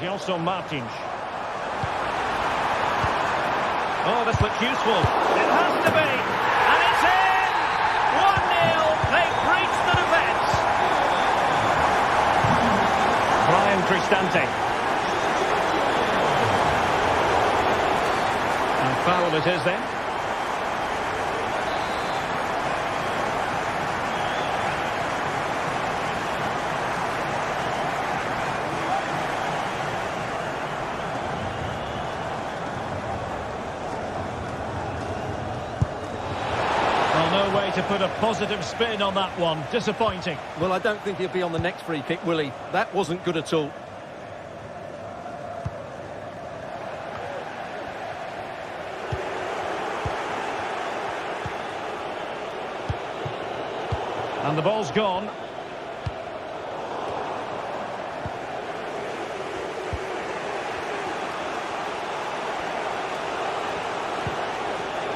Gelson Martins. Oh, this looks useful. It has to be. And it's in! 1-0. They've breached the defence. Brian Cristante. Foul it is then. Well, no way to put a positive spin on that one. Disappointing.
Well, I don't think he'll be on the next free kick, will he? That wasn't good at all.
And the ball's gone.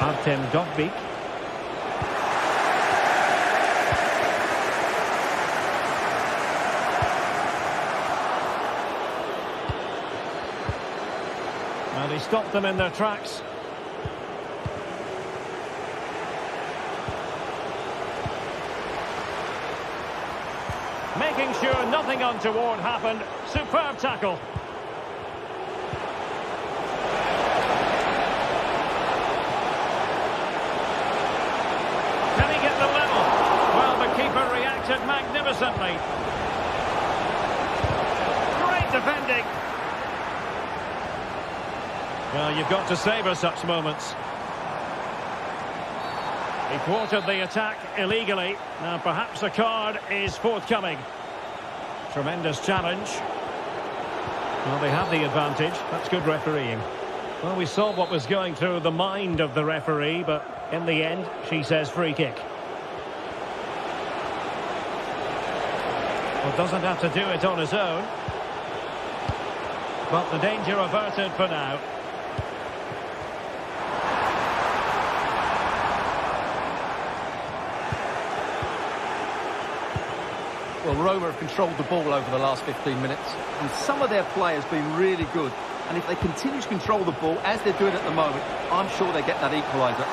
Artem Dovbyk. And he stopped them in their tracks. Making sure nothing untoward happened. Superb tackle. Can he get the level? Well, the keeper reacted magnificently. Great defending. Well, you've got to savour such moments. He thwarted the attack illegally. Now perhaps a card is forthcoming. Tremendous challenge. Well, they have the advantage. That's good refereeing. Well, we saw what was going through the mind of the referee, but in the end, she says free kick. Well, doesn't have to do it on his own. But the danger averted for now.
Well, Roma have controlled the ball over the last 15 minutes, and some of their players have been really good. And if they continue to control the ball, as they're doing at the moment, I'm sure they get that equaliser.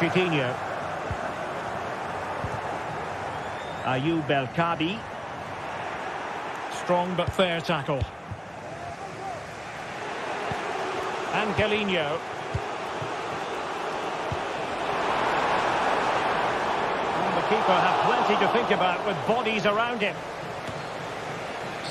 Chiquinho. Ayoub El-Kabi. Strong but fair tackle. Angelino. And the keeper had plenty to think about with bodies around him.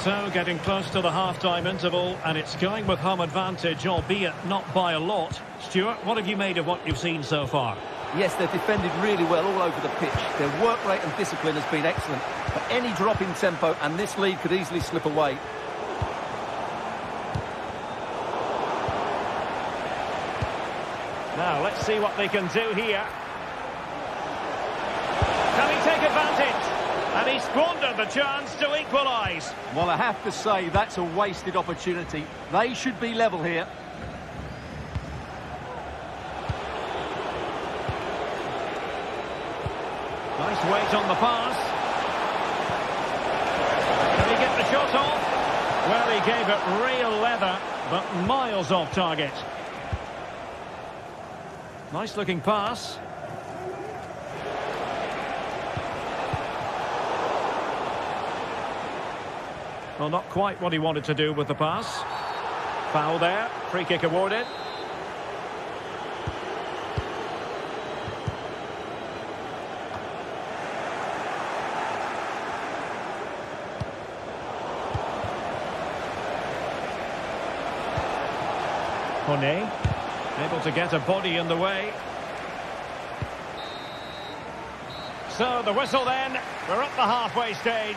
So getting close to the half-time interval, and it's going with home advantage, albeit not by a lot. Stuart, what have you made of what you've seen so far?
Yes, they've defended really well all over the pitch. Their work rate and discipline has been excellent. But any drop in tempo and this lead could easily slip away.
Now, let's see what they can do here. Can he take advantage? And he squandered the chance to equalise.
Well, I have to say, that's a wasted opportunity. They should be level here.
Nice weight on the pass. Can he get the shot off? Well, he gave it real leather, but miles off target. Nice looking pass. Well, not quite what he wanted to do with the pass. Foul there. Free kick awarded. Kone, able to get a body in the way. So the whistle then, we're at the halfway stage.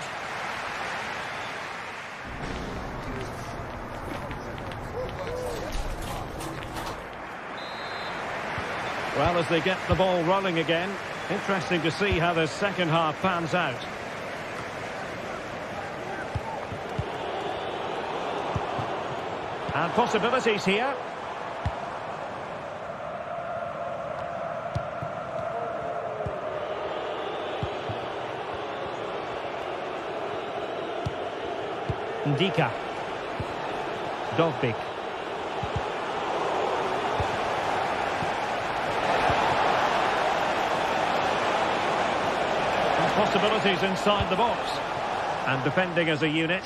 Well, as they get the ball rolling again, interesting to see how the second half pans out. And possibilities here. Ndika. Dovbik. Possibilities inside the box. And defending as a unit.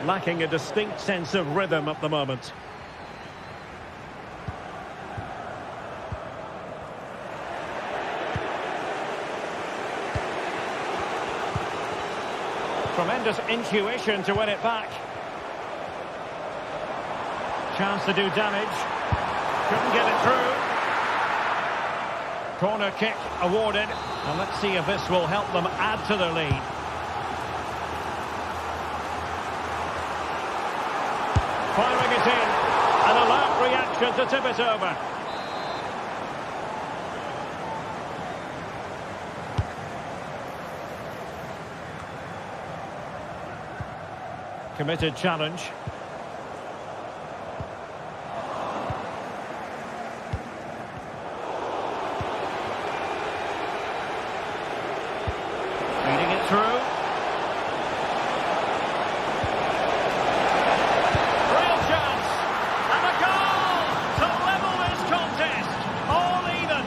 Lacking a distinct sense of rhythm at the moment. Tremendous intuition to win it back. Chance to do damage. Couldn't get it through. Corner kick awarded. And let's see if this will help them add to their lead. Firing it in. An alert reaction to tip it over. Committed challenge. Feeding it through. Real chance. And a goal to level this contest. All even.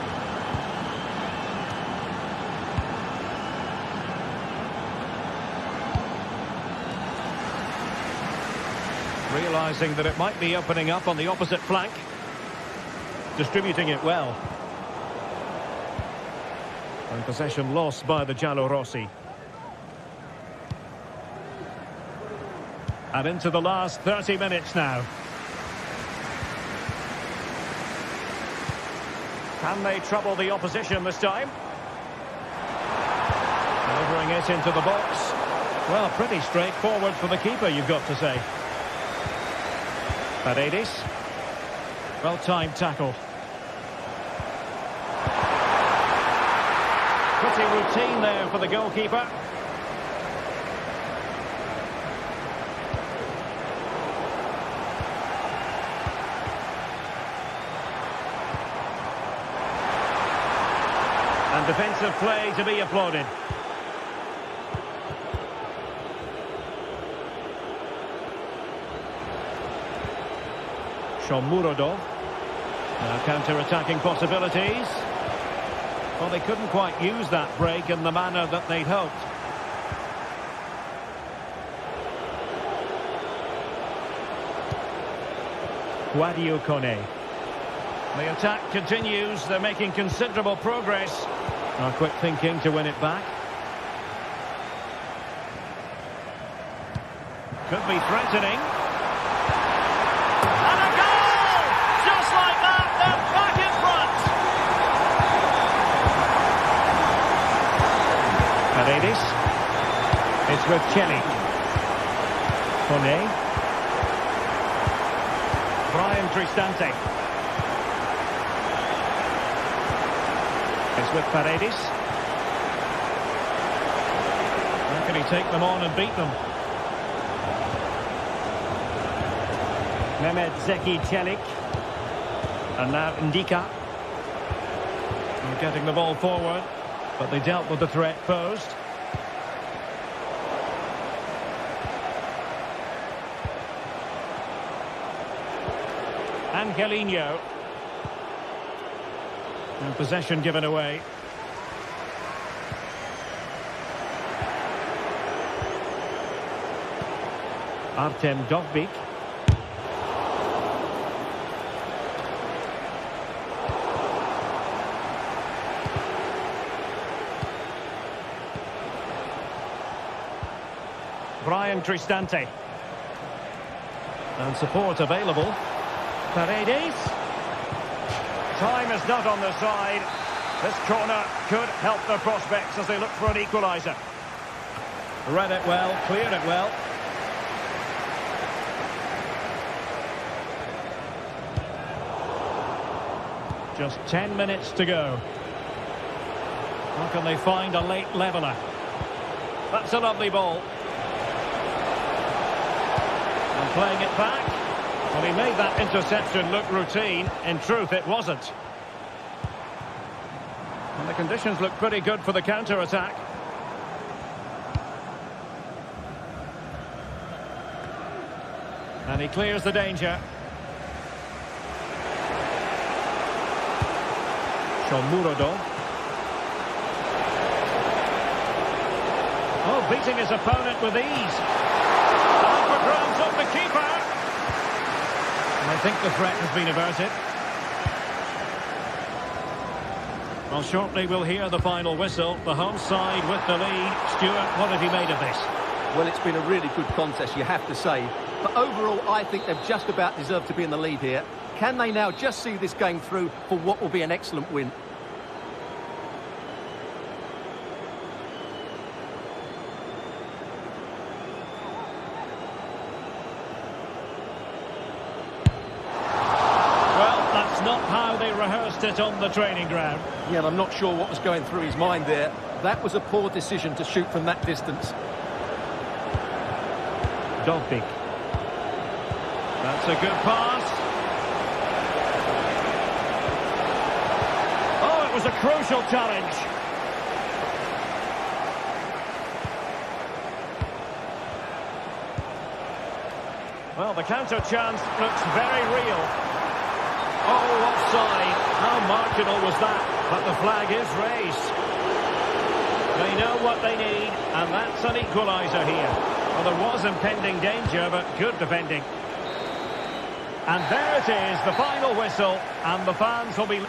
Realising that it might be opening up on the opposite flank. Distributing it well. And possession lost by the Giallorossi. And into the last 30 minutes now. Can they trouble the opposition this time? Delivering it into the box. Well, pretty straightforward for the keeper, you've got to say. Paredes. Well-timed tackle. Pretty routine there for the goalkeeper. defensive play to be applauded. Shomurodov. Now counter-attacking possibilities. Well, they couldn't quite use that break in the manner that they'd hoped. Guadio Kone. The attack continues. They're making considerable progress. Now quick thinking to win it back. Could be threatening. And a goal! Just like that, they're back in front. Paredes. It's with Chelik. Kone. Brian Cristante. It's with Paredes. How can he take them on and beat them? Mehmet Zeki Çelik. And now Ndika. And getting the ball forward, but they dealt with the threat posed. Angelino. And possession given away. Artem Dovbyk. Brian Cristante. And support available. Paredes. Time is not on their side. This corner could help their prospects as they look for an equaliser. Read it well, cleared it well. Just 10 minutes to go. How can they find a late leveller? That's a lovely ball. And playing it back. Well, he made that interception look routine. In truth, it wasn't. And the conditions look pretty good for the counter-attack. And he clears the danger. Shomurodov. Oh, beating his opponent with ease. Alpha grounds up the keeper. I think the threat has been averted. Well, shortly we'll hear the final whistle. The home side with the lead. Stuart, what have you made of this?
Well, it's been a really good contest, you have to say. But overall, I think they've just about deserved to be in the lead here. Can they now just see this game through for what will be an excellent win?
It on the training ground.
Yeah, and I'm not sure what was going through his mind there. That was a poor decision to shoot from that distance.
Dovbyk. That's a good pass. Oh, it was a crucial challenge. Well, the counter chance looks very real. Oh, offside. How marginal was that? But the flag is raised. They know what they need, and that's an equaliser here. Well, there was impending danger, but good defending. And there it is, the final whistle, and the fans will be...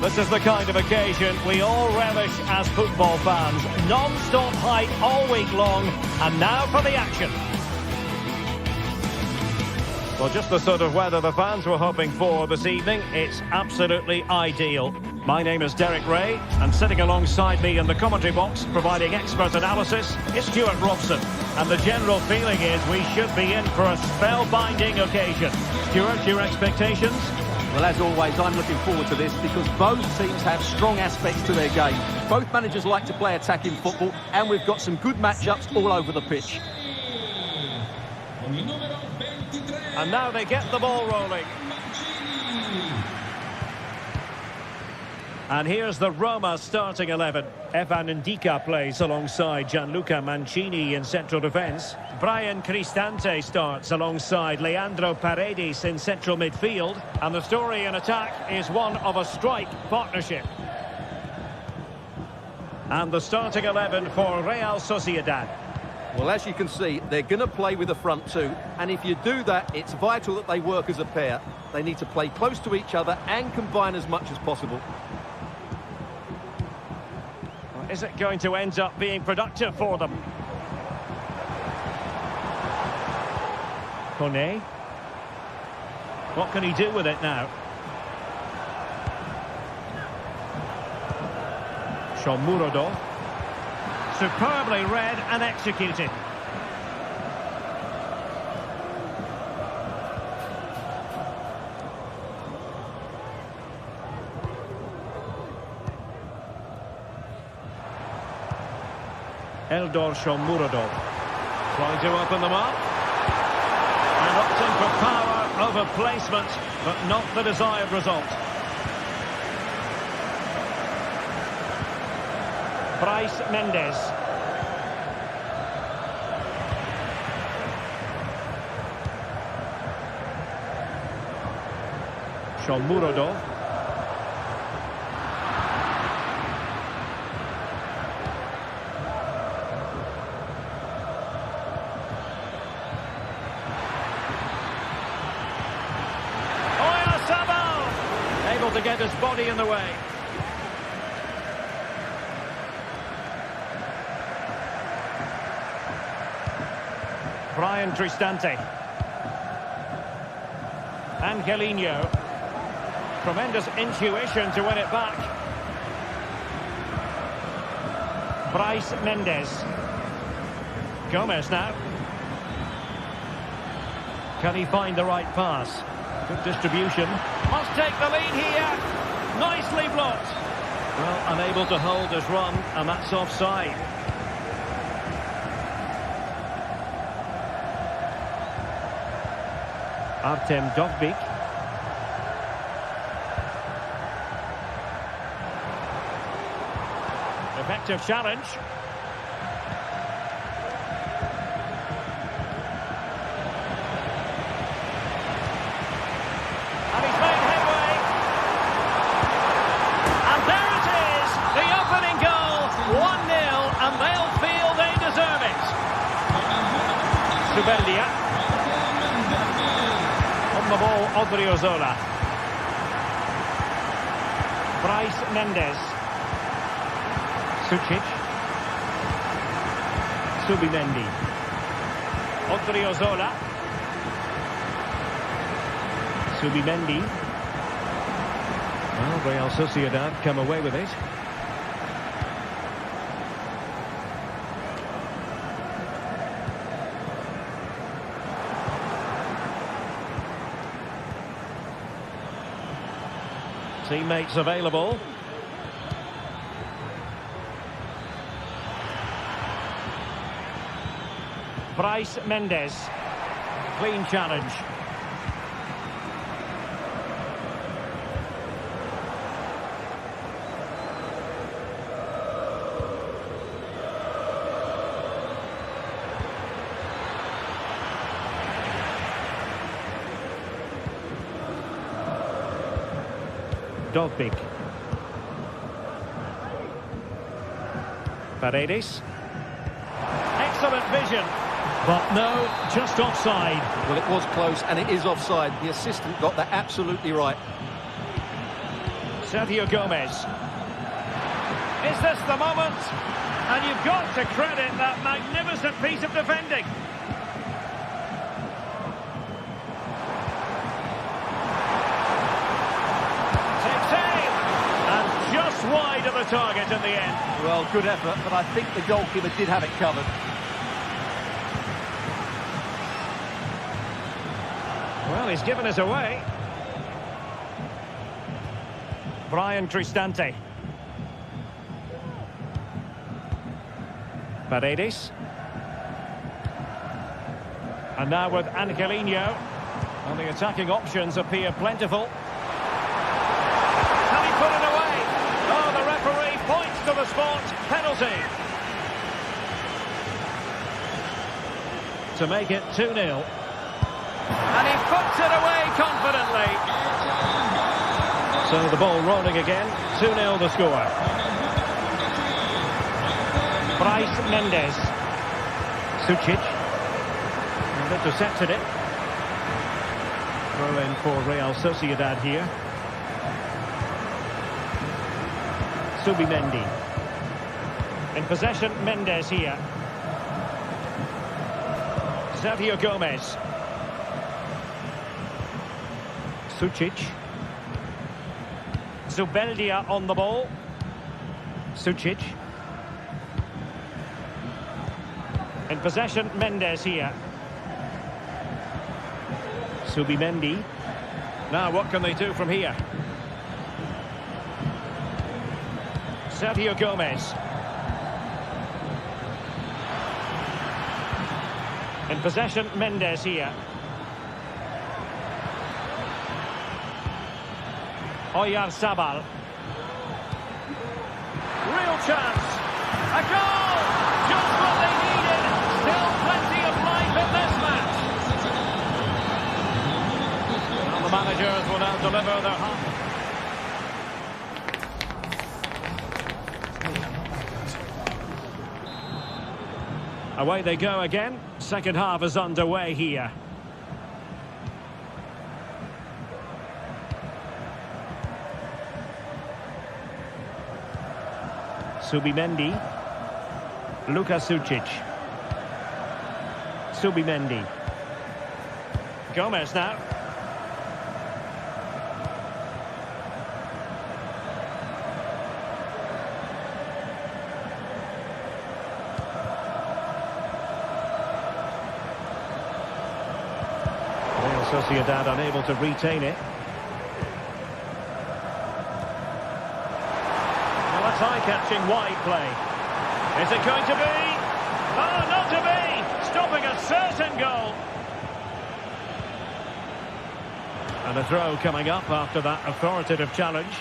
This is the kind of occasion we all relish as football fans. Non-stop hype all week long, and now for the action. Well, just the sort of weather the fans were hoping for this evening. It's absolutely ideal. My name is Derek Ray, and sitting alongside me in the commentary box, providing expert analysis, is Stuart Robson. And the general feeling is we should be in for a spellbinding occasion. Stuart, your expectations?
Well, as always, I'm looking forward to this because both teams have strong aspects to their game. Both managers like to play attacking football, and we've got some good matchups all over the pitch.
And now they get the ball rolling. And here's the Roma starting 11. Evan Ndika plays alongside Gianluca Mancini in central defence. Brian Cristante starts alongside Leandro Paredes in central midfield. And the story in attack is one of a strike partnership. And the starting 11 for Real Sociedad.
Well, as you can see, they're going to play with the front two. And if you do that, it's vital that they work as a pair. They need to play close to each other and combine as much as possible.
Is it going to end up being productive for them? Kone. What can he do with it now? Shomurodov. Superbly read and executed. Eldor Shomurodov trying to open them up and opting for power over placement, but not the desired result. Bryce Mendes. Shomurodov. Able to get his body in the way. Brian Cristante. Angelino. Tremendous intuition to win it back. Bryce Mendes. Gomez now. Can he find the right pass? Good distribution. Must take the lead here. Nicely blocked. Well, unable to hold his run, and that's offside. Artem Dovbyk. Effective challenge. And he's made headway. And there it is, the opening goal, 1-0, and they'll feel they deserve it. Subeldia. On the ball, Odriozola. Bryce Mendes. Sucic. Subimendi. Odriozola. Subimendi. Well, Real Sociedad come away with it. Teammates available. Bryce Mendes. Clean challenge. Dovbyk. Paredes. Excellent vision. But no, just offside.
Well, it was close, and it is offside. The assistant got that absolutely right.
Sergio Gomez. Is this the moment? And you've got to credit that magnificent piece of defending. Takes aim. And just wide of the target in the end.
Well, good effort, but I think the goalkeeper did have it covered.
Well, he's given us away. Brian Cristante. Paredes. And now with Angelino. And the attacking options appear plentiful. Can he put it away? Oh, the referee points to the spot. Penalty. To make it 2-0. And he puts it away confidently. So the ball rolling again. 2-0 the score. Bryce Mendes. Sucic. And intercepted it. Throw in for Real Sociedad here. Subimendi. In possession, Mendes here. Sergio Gomez. Sucic. Zubeldia on the ball. Sucic. In possession, Mendes here. Subimendi. Now what can they do from here? Sergio Gomez. In possession, Mendes here. Oyarzabal. Real chance. A goal! Just what they needed. Still plenty of life in this match. Well, the managers will now deliver their half. Away they go again. Second half is underway here. Subimendi. Luka Sucic. Subimendi. Gomez now. Real Sociedad unable to retain it. Eye-catching wide play. Is it going to be? Oh, not to be! Stopping a certain goal. And a throw coming up after that authoritative challenge.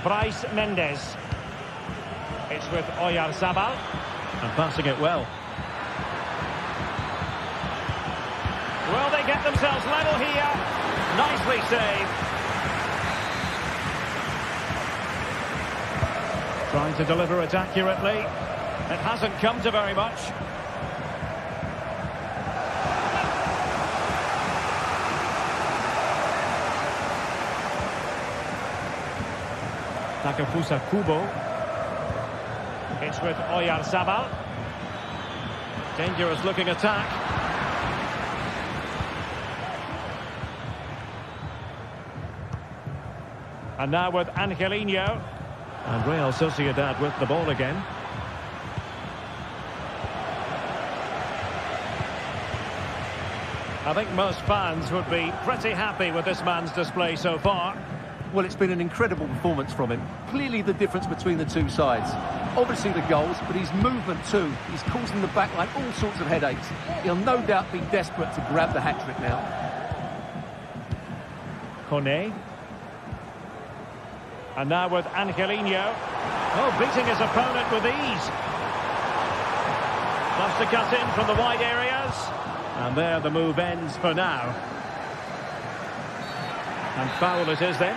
Bryce Mendes. It's with Oyarzabal. And passing it well. Will they get themselves level here? Nicely saved. Trying to deliver it accurately. It hasn't come to very much. Takefusa Kubo. It's with Oyarzabal. Dangerous looking attack. And now with Angelino. And Real Sociedad with the ball again. I think most fans would be pretty happy with this man's display so far.
Well, it's been an incredible performance from him. Clearly the difference between the two sides. Obviously the goals, but his movement too. He's causing the backline all sorts of headaches. He'll no doubt be desperate to grab the hat-trick now.
Kone. And now with Angelino. Oh, beating his opponent with ease. Loves to cut in from the wide areas. And there the move ends for now. And foul it is then.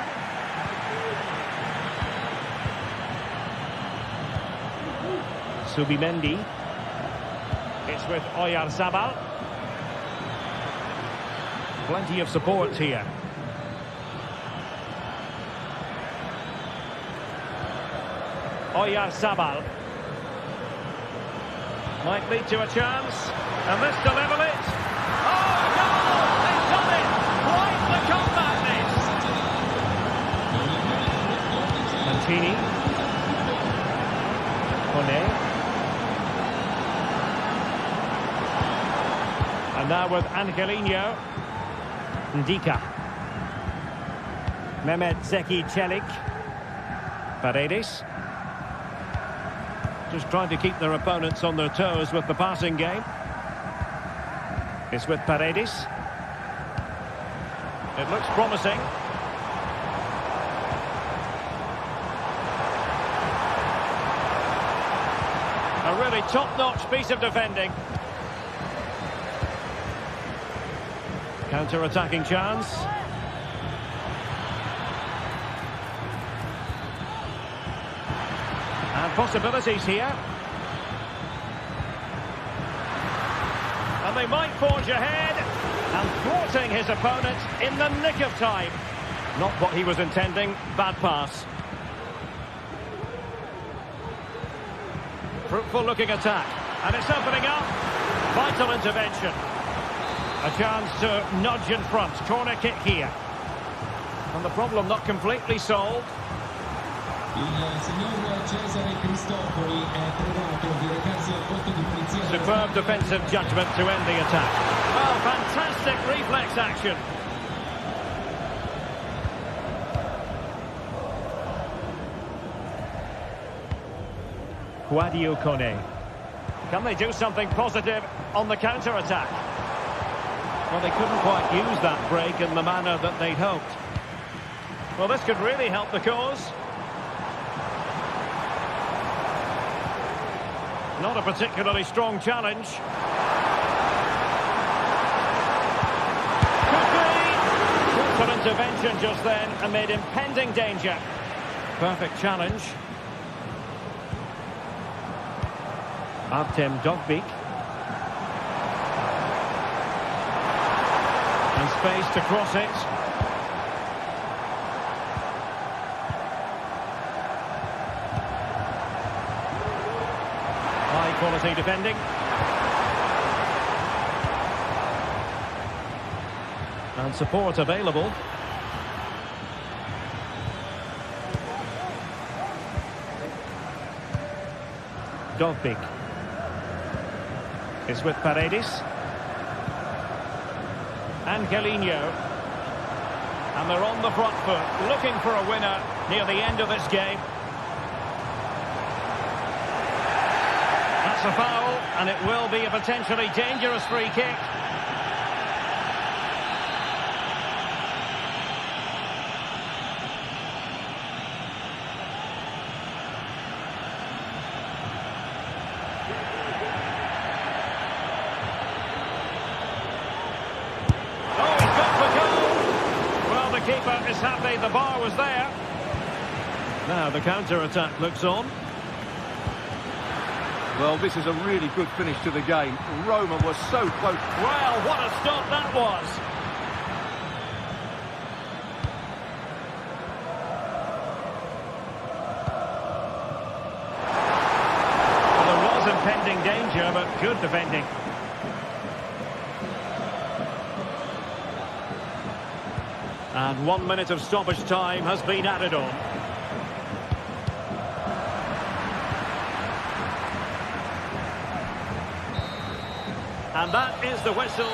Subimendi. It's with Oyarzabal. Plenty of support here. Oyarzabal. Might lead to a chance. And this to level it. Oh, goal! They've done it! Quite the comeback, this! Mantini. Kone. And now with Angelino. Ndika. Mehmet Zeki Çelik. Paredes. Just trying to keep their opponents on their toes with the passing game. It's with Paredes. It looks promising. A really top-notch piece of defending. Counter-attacking chance. And possibilities here. And they might forge ahead. And thwarting his opponent in the nick of time. Not what he was intending. Bad pass. Fruitful looking attack. And it's opening up. Vital intervention. A chance to nudge in front. Corner kick here. And the problem not completely solved. Superb defensive judgment to end the attack. Oh, fantastic reflex action. Guadio Kone. Can they do something positive on the counter-attack? Well, they couldn't quite use that break in the manner that they'd hoped. Well, this could really help the cause. Not a particularly strong challenge. Could be. Good intervention just then amid impending danger. Perfect challenge. Artem Dogbik. And space to cross it. High quality defending. And support available. Dogbik. It's with Paredes. Angelino. And they're on the front foot, looking for a winner near the end of this game. That's a foul, and it will be a potentially dangerous free kick. Keeper is happy the bar was there. Now the counter-attack looks on.
Well, this is a really good finish to the game. Roma was so close.
Well, what a stop that was. Well, there was impending danger, but good defending. And 1 minute of stoppage time has been added on. And that is the whistle.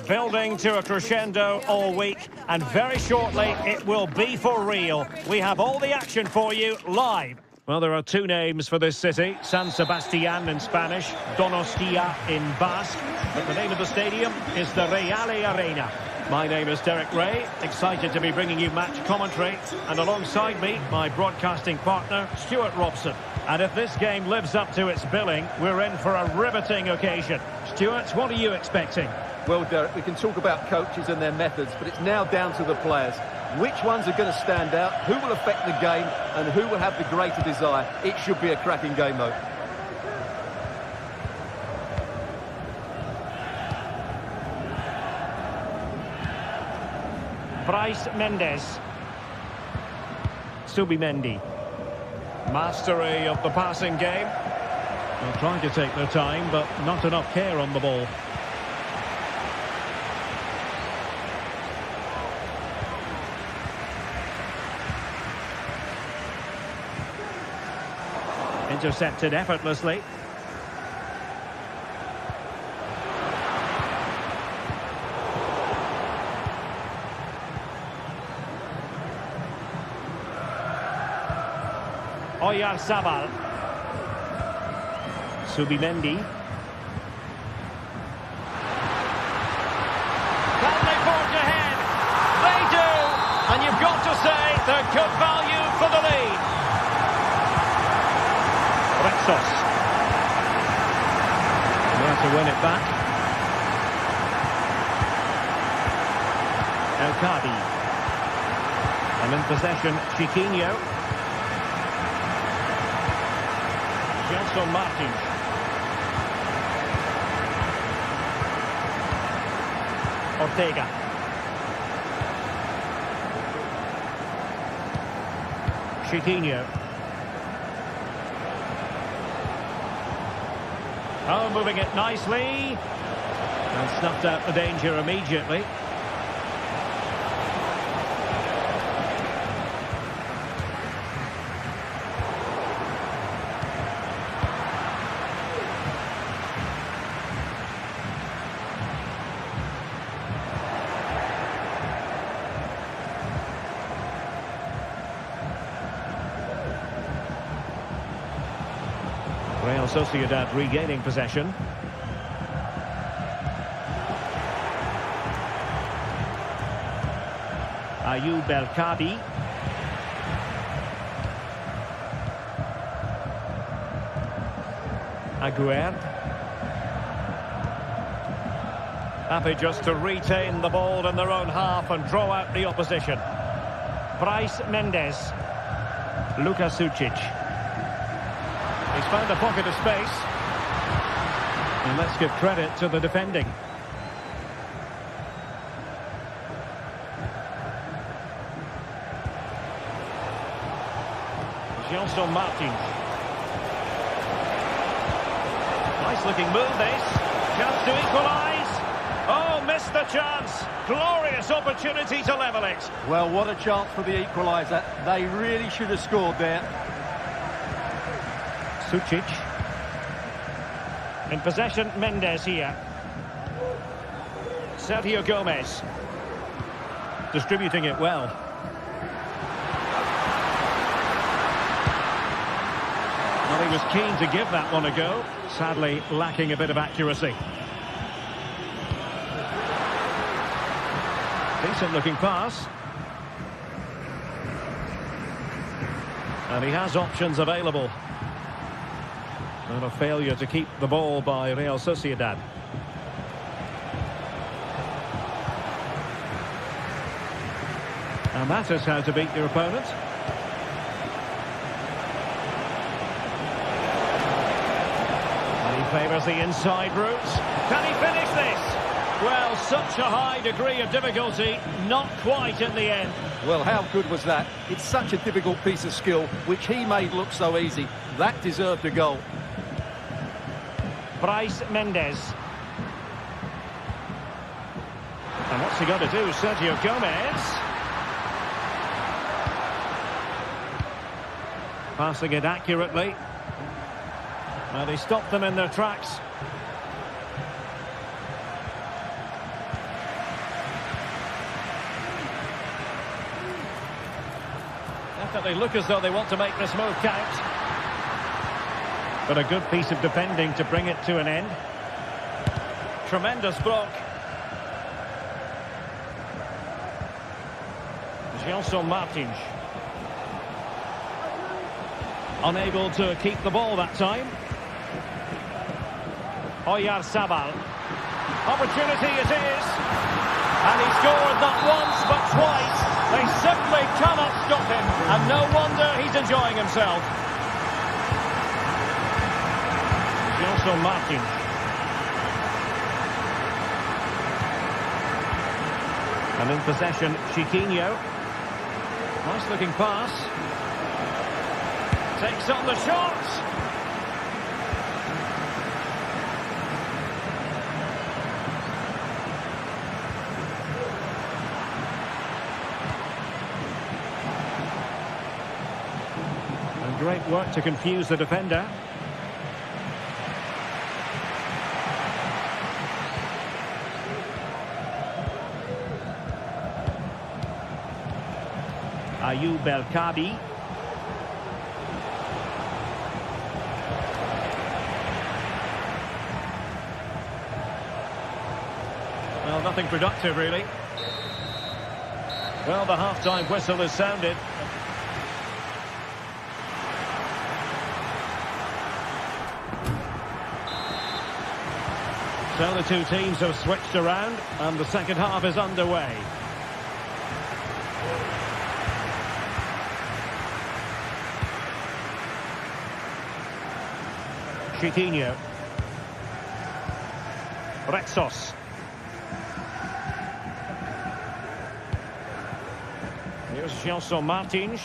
building to a crescendo all week, and very shortly it will be for real. We have all the action for you live. Well, there are two names for this city: San Sebastián in Spanish, Donostia in Basque, but the name of the stadium is the Reale Arena. My name is Derek Ray, excited to be bringing you match commentary, and alongside me, my broadcasting partner, Stuart Robson. And if this game lives up to its billing, we're in for a riveting occasion. Stuart, what are you expecting?
Well, Derek, we can talk about coaches and their methods, but it's now down to the players. Which ones are going to stand out, who will affect the game, and who will have the greater desire? It should be a cracking game, though.
Bryce Mendes. Subimendi. Mastery of the passing game. They're trying to take their time, but not enough care on the ball. Intercepted effortlessly. Oyarzabal. Subimendi. Can they forge ahead? They do! And you've got to say they're good value for the lead. Rexos. There to win it back. El Kadi. And in possession, Chiquinho. Gelson Martins. Ortega. Chiquinho. Oh, moving it nicely. And snuffed out the danger immediately. Real Sociedad regaining possession. Ayoub El Kadi. Aguerd. Happy just to retain the ball in their own half and draw out the opposition. Bryce Mendes. Luka Sucic. He's found a pocket of space. And let's give credit to the defending. Gelson Martins. Nice looking move this. Chance to equalise. Oh, missed the chance. Glorious opportunity to level it.
Well, what a chance for the equaliser. They really should have scored there.
Sucic. In possession, Mendes here. Sergio Gomez. Distributing it well. Well, he was keen to give that one a go. Sadly, lacking a bit of accuracy. Decent looking pass. And he has options available. And a failure to keep the ball by Real Sociedad. And that is how to beat your opponent. And he favours the inside route. Can he finish this? Well, such a high degree of difficulty, not quite in the end.
Well, how good was that? It's such a difficult piece of skill, which he made look so easy. That deserved a goal.
Bryce Mendes. And what's he got to do? Sergio Gomez. Passing it accurately. Well, he stopped them in their tracks. Definitely look as though they want to make this move count. But a good piece of defending to bring it to an end. Tremendous block. Gelson Martins. Unable to keep the ball that time. Oyarzabal. Opportunity it is. And he scored not once but twice. They simply cannot stop him. And no wonder he's enjoying himself. Gelson Martins. And in possession, Chiquinho. Nice looking pass. Takes on the shot. And great work to confuse the defender. Ayoub El-Kabi. Well, nothing productive, really. Well, the half-time whistle is sounded. So the two teams have switched around, and the second half is underway. Chiquinho. Retsos. Here's Gelson Martins.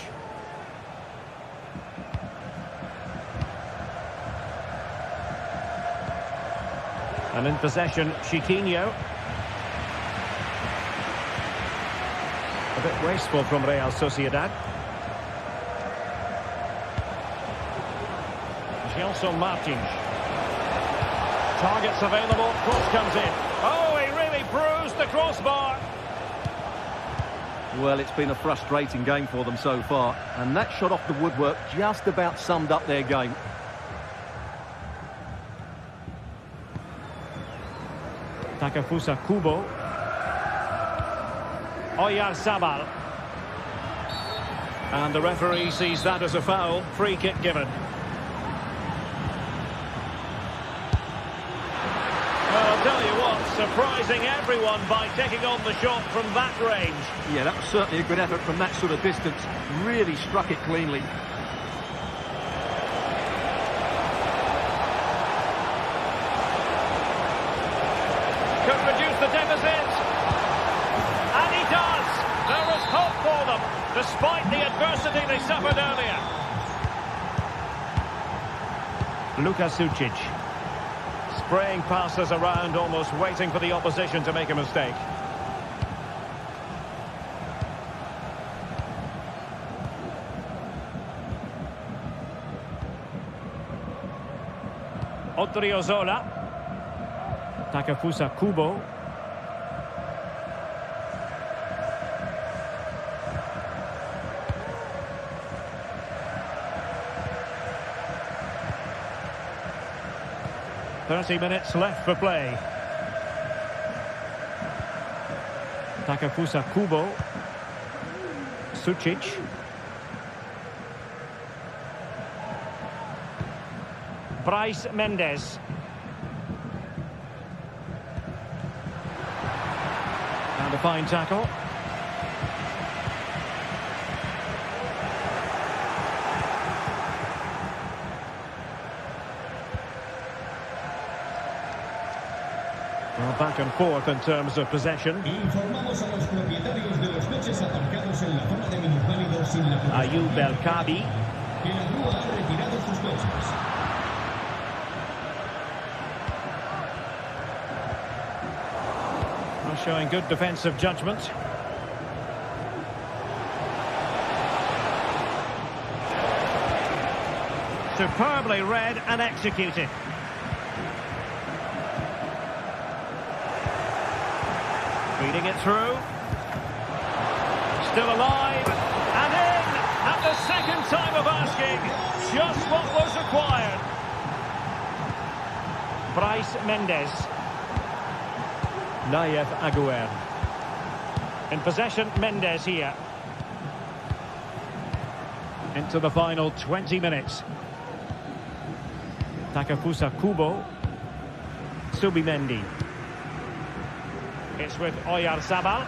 And in possession, Chiquinho. A bit wasteful from Real Sociedad. Gelson Martins. Targets available, cross comes in. Oh, he really bruised the crossbar.
Well, it's been a frustrating game for them so far, and that shot off the woodwork just about summed up their game.
Takefusa Kubo. Oyarzabal. And the referee sees that as a foul. Free kick given. Well, I'll tell you what, surprising everyone by taking on the shot from that range.
Yeah, that was certainly a good effort from that sort of distance. Really struck it cleanly.
Could reduce the deficit. And he does. There is hope for them, despite the adversity they suffered earlier. Luka Sucic. Spraying passes around, almost waiting for the opposition to make a mistake. Odriozola. Takefusa Kubo. "30 minutes left for play." Takefusa Kubo. Sucic. Bryce Mendes. And a fine tackle. Well, back and forth in terms of possession. Ayoub El-Kabi. Showing good defensive judgment. Superbly read and executed. Feeding it through. Still alive. And in! That's the second time of asking, just what was required. Bryce Mendes. Nayef Aguer. In possession, Mendes here. Into the final 20 minutes. Takafusa Kubo. Subimendi. It's with Oyarzabal.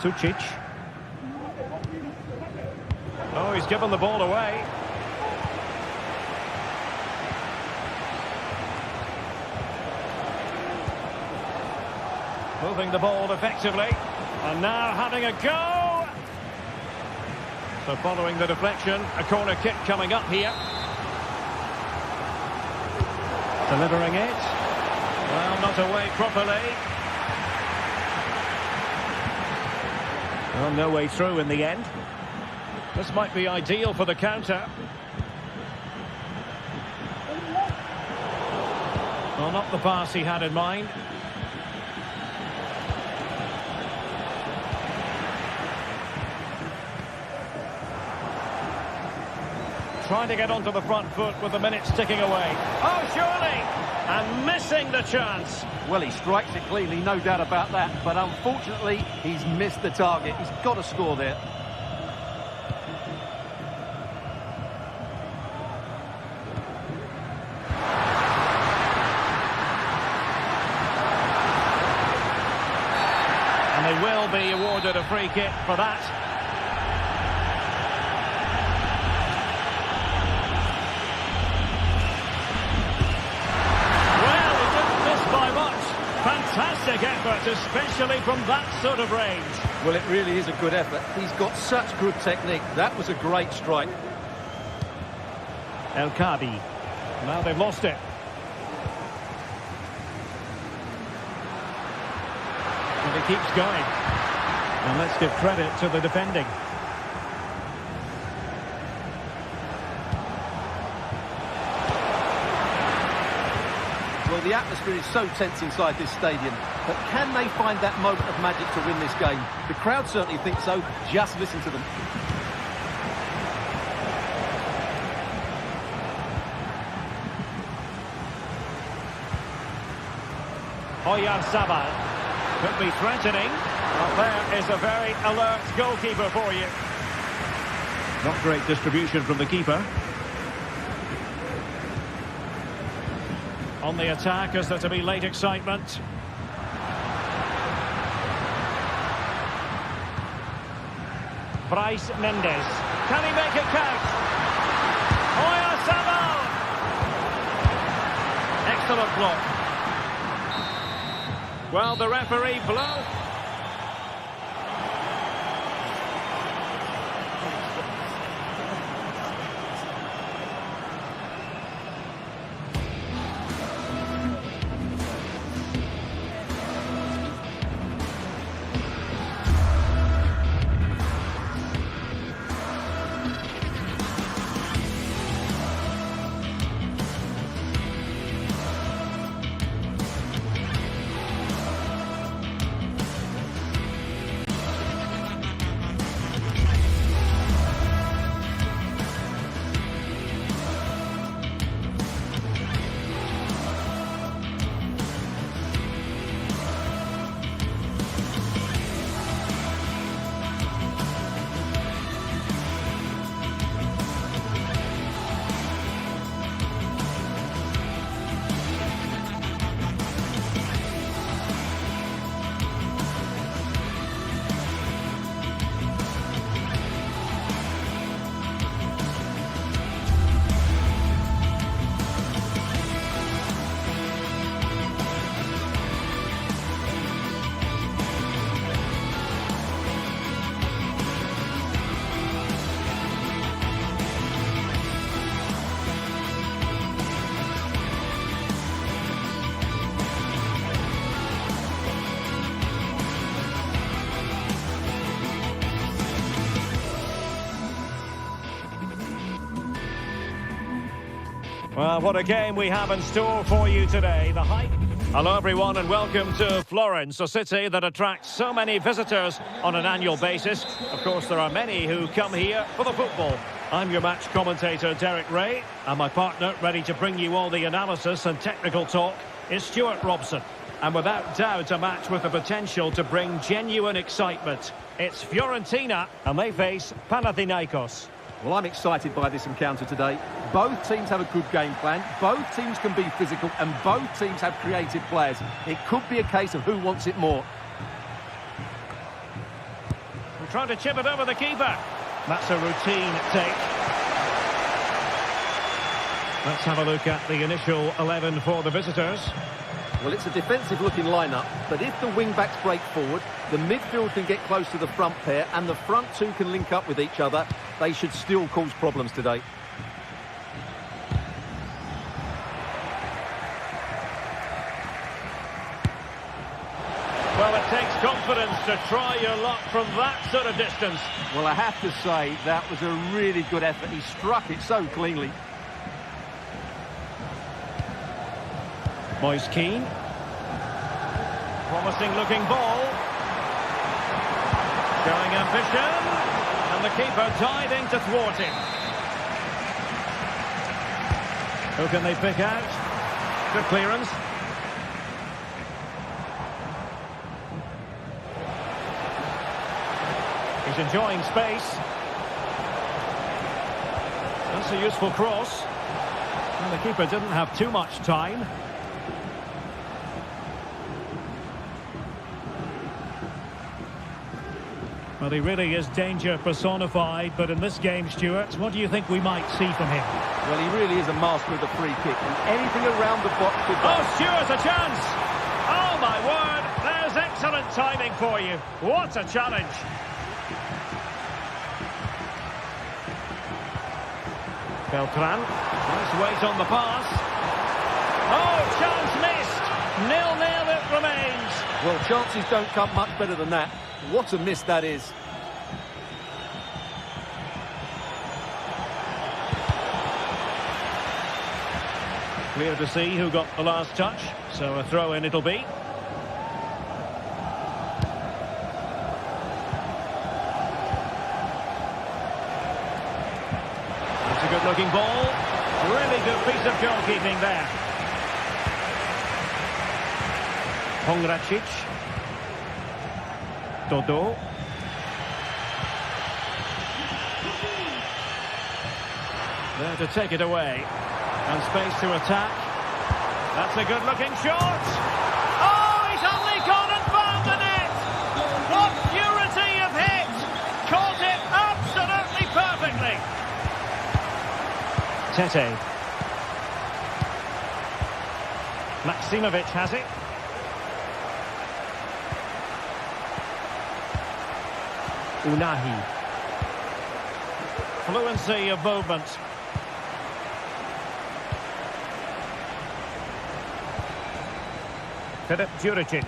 Sucic. Oh, he's given the ball away. Moving the ball effectively. And now having a go. So following the deflection, a corner kick coming up here. Delivering it. Well, not away properly. Well, no way through in the end. This might be ideal for the counter. Well, not the pass he had in mind. Trying to get onto the front foot with the minutes ticking away. Oh, surely! And missing the chance.
Well, he strikes it cleanly, no doubt about that. But unfortunately, he's missed the target. He's got to score there.
And they will be awarded a free kick for that. Fantastic effort, especially from that sort of range.
Well, it really is a good effort. He's got such good technique. That was a great strike.
El Kadi. Now they've lost it. And he keeps going. And let's give credit to the defending.
Well, the atmosphere is so tense inside this stadium, but can they find that moment of magic to win this game? The crowd certainly think so. Just listen to them.
Oyarzabal could be threatening. Well, there is a very alert goalkeeper for you. Not great distribution from the keeper. On the attack, is there to be late excitement? Bryce Mendes. Can he make it count? Oyarzabal! Excellent block. Well, the referee blows. Well, what a game we have in store for you today. The hype. Hello, everyone, and welcome to Florence, a city that attracts so many visitors on an annual basis. Of course, there are many who come here for the football. I'm your match commentator, Derek Ray, and my partner, ready to bring you all the analysis and technical talk, is Stuart Robson. And without doubt, a match with the potential to bring genuine excitement. It's Fiorentina, and they face Panathinaikos.
Well, I'm excited by this encounter today. Both teams have a good game plan, both teams can be physical, and both teams have creative players. It could be a case of who wants it more.
We're trying to chip it over the keeper. That's a routine take. Let's have a look at the initial 11 for the visitors.
Well, it's a defensive-looking lineup, but if the wing-backs break forward, the midfield can get close to the front pair, and the front two can link up with each other, they should still cause problems today.
Well, it takes confidence to try your luck from that sort of distance.
Well, I have to say, that was a really good effort. He struck it so cleanly.
Moise Keane. Promising looking ball. Showing ambition. And the keeper diving to thwart him. Who can they pick out? Good clearance. He's enjoying space. That's a useful cross. And the keeper didn't have too much time. Well, he really is danger personified, but in this game, Stuart, what do you think we might see from him?
Well, he really is a master of the free kick, and anything around the box could go.
Oh, Stuart, a chance! Oh, my word, there's excellent timing for you. What a challenge! Beltran, nice weight on the pass. Oh, chance missed! 0-0 it remains.
Well, chances don't come much better than that. What a miss that is.
Clear to see who got the last touch, so a throw-in it'll be. It's a good-looking ball. Really good piece of goalkeeping there. Pongracic. Dodo. There to take it away. And space to attack. That's a good-looking shot. Oh, he's only gone and found the net. What purity of hit. Caught it absolutely perfectly. Tete. Maximovic has it. Unahi. Fluency of movement. Filip Juricic.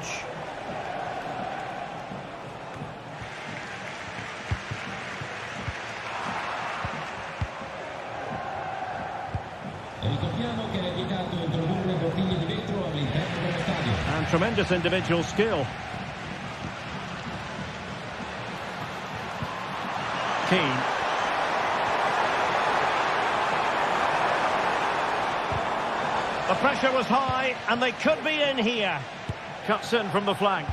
And tremendous individual skill. Keane. The pressure was high, and they could be in here. Cuts in from the flank.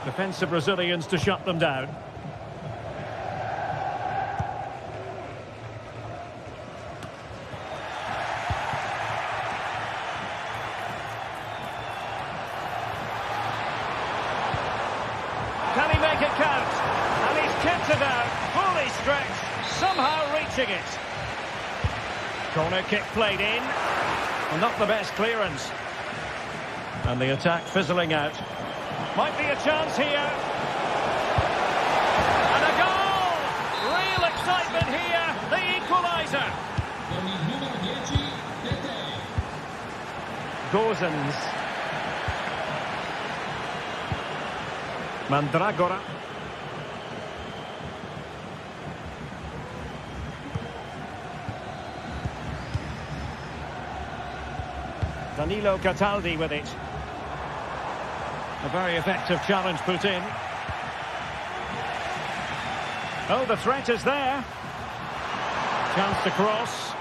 Defensive Brazilians to shut them down. Can he make it count? And he's kicked it out, fully stretched, somehow reaching it. Corner kick played in, and not the best clearance. And the attack fizzling out. Might be a chance here. And a goal! Real excitement here, the equaliser. Gozens. Mandragora. Danilo Cataldi with it. A very effective challenge put in. Oh, the threat is there. Chance to cross.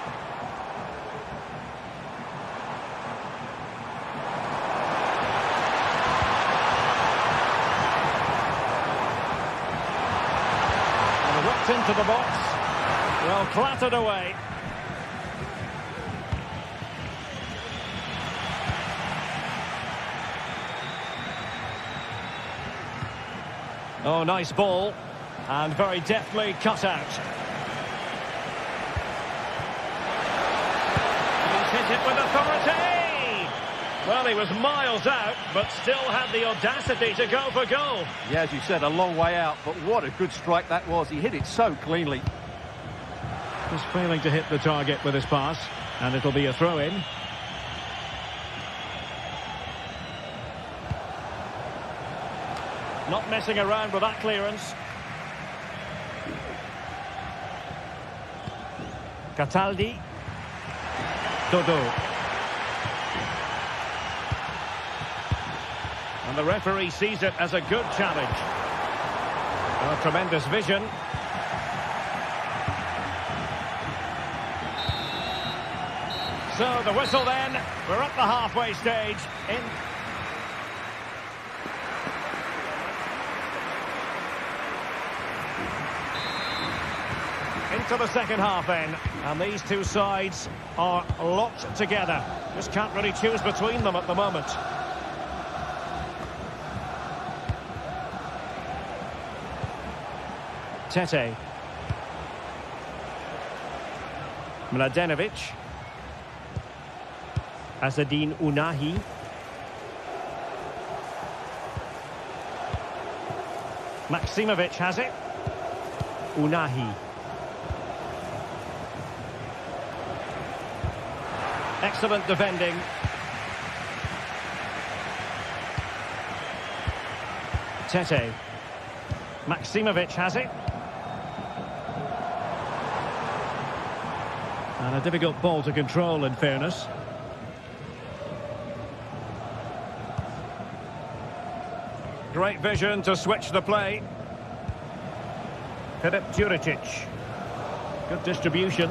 And whipped into the box. Well, clattered away. Oh, nice ball. And very deftly cut out. He's hit it with authority! Well, he was miles out, but still had the audacity to go for goal.
Yeah, as you said, a long way out, but what a good strike that was. He hit it so cleanly.
Just failing to hit the target with his pass, and it'll be a throw-in. Not messing around with that clearance. Cataldi. Dodo. And the referee sees it as a good challenge. Oh, tremendous vision. So the whistle then. We're at the halfway stage. Into the second half then, and these two sides are locked together. Just can't really choose between them at the moment. Tete. Mladenovic. Azzedine Ounahi. Maksimovic has it. Ounahi. Excellent defending. Tete. Maksimovic has it. And a difficult ball to control, in fairness. Great vision to switch the play. Filip Juricic. Good distribution.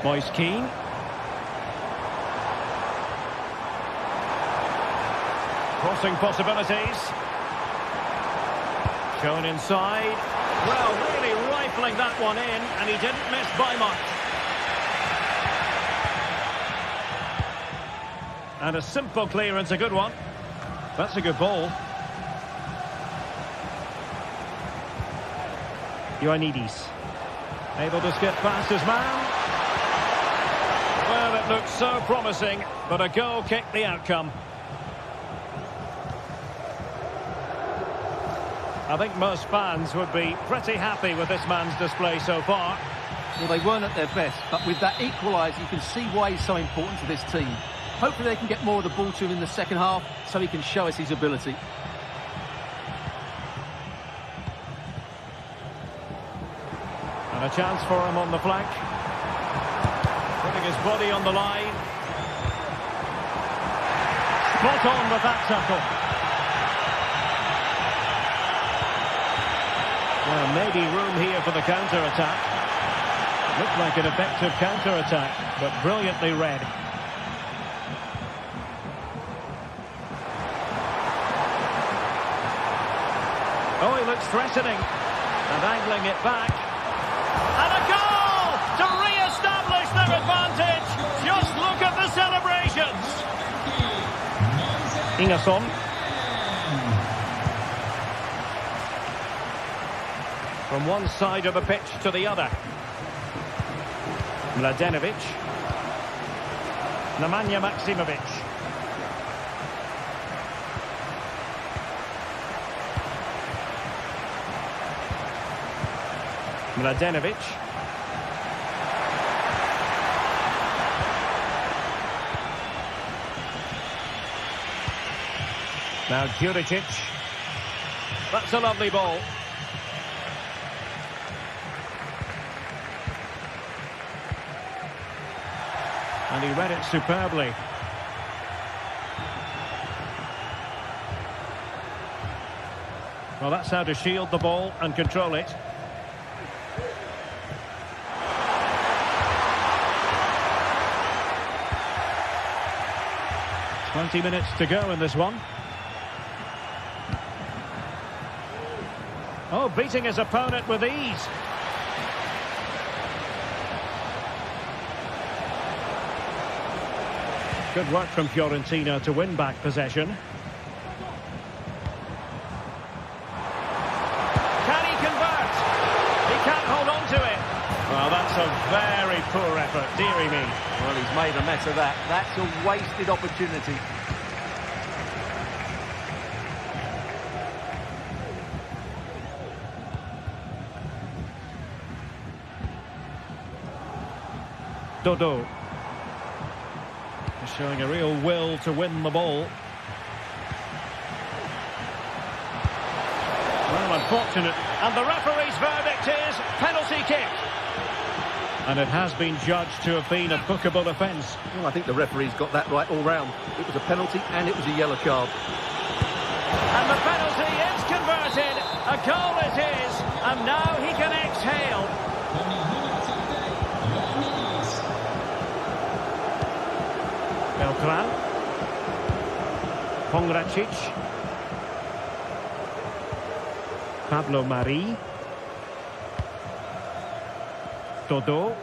Moise Keane. Crossing possibilities. Shown inside. Well, really rifling that one in, and he didn't miss by much. And a simple clearance, a good one. That's a good ball. Ioannidis. Able to skip past his man. Well, it looked so promising, but a goal kicked the outcome. I think most fans would be pretty happy with this man's display so far.
Well, they weren't at their best, but with that equaliser, you can see why he's so important to this team. Hopefully they can get more of the ball to him in the second half so he can show us his ability.
And a chance for him on the flank. Putting his body on the line. Spot on with that tackle. Well, maybe room here for the counter-attack. Looked like an effective counter-attack, but brilliantly read. Oh, he looks threatening. And angling it back. And a goal to re-establish their advantage. Just look at the celebrations. Ingerson. From one side of the pitch to the other. Mladenovic. Nemanja Maksimovic. Mladenovic. Now Juricic. That's a lovely ball. And he read it superbly. Well, that's how to shield the ball and control it. "20 minutes to go in this one. Oh, beating his opponent with ease. Good work from Fiorentina to win back possession. Can he convert? He can't hold on to it. Well, that's a very poor effort, dearie me.
Well, he's made a mess of that. That's a wasted opportunity.
Dodo. He's showing a real will to win the ball. Well, unfortunate. And the referee's verdict is penalty kick. And it has been judged to have been a bookable offence.
Well, I think the referee's got that right all round. It was a penalty and it was a yellow card.
And the penalty is converted. A goal it is. And now he can exhale. Beltran. Pongracic. Pablo Mari. Dodo.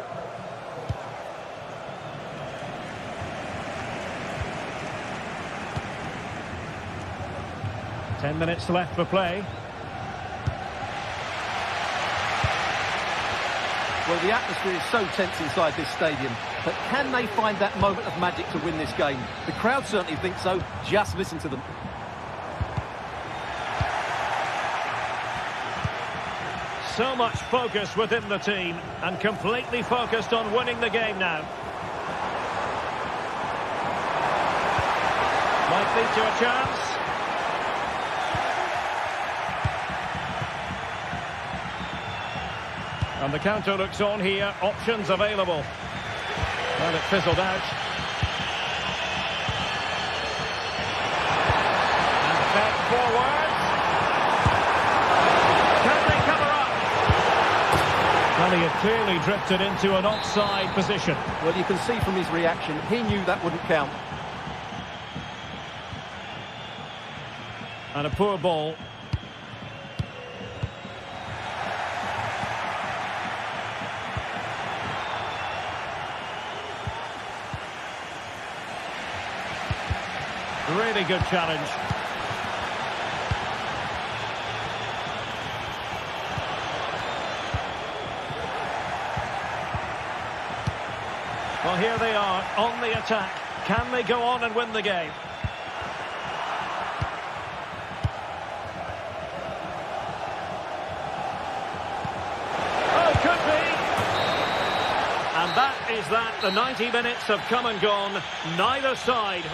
Ten minutes left for play.
Well, the atmosphere is so tense inside this stadium, but can they find that moment of magic to win this game? The crowd certainly think so. Just listen to them.
So much focus within the team and completely focused on winning the game now. Might lead to a chance. And the counter looks on here. Options available. Well, it fizzled out. And back forward. Can they cover up? Well, he had clearly drifted into an offside position.
Well, you can see from his reaction, he knew that wouldn't count.
And a poor ball. Really good challenge. Well, here they are on the attack. Can they go on and win the game? Oh, could be. And that is that. The 90 minutes have come and gone. Neither side.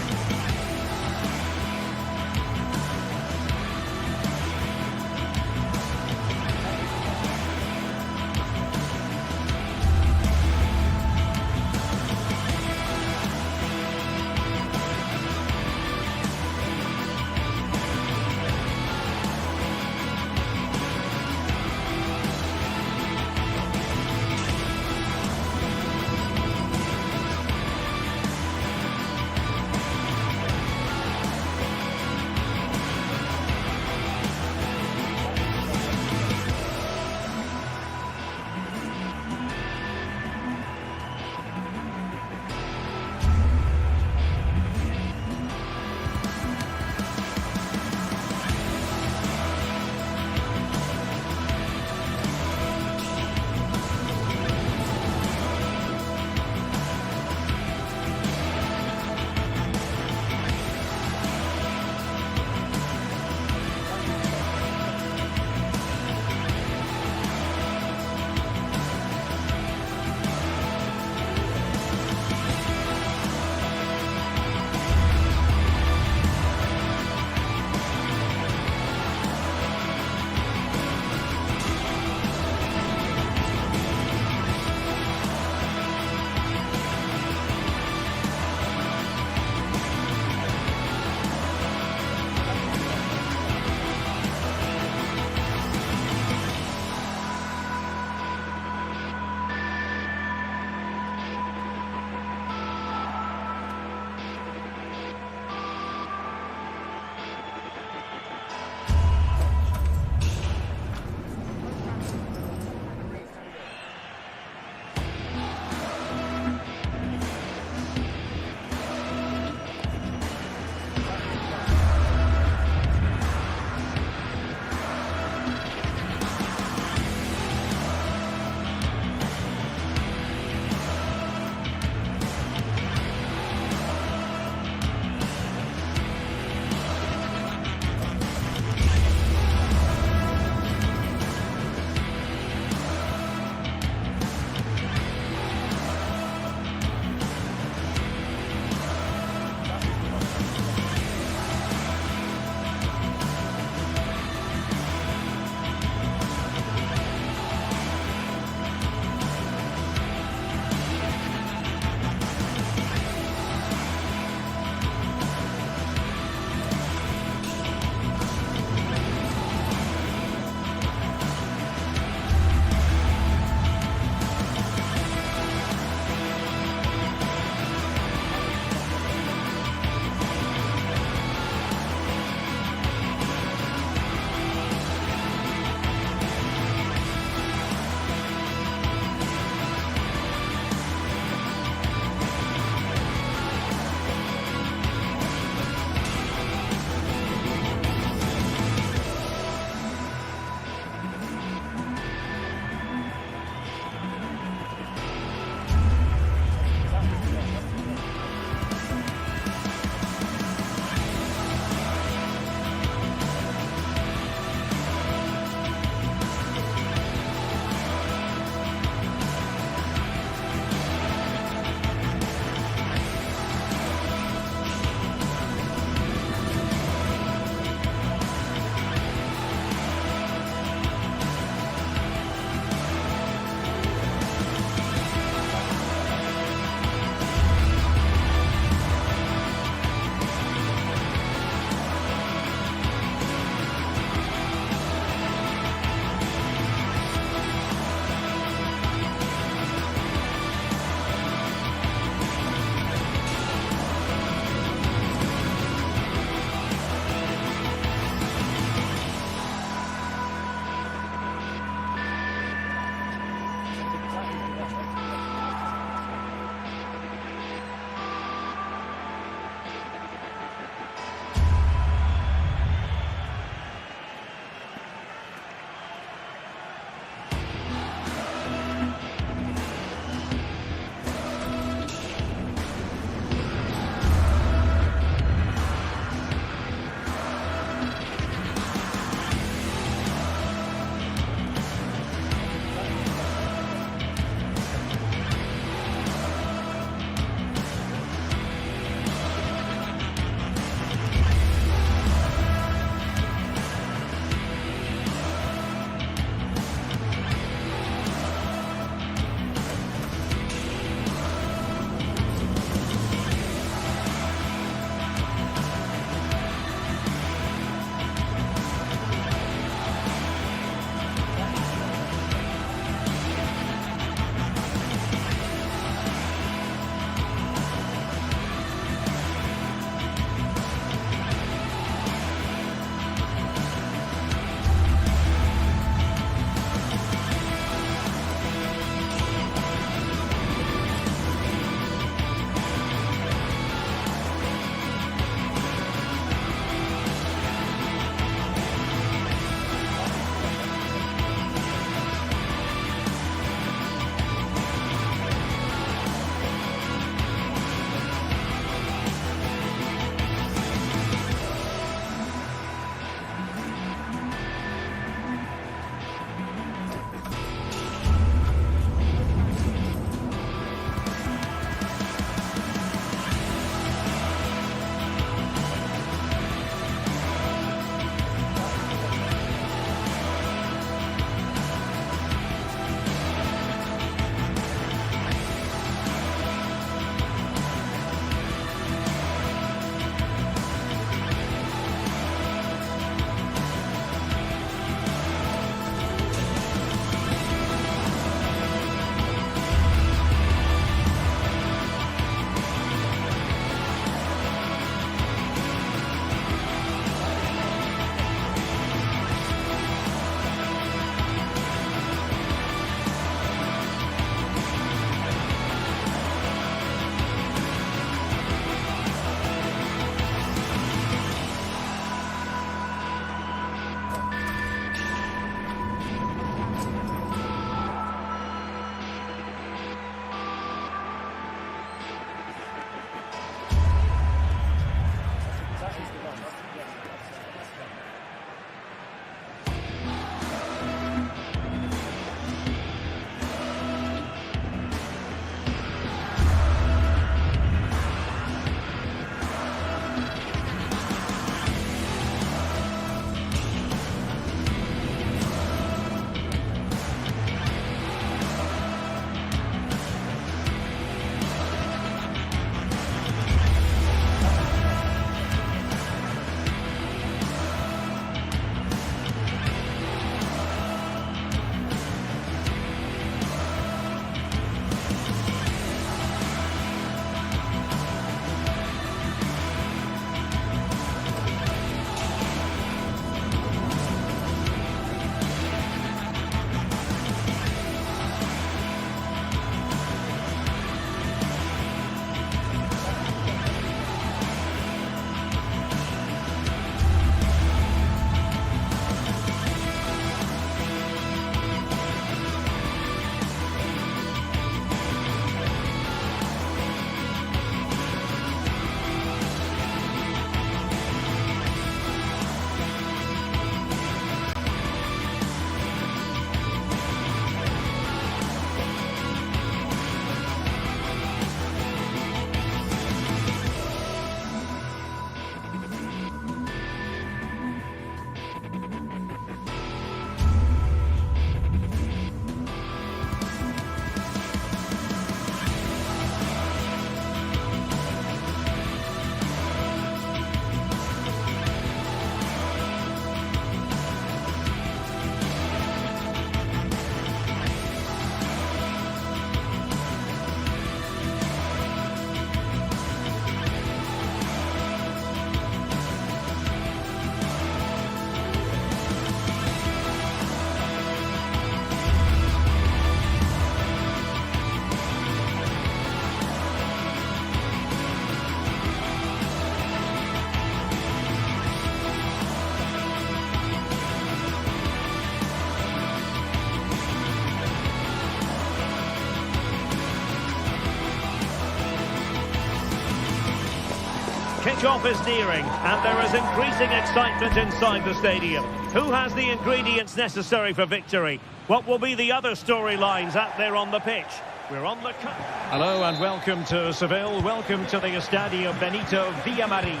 Kick-off is nearing, and there is increasing excitement inside the stadium. Who has the ingredients necessary for victory? What will be the other storylines out there on the pitch? We're on the cut. Hello and welcome to Seville. Welcome to the Estadio Benito Villamarin.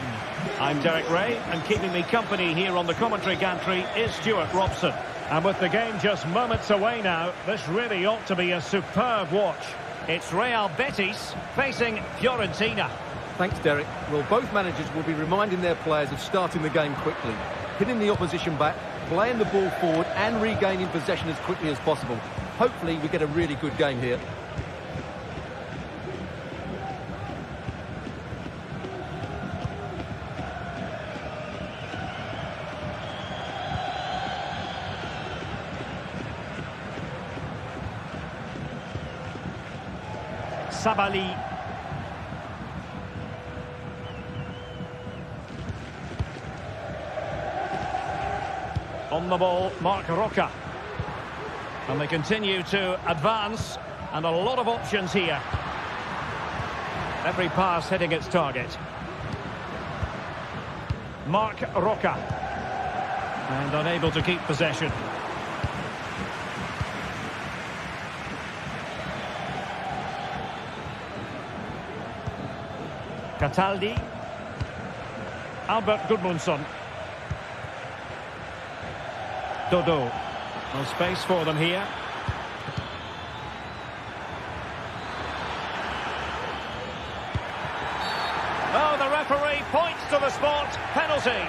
I'm Derek Ray, and keeping me company here on the commentary gantry is Stuart Robson. And with the game just moments away now, this really ought to be a superb watch. It's Real Betis facing Fiorentina.
Thanks, Derek. Well, both managers will be reminding their players of starting the game quickly, hitting the opposition back, playing the ball forward and regaining possession as quickly as possible. Hopefully we get a really good game here.
Sabali. On the ball, Marc Roca. And they continue to advance, and a lot of options here. Every pass hitting its target. Marc Roca. And unable to keep possession. Cataldi. Albert Gudmundsson. Dodo. No space for them here. Oh, the referee points to the spot. Penalty.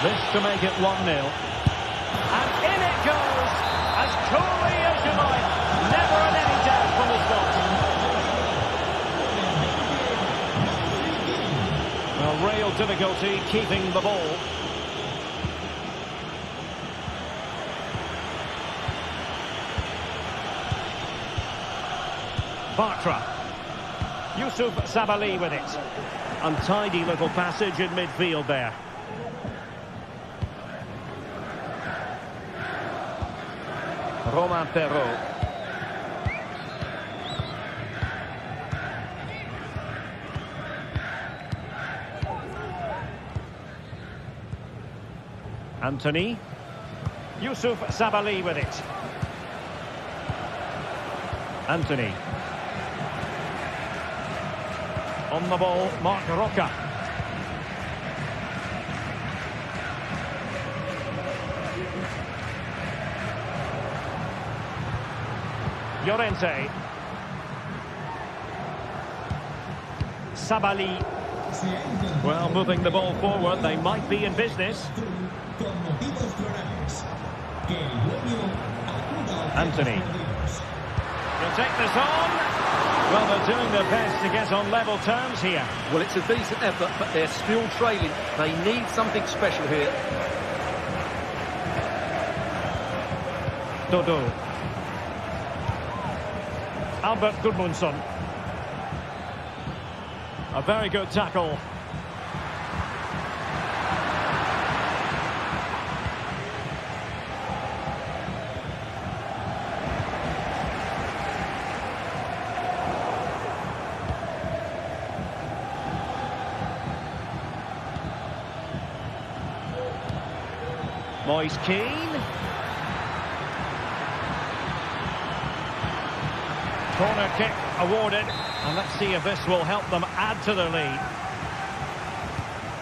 This to make it 1-0. And in it goes. As coolly as you like. Never in any doubt from the spot. Well, real difficulty keeping the ball. Bartra. Youssouf Sabali with it. Untidy little passage in midfield there. Romain Perrault. Anthony. Youssouf Sabali with it. Anthony. On the ball, Marc Roca. Llorente. Sabali. Well, moving the ball forward, they might be in business. Anthony. He'll take this on. Well, they're doing their best to get on level terms here.
Well, it's a decent effort, but they're still trailing. They need something special here.
Dodo. Albert Gudmundsson. A very good tackle. Moise Keane. Corner kick awarded, and let's see if this will help them add to the lead.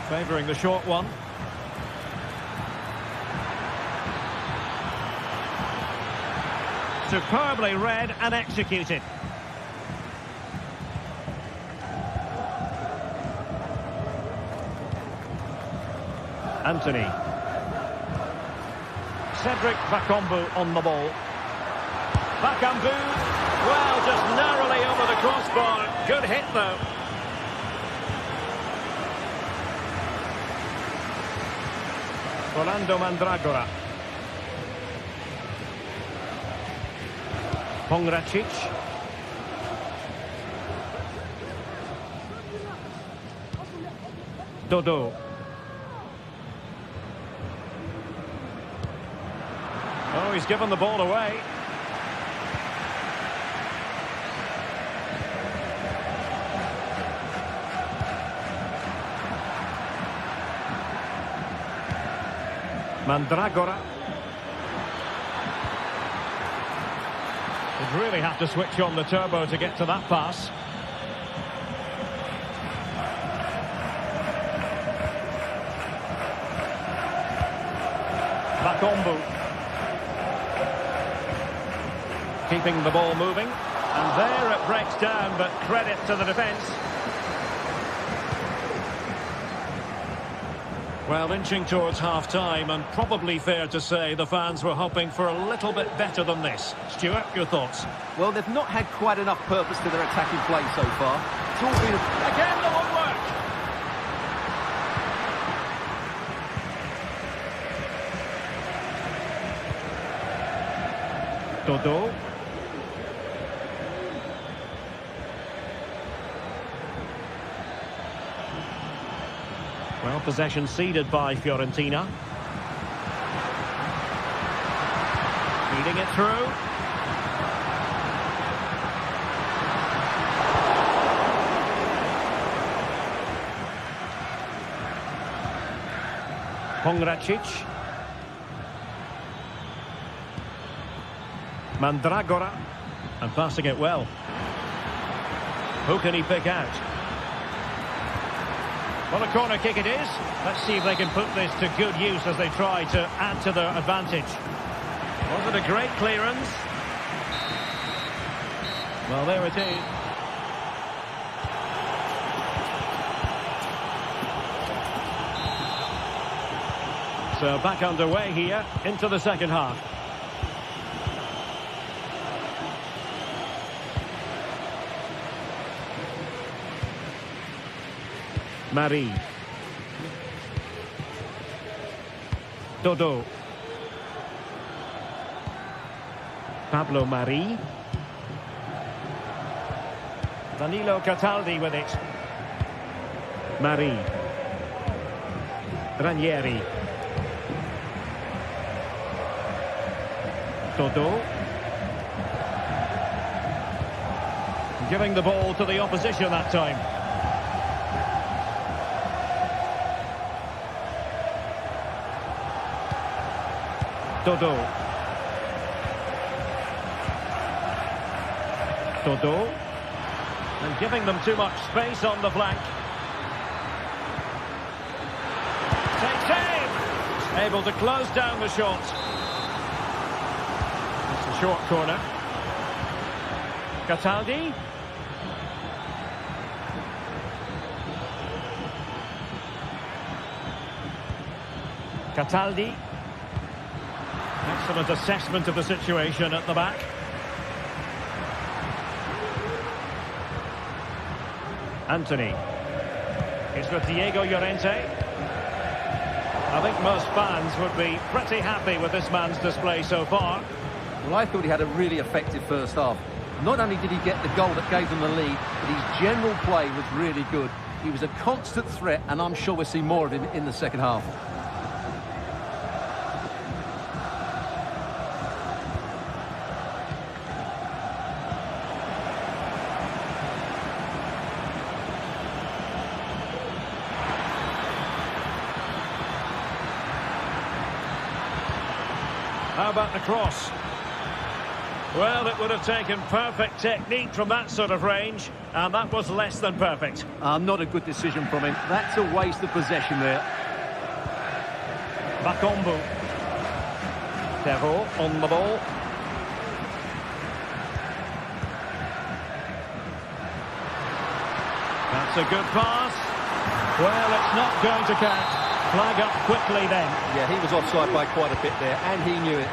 Favouring the short one. Superbly read and executed. Anthony. Cedric Bakambu on the ball. Bakambu. Well, just narrowly over the crossbar. Good hit, though. Rolando Mandragora. Pongracic. Dodo. Oh, he's given the ball away. Mandragora. You'd really have to switch on the turbo to get to that pass. Bakombu. Keeping the ball moving. And there it breaks down, but credit to the defence. Well, inching towards half-time, and probably fair to say the fans were hoping for a little bit better than this. Stuart, your thoughts?
Well, they've not had quite enough purpose to their attacking play so far. It's all been... Again, the woodwork!
Dodo. Well, possession ceded by Fiorentina. Feeding it through. Pongracic. Mandragora. And passing it well. Who can he pick out? Well, a corner kick it is. Let's see if they can put this to good use as they try to add to their advantage. Was it a great clearance? Well, there it is. So back underway here into the second half. Marie. Dodo. Pablo Marie. Danilo Cataldi with it. Marie. Ranieri. Dodo. Giving the ball to the opposition that time. Dodo. Dodo. And giving them too much space on the flank. Takes aim! Able to close down the shot. It's a short corner. Cataldi. Cataldi. Excellent assessment of the situation at the back. Anthony. It's with Diego Llorente. I think most fans would be pretty happy with this man's display so far.
Well, I thought he had a really effective first half. Not only did he get the goal that gave them the lead, but his general play was really good. He was a constant threat, and I'm sure we'll see more of him in the second half.
How about the cross? Well, it would have taken perfect technique from that sort of range, and that was less than perfect.
Not a good decision from him. That's a waste of possession there.
Bakombu. Terro on the ball. That's a good pass. Well, it's not going to count. Flag up quickly then.
Yeah, he was offside by quite a bit there, and he knew it.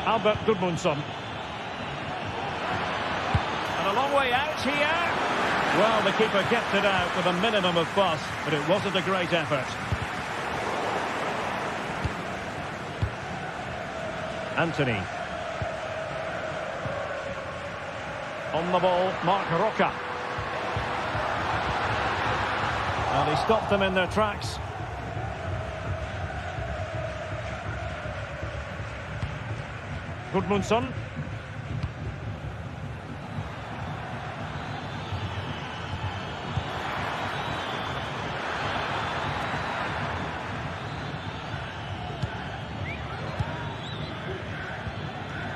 Albert Gudmundsson. And a long way out here. Well, the keeper kept it out with a minimum of fuss, but it wasn't a great effort. Anthony. On the ball, Mark Roca. And he stopped them in their tracks. Gudmundsson.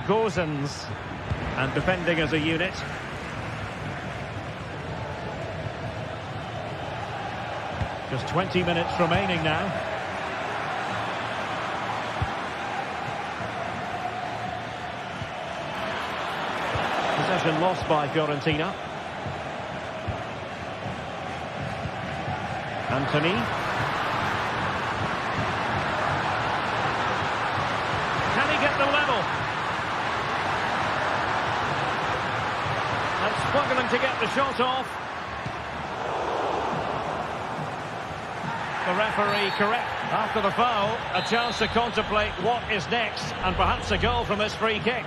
Gozens. And defending as a unit. Just 20 minutes remaining now. Possession lost by Fiorentina. Anthony. Can he get the level? And struggling to get the shot off. The referee correct. After the foul, a chance to contemplate what is next, and perhaps a goal from this free kick.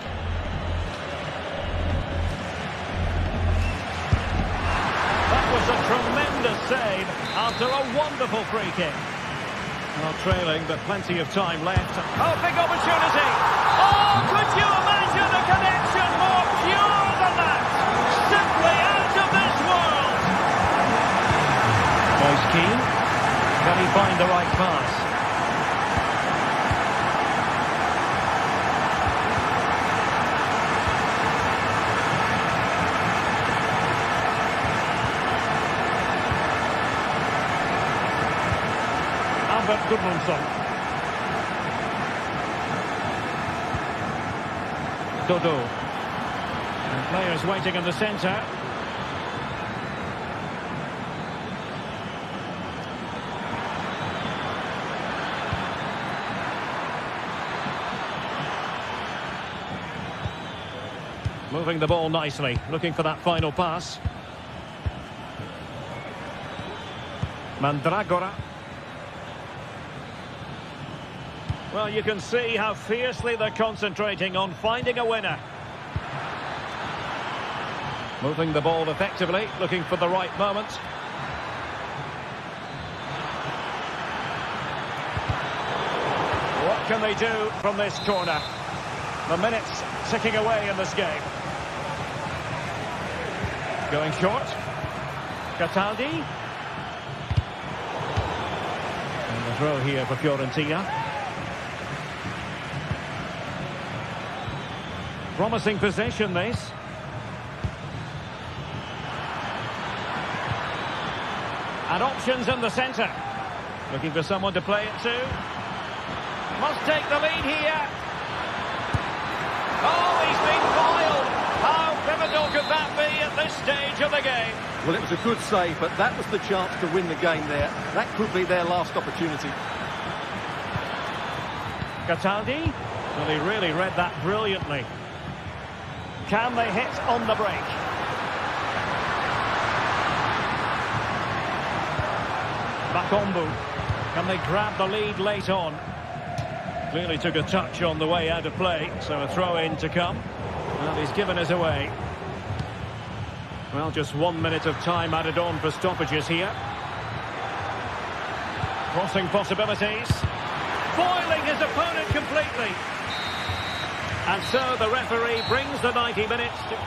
That was a tremendous save after a wonderful free kick. Not trailing, but plenty of time left. Oh, big opportunity! Oh, could you imagine a connection more pure than that? Simply out of this world! Moise Keane. Can he find the right pass? Albert Gudmundsson. Dodo. And players waiting in the centre. Moving the ball nicely, looking for that final pass. Mandragora. Well, you can see how fiercely they're concentrating on finding a winner. Moving the ball effectively, looking for the right moment. What can they do from this corner? The minutes ticking away in this game. Going short. Cataldi. And the throw here for Fiorentina. Promising possession, this. And options in the centre. Looking for someone to play it to. Must take the lead here. Oh, he's been foiled. How pivotal could that be at this stage of the game?
Well, it was a good save, but that was the chance to win the game there. That could be their last opportunity.
Cataldi. Well, he really read that brilliantly. Can they hit on the break? Bakombu. Can they grab the lead late on? Clearly took a touch on the way out of play, so a throw-in to come. Well, he's given us away. Well, just 1 minute of time added on for stoppages here. Crossing possibilities. Foiling his opponent completely. And so the referee brings the 90 minutes to...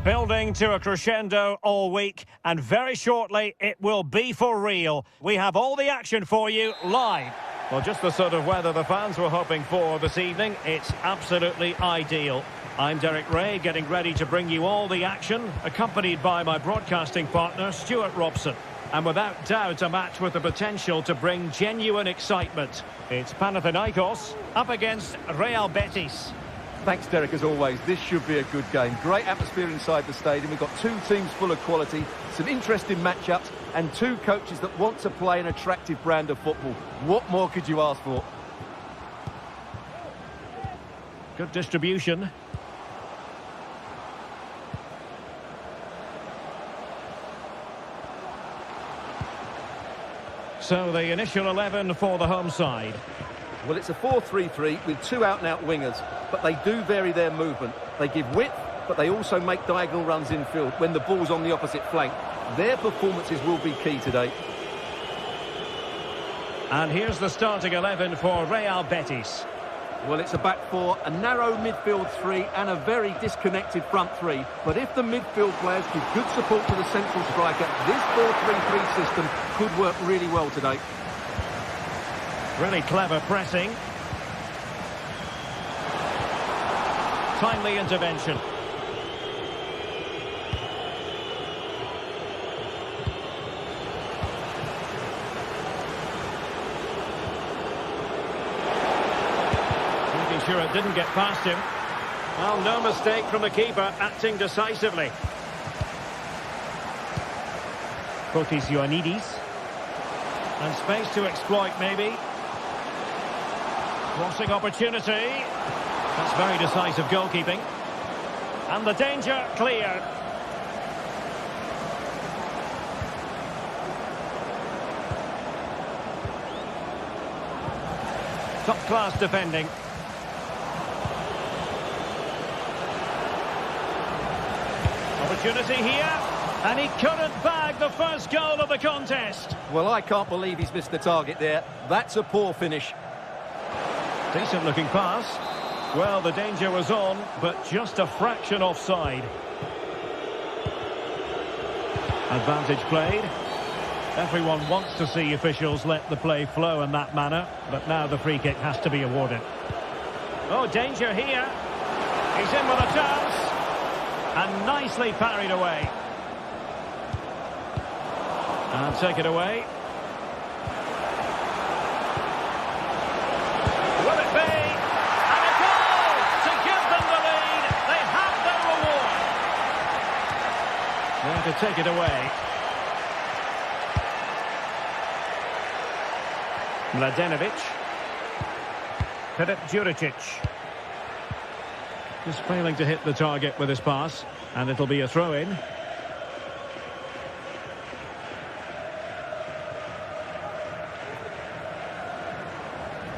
Building to a crescendo all week, and very shortly it will be for real. We have all the action for you live. Well, just the sort of weather the fans were hoping for this evening. It's absolutely ideal. I'm Derek Ray, getting ready to bring you all the action, accompanied by my broadcasting partner, Stuart Robson. And without doubt, a match with the potential to bring genuine excitement. It's Panathinaikos up against Real Betis.
Thanks, Derek, as always. This should be a good game. Great atmosphere inside the stadium. We've got two teams full of quality, some interesting matchups, and two coaches that want to play an attractive brand of football. What more could you ask for?
Good distribution. So the initial 11 for the home side.
Well, it's a 4-3-3 with two out-and-out wingers, but they do vary their movement. They give width, but they also make diagonal runs infield when the ball's on the opposite flank. Their performances will be key today.
And here's the starting 11 for Real Betis.
Well, it's a back four, a narrow midfield three, and a very disconnected front three. But if the midfield players give good support to the central striker, this 4-3-3 system could work really well today.
Really clever pressing. Timely intervention. Making sure it didn't get past him. Well, no mistake from the keeper, acting decisively. Ioannidis. And space to exploit, maybe. Crossing opportunity. That's very decisive goalkeeping. And the danger cleared. Top-class defending. Opportunity here. And he couldn't bag the first goal of the contest.
Well, I can't believe he's missed the target there. That's a poor finish.
Decent looking pass. Well, the danger was on, but just a fraction offside. Advantage played. Everyone wants to see officials let the play flow in that manner, but now the free kick has to be awarded. Oh, danger here. He's in with a chance. And nicely parried away. And take it away. Will it be? And a goal to give them the lead. They have their reward. There to take it away. Mladenovic. Filip Juricic. Just failing to hit the target with his pass. And it'll be a throw-in.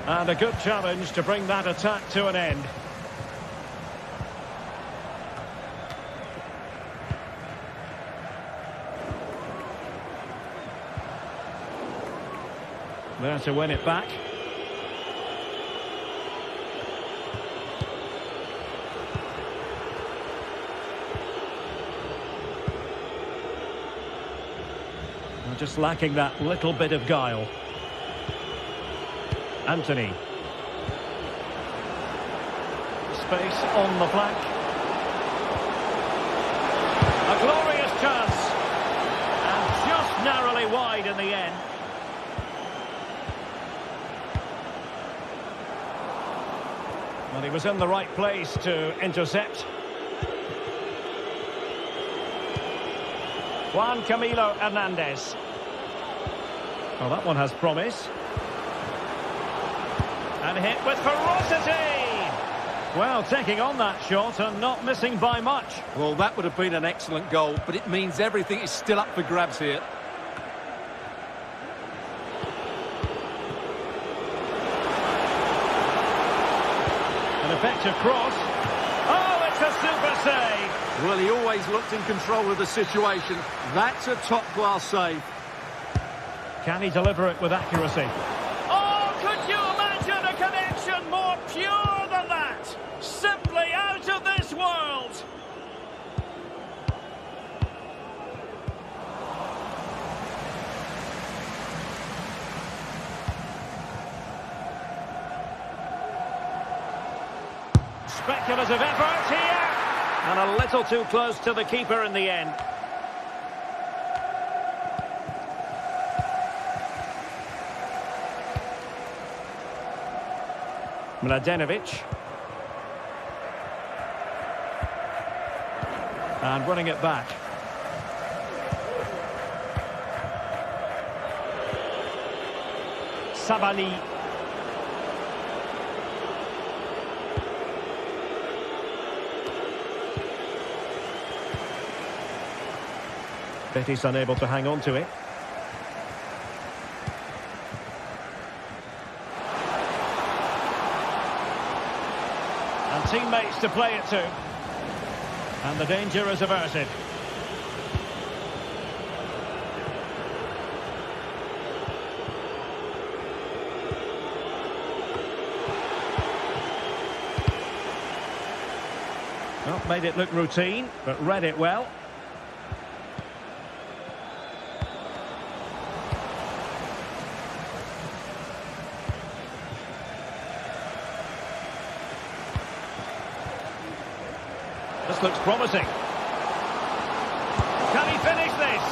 And a good challenge to bring that attack to an end. There to win it back. Just lacking that little bit of guile. Anthony. Space on the flank. A glorious chance. And just narrowly wide in the end. Well, he was in the right place to intercept. Juan Camilo Hernandez. Well, that one has promise. And hit with ferocity. Well, taking on that shot and not missing by much.
Well, that would have been an excellent goal, but it means everything is still up for grabs here.
An effective cross. Oh, it's a super save.
Well, he always looked in control of the situation. That's a top-class save.
Can he deliver it with accuracy? Oh, could you imagine a connection more pure than that? Simply out of this world. Speculative effort here. And a little too close to the keeper in the end. Mladenovic. And winning it back. Sabali. Betis unable to hang on to it. And teammates to play it to. And the danger is averted. Well, made it look routine, but read it well. This looks promising. Can he finish this?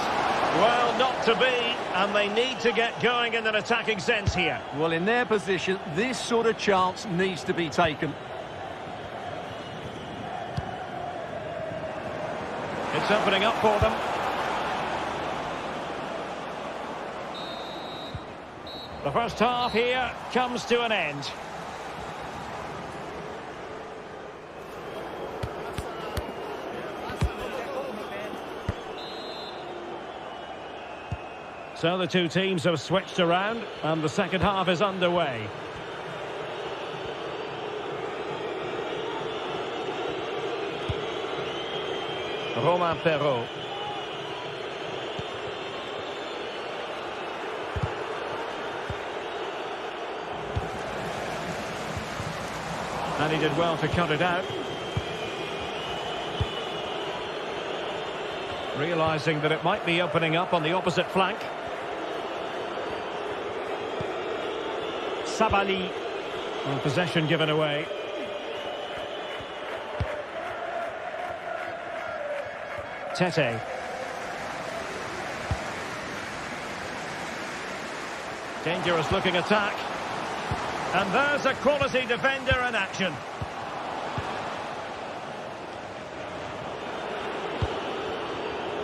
Well, not to be, and they need to get going in an attacking sense here.
Well, in their position, this sort of chance needs to be taken.
It's opening up for them. The first half here comes to an end. So the two teams have switched around and the second half is underway. Roma Perrault. And he did well to cut it out. Realising that it might be opening up on the opposite flank. Sabali. And possession given away. Tete. Dangerous looking attack. And there's a quality defender in action.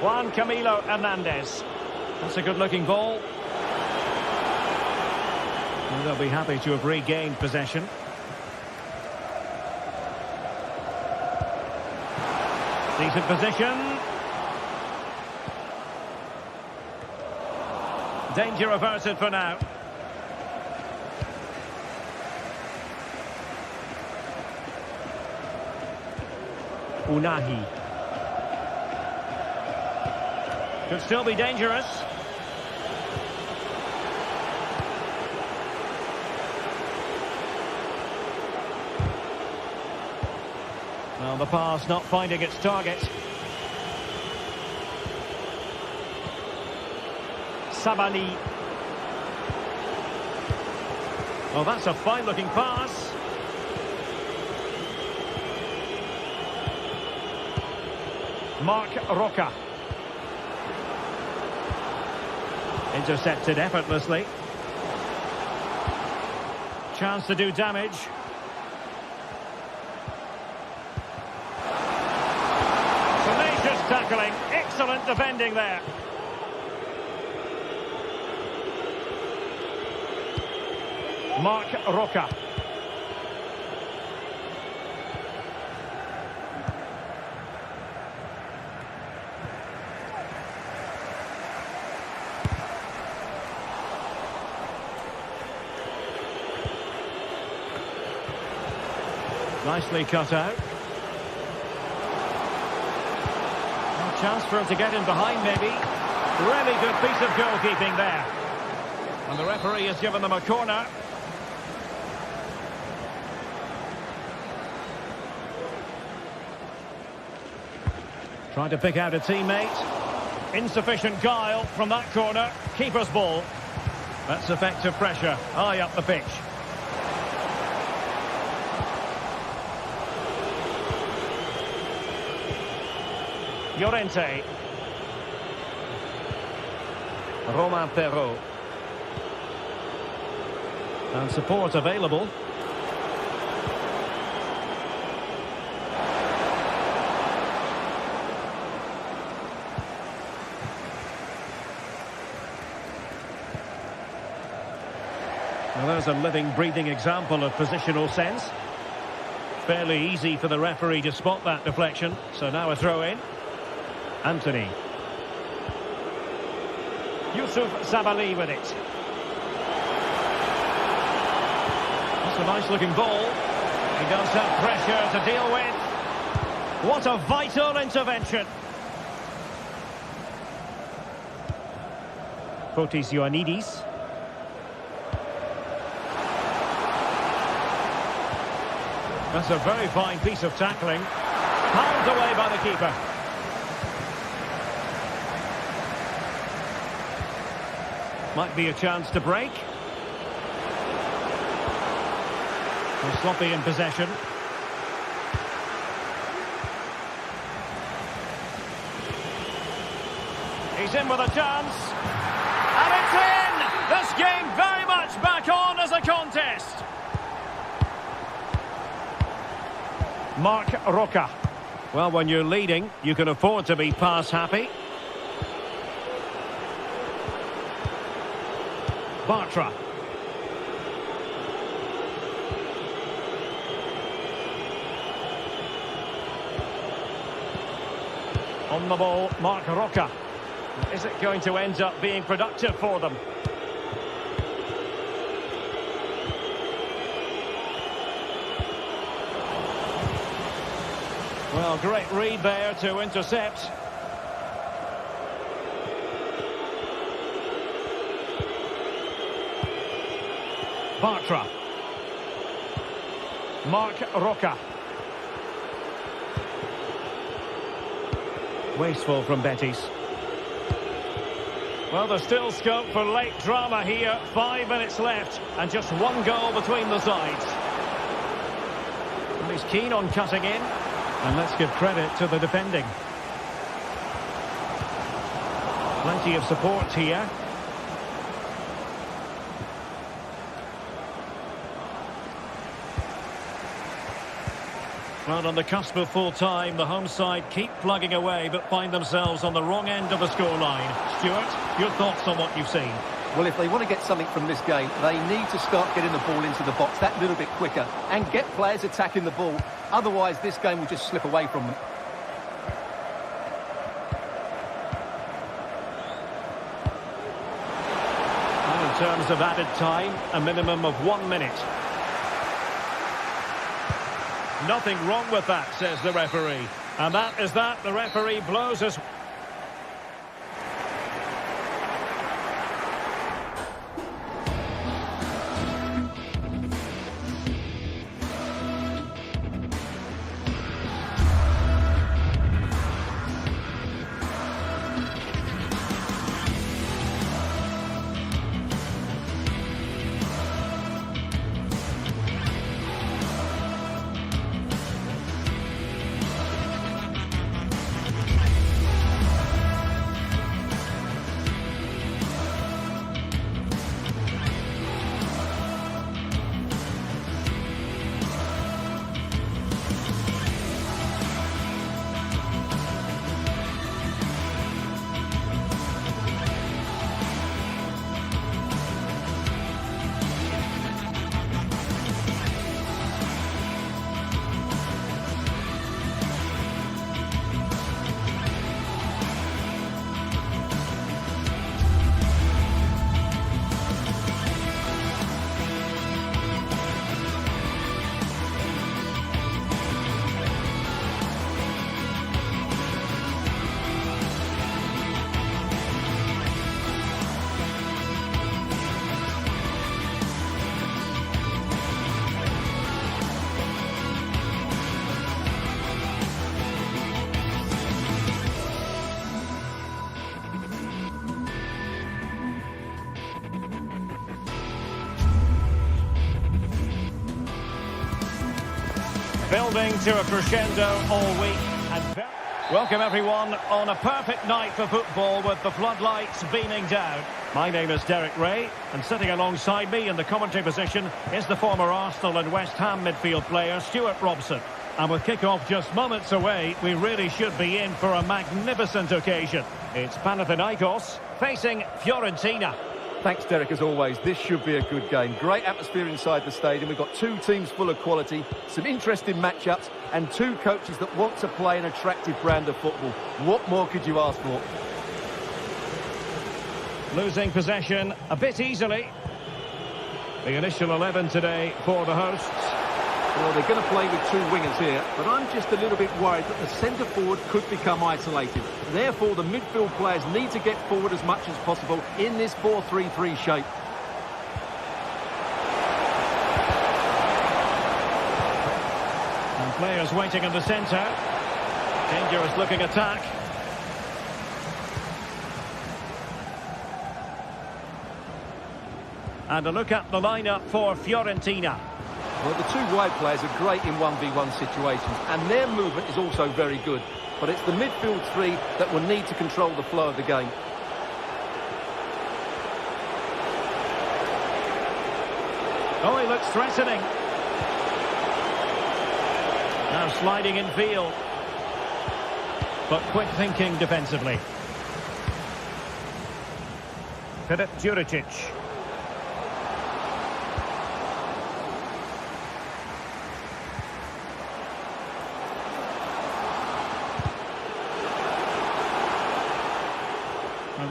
Juan Camilo Hernandez. That's a good looking ball. And they'll be happy to have regained possession. Decent position. Danger averted for now. Unahi. Could still be dangerous. Well, the pass not finding its target. Sabali. Oh, that's a fine-looking pass. Marc Roca. Intercepted effortlessly. Chance to do damage. Tenacious tackling. Excellent defending there. Marc Roca. Nicely cut out. A chance for him to get in behind, maybe. Really good piece of goalkeeping there. And the referee has given them a corner. Trying to pick out a teammate. Insufficient guile from that corner. Keeper's ball. That's effective pressure high up the pitch. Llorente. Romain Perrault. And support available. Well, there's a living, breathing example of positional sense. Fairly easy for the referee to spot that deflection. So now a throw in. Anthony. Yusuf Sabali with it. That's a nice looking ball. He does have pressure to deal with. What a vital intervention. Fotis Ioannidis. That's a very fine piece of tackling. Palmed away by the keeper. Might be a chance to break. They're sloppy in possession. He's in with a chance. And it's in! This game very much back on as a contest. Marc Roca. Well, when you're leading, you can afford to be pass happy. Bartra. On the ball, Marc Roca. Is it going to end up being productive for them? Well, great read there to intercept. Bartra. Marc Roca. Wasteful from Betis. Well, there's still scope for late drama here. 5 minutes left and just one goal between the sides. And he's keen on cutting in. And let's give credit to the defending. Plenty of support here. Well, on the cusp of full time, the home side keep plugging away but find themselves on the wrong end of the scoreline. Stuart, your thoughts on what you've seen?
Well, if they want to get something from this game, they need to start getting the ball into the box that little bit quicker and get players attacking the ball. Otherwise, this game will just slip away from them.
And in terms of added time, a minimum of 1 minute. Nothing wrong with that, says the referee. And that is that. The referee blows us. Building to a crescendo all week. And Welcome everyone on a perfect night for football with the floodlights beaming down. My name is Derek Ray, and sitting alongside me in the commentary position is the former Arsenal and West Ham midfield player Stuart Robson. And with kick-off just moments away, we really should be in for a magnificent occasion. It's Panathinaikos facing Fiorentina.
Thanks, Derek, as always. This should be a good game. Great atmosphere inside the stadium. We've got two teams full of quality, some interesting matchups, and two coaches that want to play an attractive brand of football. What more could you ask for?
Losing possession a bit easily. The initial 11 today for the hosts.
Well, they're going to play with two wingers here, but I'm just a little bit worried that the centre-forward could become isolated. Therefore, the midfield players need to get forward as much as possible in this 4-3-3 shape.
And players waiting in the centre. Dangerous looking attack. And a look at the lineup for Fiorentina.
Well, the two wide players are great in 1v1 situations, and their movement is also very good. But it's the midfield three that will need to control the flow of the game.
Oh, he looks threatening. Now sliding in field. But quick thinking defensively. Filip Juricic.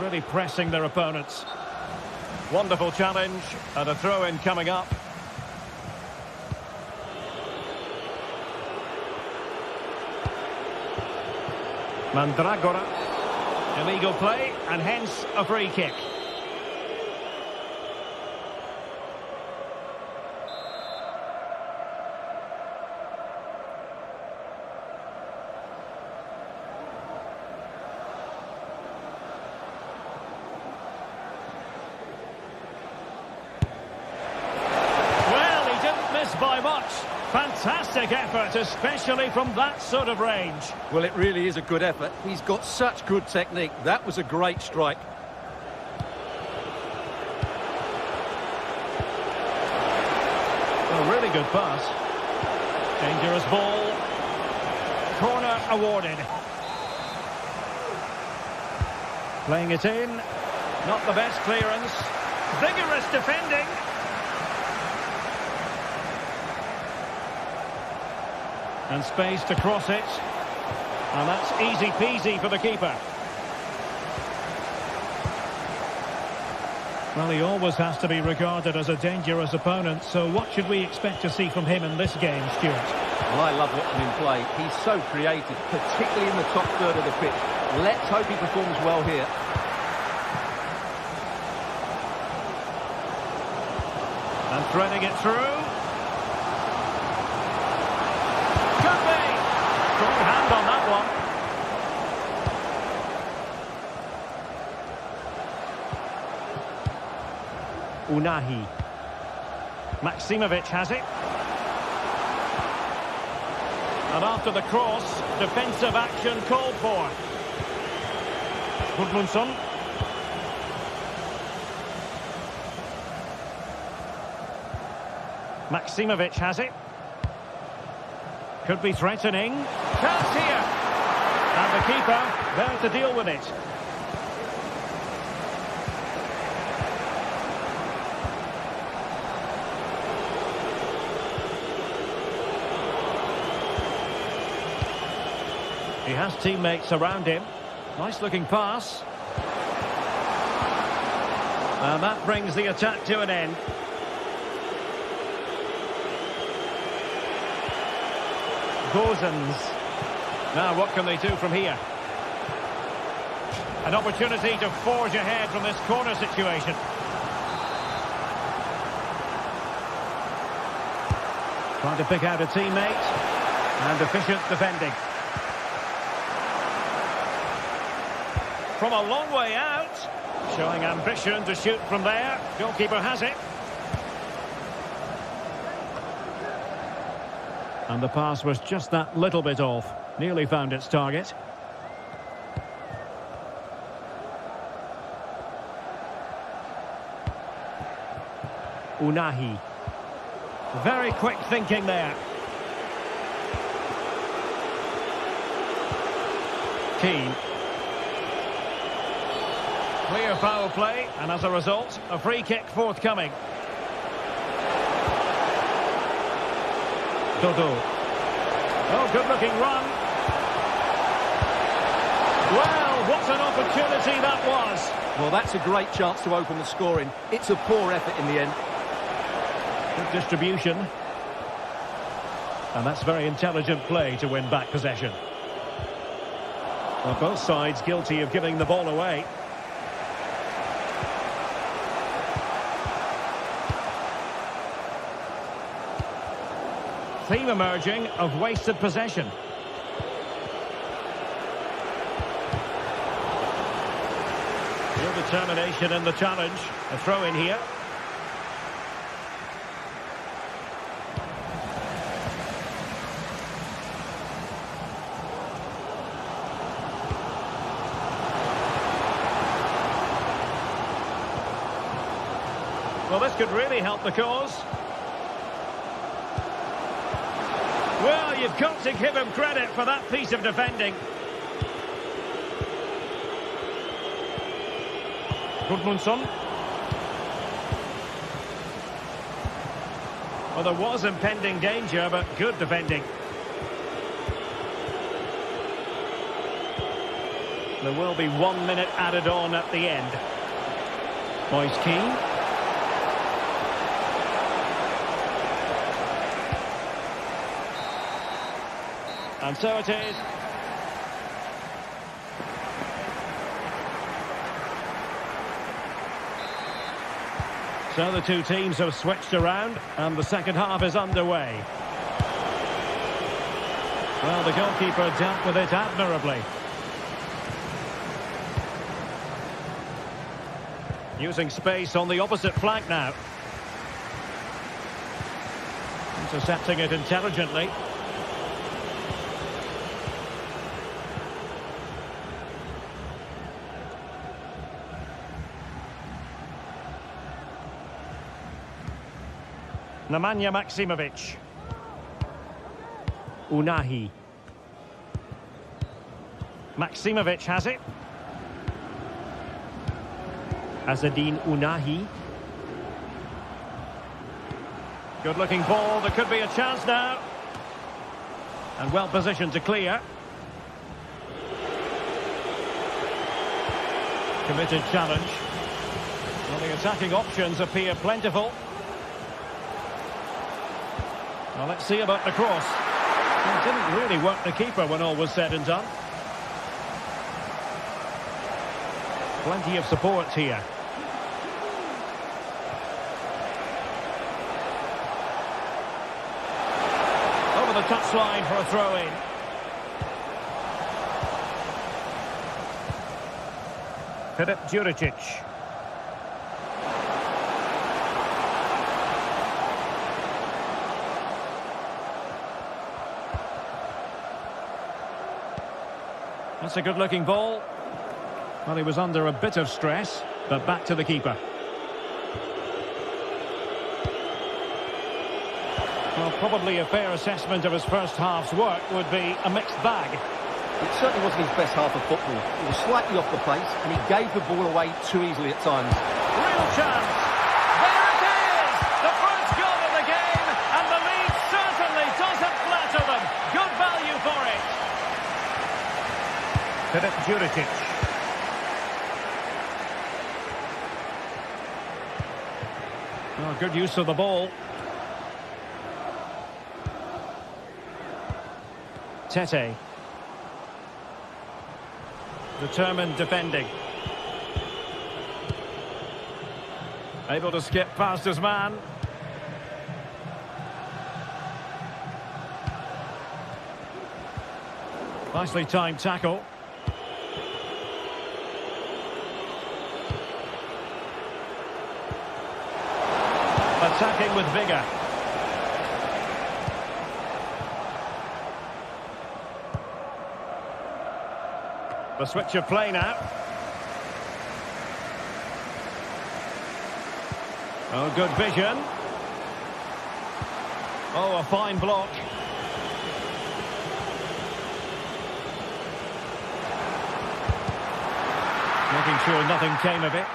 Really pressing their opponents. Wonderful challenge and a throw-in coming up. Mandragora. Illegal play and hence a free kick. By much. Fantastic effort, especially from that sort of range.
Well, it really is a good effort. He's got such good technique. That was a great strike.
A really good pass. Dangerous ball. Corner awarded. Playing it in. Not the best clearance. Vigorous defending. And space to cross it. And that's easy peasy for the keeper. Well, he always has to be regarded as a dangerous opponent, so what should we expect to see from him in this game, Stuart?
Well, I love watching him play. He's so creative, particularly in the top third of the pitch. Let's hope he performs well here.
And threading it through. Strong hand on that one. Unahi. Maximovic has it. And after the cross, defensive action called for. Gudmundsson. Maximovic has it. Could be threatening. Chance here. And the keeper there to deal with it. He has teammates around him. Nice looking pass. And that brings the attack to an end. Gozens. Now what can they do from here? An opportunity to forge ahead from this corner situation. Trying to pick out a teammate. And efficient defending. From a long way out. Showing ambition to shoot from there. Goalkeeper has it. And the pass was just that little bit off. Nearly found its target. Unahi. Very quick thinking there. Keane. Clear foul play, and as a result, a free kick forthcoming. Dodo. Oh, good-looking run. Well, what an opportunity that was.
Well, that's a great chance to open the scoring. It's a poor effort in the end.
Good distribution. And that's very intelligent play to win back possession. Well, both sides guilty of giving the ball away. Theme emerging of wasted possession. Real determination in the challenge. A throw in here. Well, this could really help the cause. Well, you've got to give him credit for that piece of defending. Gudmundsson. Well, there was impending danger, but good defending. There will be 1 minute added on at the end. Moise Keane. And so it is. So the two teams have switched around and the second half is underway. Well, the goalkeeper dealt with it admirably. Using space on the opposite flank now. Intercepting it intelligently. Nemanja Maksimovic. Unahi. Maksimovic has it. Azzedine Unahi. Good looking ball, there could be a chance now. And well positioned to clear. Committed challenge. Well, the attacking options appear plentiful. Well, let's see about the cross. It didn't really work the keeper when all was said and done. Plenty of support here. Over the touchline for a throw-in. Filip Juricic. That's a good-looking ball. Well, he was under a bit of stress, but back to the keeper. Well, probably a fair assessment of his first half's work would be a mixed bag.
It certainly wasn't his best half of football. He was slightly off the pace, and he gave the ball away too easily at times.
Real chance. There it is! The first goal of the game, and the lead certainly doesn't flatter them. Good value for it. Filip Juricic. Oh, good use of the ball. Tete. Determined defending. Able to skip past his man. Nicely timed tackle. Attacking with vigour. The switch of play now. Oh, good vision. Oh, a fine block. Making sure nothing came of it.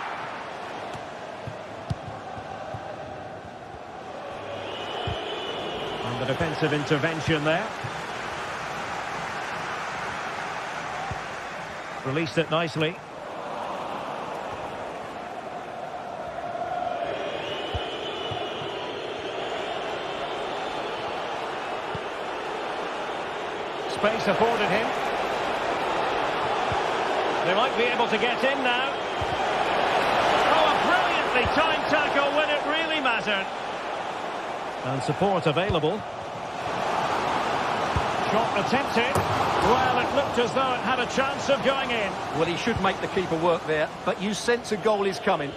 And the defensive intervention there. Released it nicely. Space afforded him. They might be able to get in now. Oh, a brilliantly timed tackle when it really mattered. And support available. Shot attempted. Well, it looked as though it had a chance of going in.
Well, he should make the keeper work there, but you sense a goal is coming.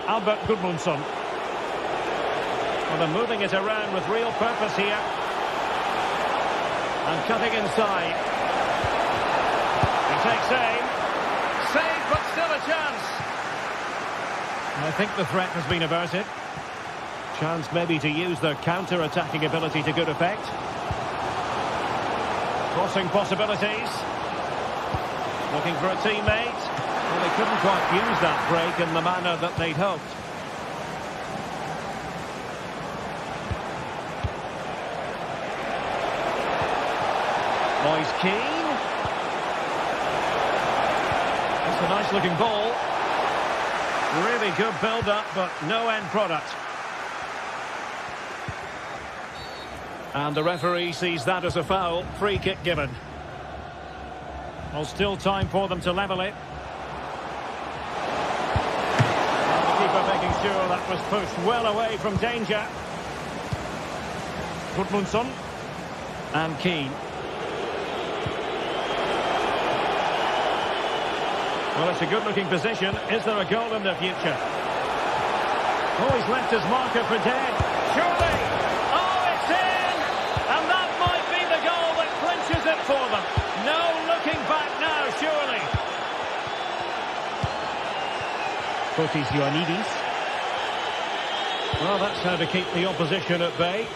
Albert Gudmundsson. Well, they're moving it around with real purpose here. And cutting inside. He takes aim. Save, but still a chance. I think the threat has been averted. Chance maybe to use their counter-attacking ability to good effect. Crossing possibilities. Looking for a teammate. Well, they couldn't quite use that break in the manner that they'd hoped. Moise Keane. It's a nice-looking ball. Really good build-up, but no end product. And the referee sees that as a foul. Free kick given. Well, still time for them to level it. And the keeper making sure that was pushed well away from danger. Gudmundsson. And Keane. Well, it's a good-looking position. Is there a goal in the future? Oh, he's left his marker for dead. Surely! Oh, it's in! And that might be the goal that clinches it for them. No looking back now, surely. Fotis Ioannidis. Well, that's how to keep the opposition at bay.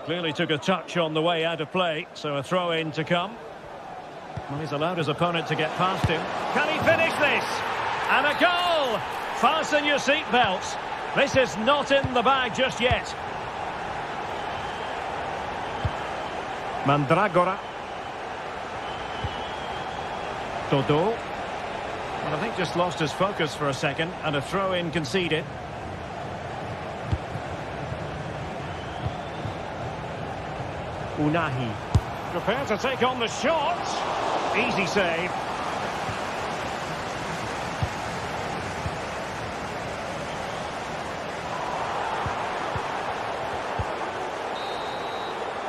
Clearly took a touch on the way out of play, so a throw-in to come. Well, he's allowed his opponent to get past him. Can he finish this? And a goal! Fasten your seatbelts. This is not in the bag just yet. Mandragora. Dodo. Well, I think just lost his focus for a second, and a throw-in conceded. Unahi. Prepared to take on the shot. Easy save.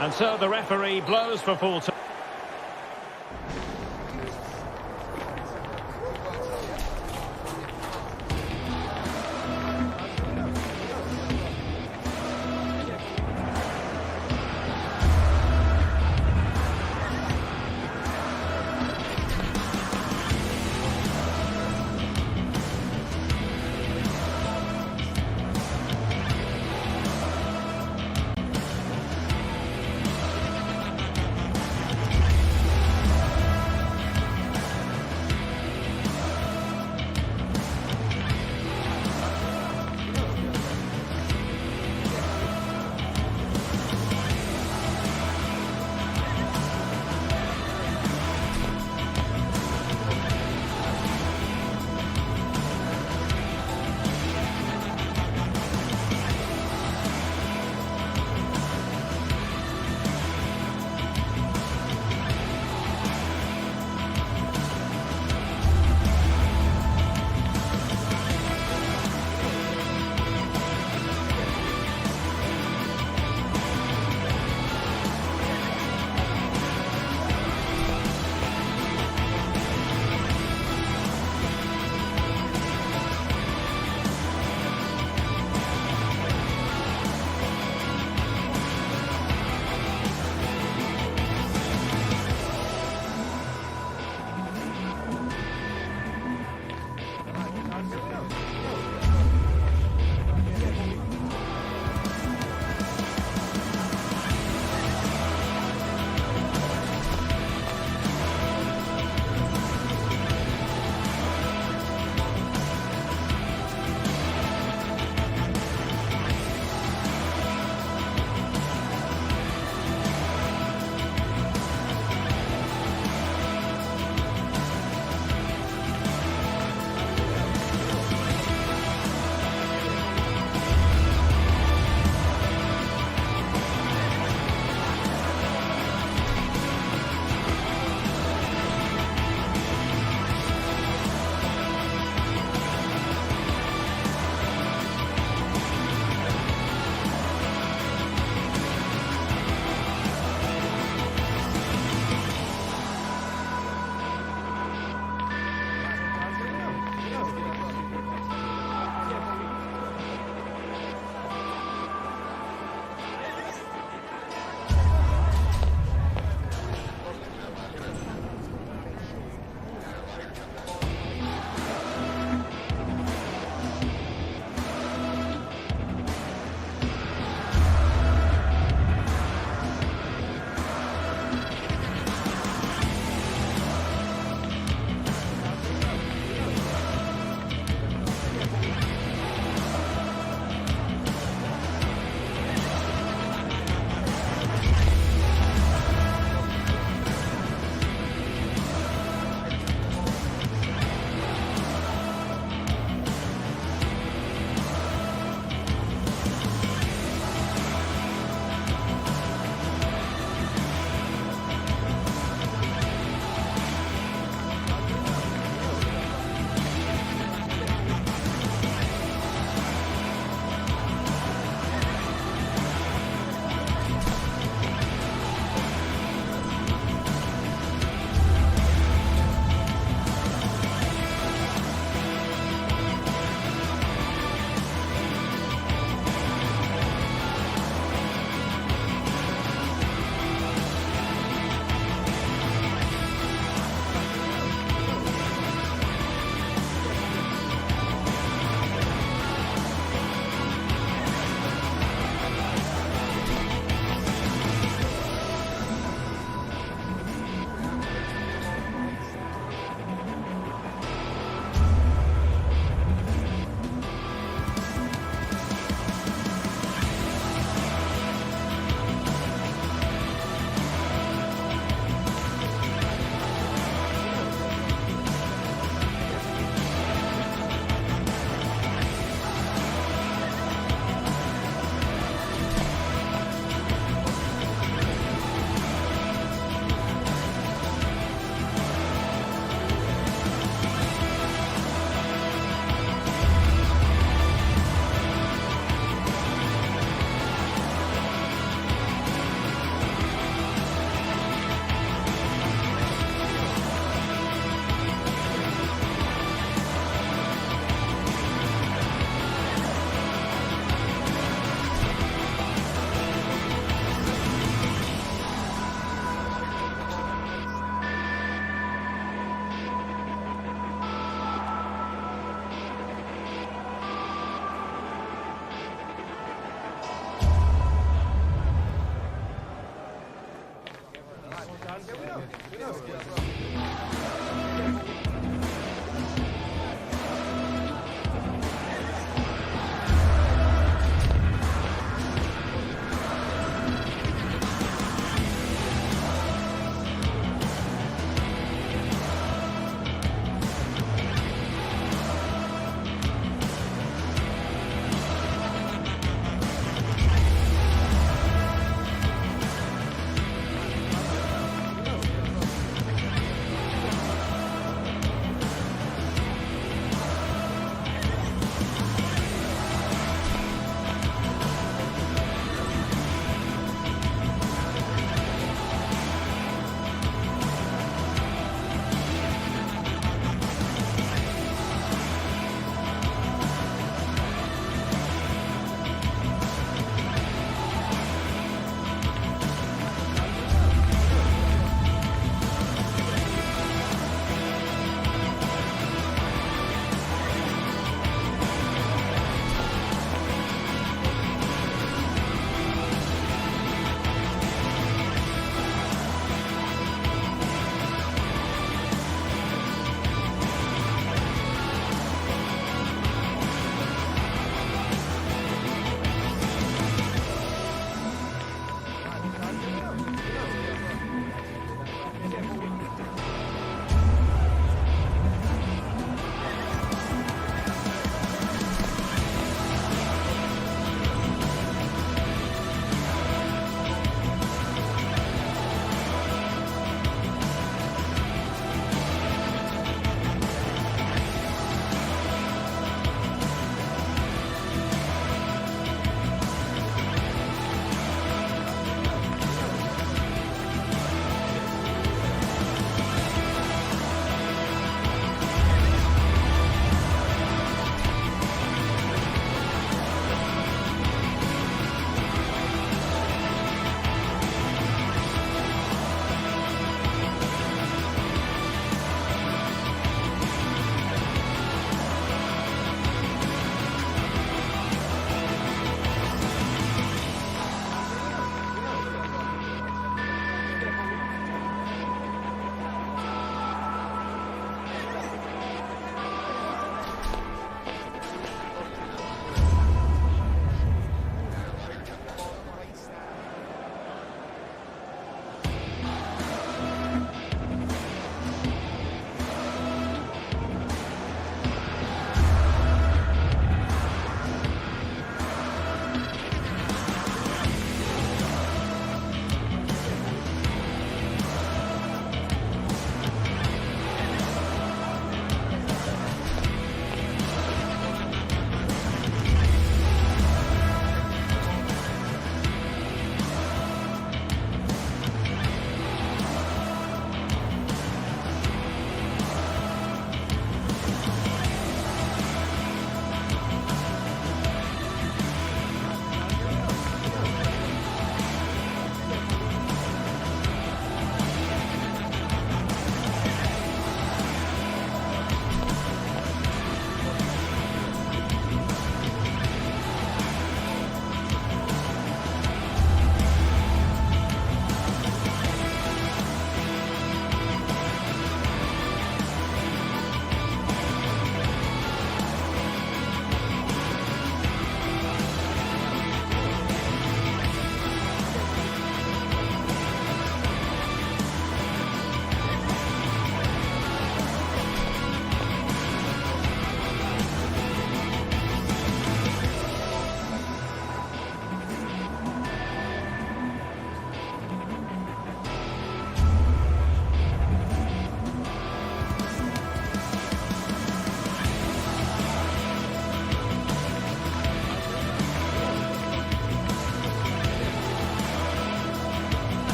And so the referee blows for full time.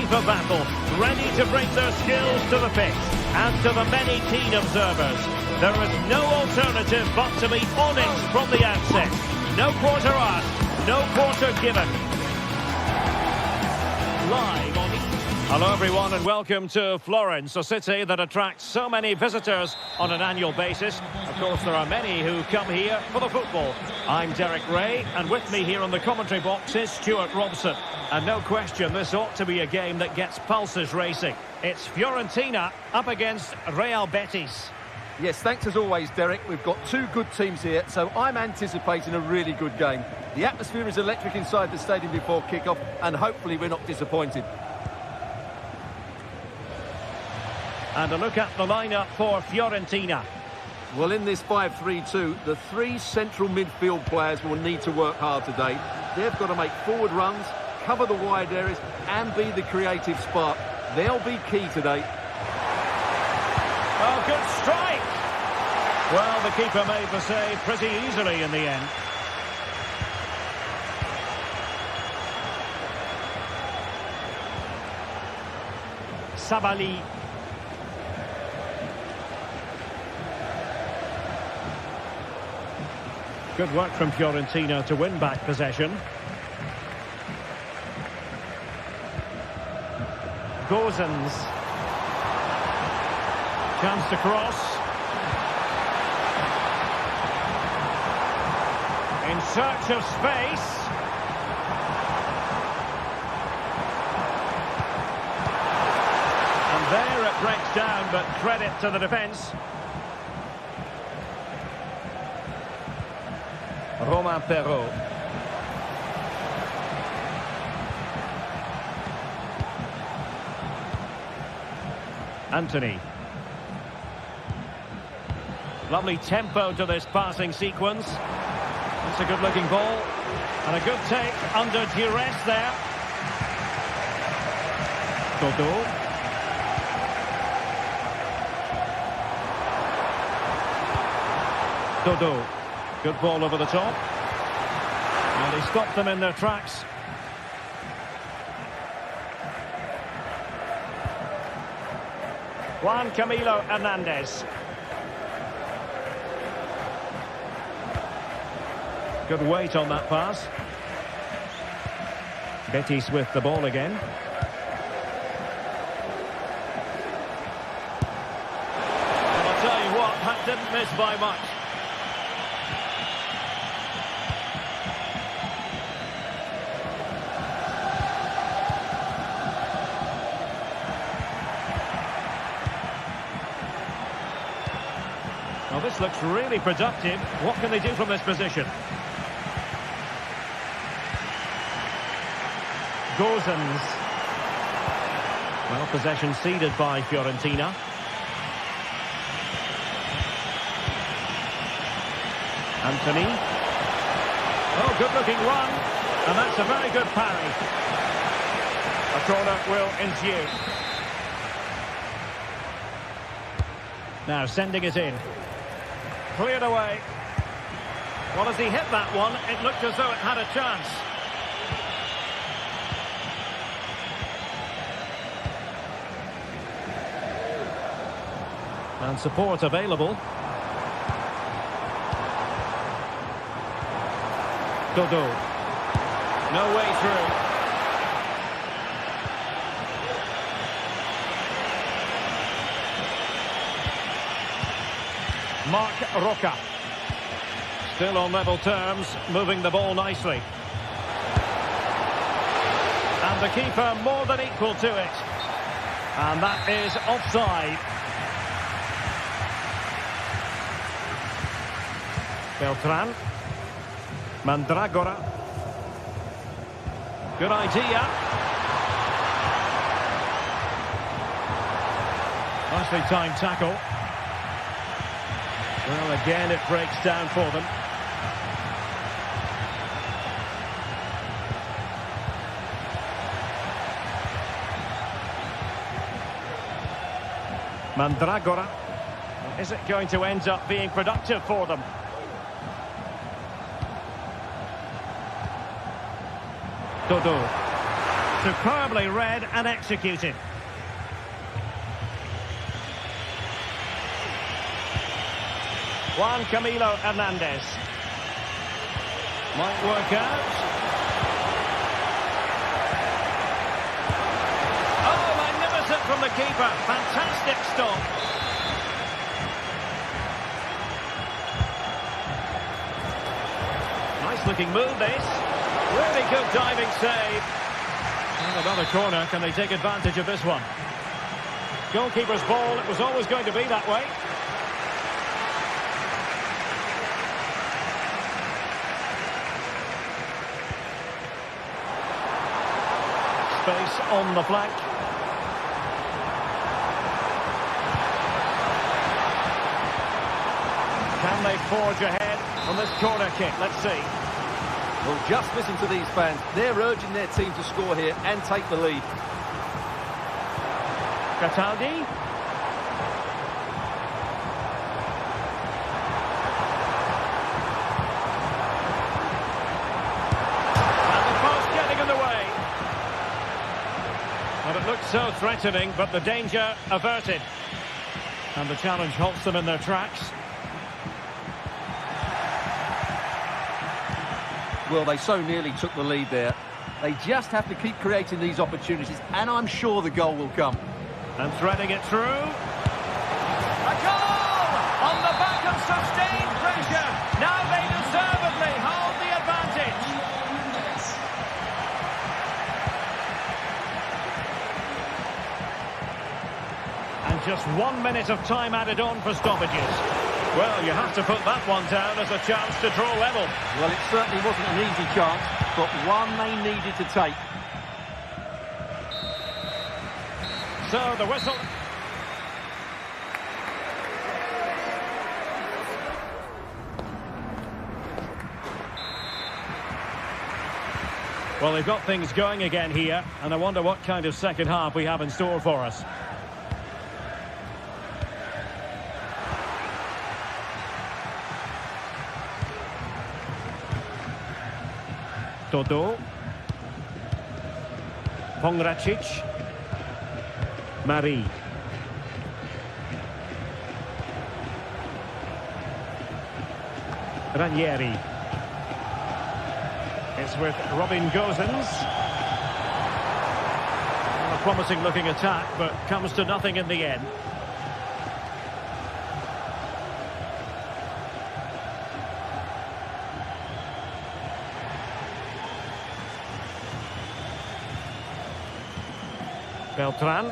for battle, ready to bring their skills to the pitch. And to the many keen observers, there is no alternative but to be onyx from the outset. No quarter asked, no quarter given. Live on... Hello everyone and welcome to Florence, a city that attracts so many visitors on an annual basis. Of course, there are many who come here for the football. I'm Derek Ray, and with me here on the commentary box is Stuart Robson. And no question, this ought to be a game that gets pulses racing. It's Fiorentina up against Real Betis.
Yes, thanks as always, Derek. We've got two good teams here, so I'm anticipating a really good game. The atmosphere is electric inside the stadium before kick-off, and hopefully we're not disappointed.
And a look at the lineup for Fiorentina.
Well, in this 5-3-2, the three central midfield players will need to work hard today. They've got to make forward runs, cover the wide areas, and be the creative spark. They'll be key today.
Oh, good strike! Well, the keeper made the save pretty easily in the end. Sabali. Good work from Fiorentina to win back possession. Gozens. Chance to cross. In search of space. And there it breaks down, but credit to the defence. Roma Perrault. Anthony. Lovely tempo to this passing sequence. It's a good-looking ball. And a good take under duress there. Dodo. Dodo. Good ball over the top. And he stopped them in their tracks. Juan Camilo Hernandez. Good weight on that pass. Betis with the ball again. And I'll tell you what, that didn't miss by much. Well, this looks really productive. What can they do from this position? Gozens. Well, possession ceded by Fiorentina. Anthony. Oh, good-looking run. And that's a very good parry. A corner will ensue. Now sending it in. Cleared away. Well, as he hit that one, it looked as though it had a chance. And support available. Dodo. No way through. Mark Roca. Still on level terms, moving the ball nicely. And the keeper more than equal to it. And that is offside. Beltran. Mandragora. Good idea. Nicely timed tackle. Well, again, it breaks down for them. Mandragora. Is it going to end up being productive for them? Dodo. Superbly read and executed. Juan Camilo Hernandez. Might work out. Oh, magnificent from the keeper. Fantastic stop. Nice looking move, this. Really good diving save. And another corner. Can they take advantage of this one? Goalkeeper's ball. It was always going to be that way. Space on the flank. Can they forge ahead on this corner kick? Let's see.
Well, just listen to these fans. They're urging their team to score here and take the lead.
Cataldi. And the pass getting in the way. Well, it looked so threatening, but the danger averted. And the challenge halts them in their tracks.
Well, they so nearly took the lead there. They just have to keep creating these opportunities, and I'm sure the goal will come.
And threading it through. A goal! On the back of sustained pressure. Now they deservedly hold the advantage. And just 1 minute of time added on for stoppages. Well, you have to put that one down as a chance to draw level.
Well, it certainly wasn't an easy chance, but one they needed to take.
So the whistle. Well, they've got things going again here, and I wonder what kind of second half we have in store for us. Todo. Pongracic. Marie. Ranieri. It's with Robin Gosens. A promising looking attack, but comes to nothing in the end. Beltran.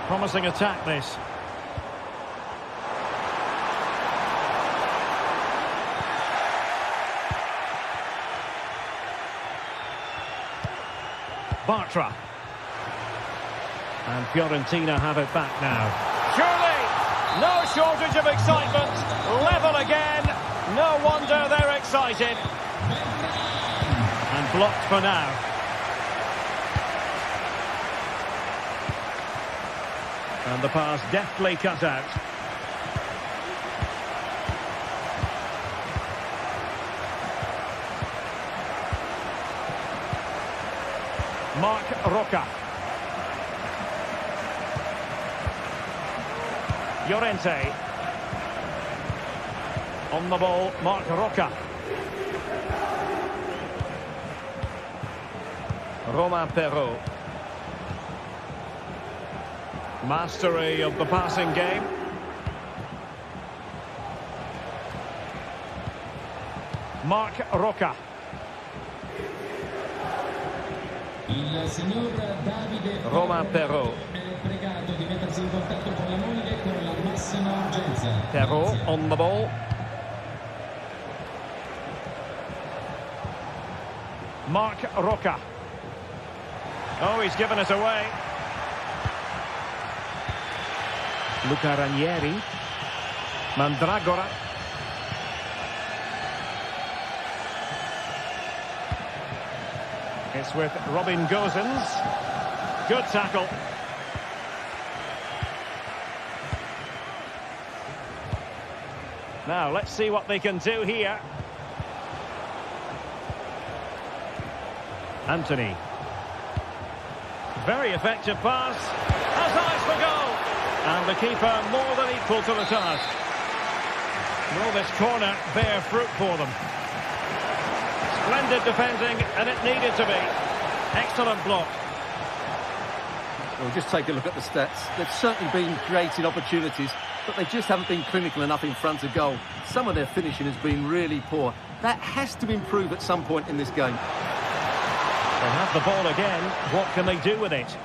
Promising attack, this. Bartra. And Fiorentina have it back now. Surely, no shortage of excitement. Level again. No wonder they're excited. And blocked for now. And the pass deftly cut out. Marc Roca. Llorente. On the ball, Marc Roca. Roma Perrault. Mastery of the passing game. Marc Roca. Roma Perrault. Perrault on the ball. Marc Roca. Oh, he's given it away. Luca Ranieri. Mandragora. It's with Robin Gosens. Good tackle. Now, let's see what they can do here. Anthony. Very effective pass. Has eyes for goal. And the keeper more than equal to the task. Will this corner bear fruit for them? Splendid defending, and it needed to be. Excellent block.
Well, just take a look at the stats. They've certainly been creating opportunities, but they just haven't been clinical enough in front of goal. Some of their finishing has been really poor. That has to improve at some point in this game.
They have the ball again. What can they do with it?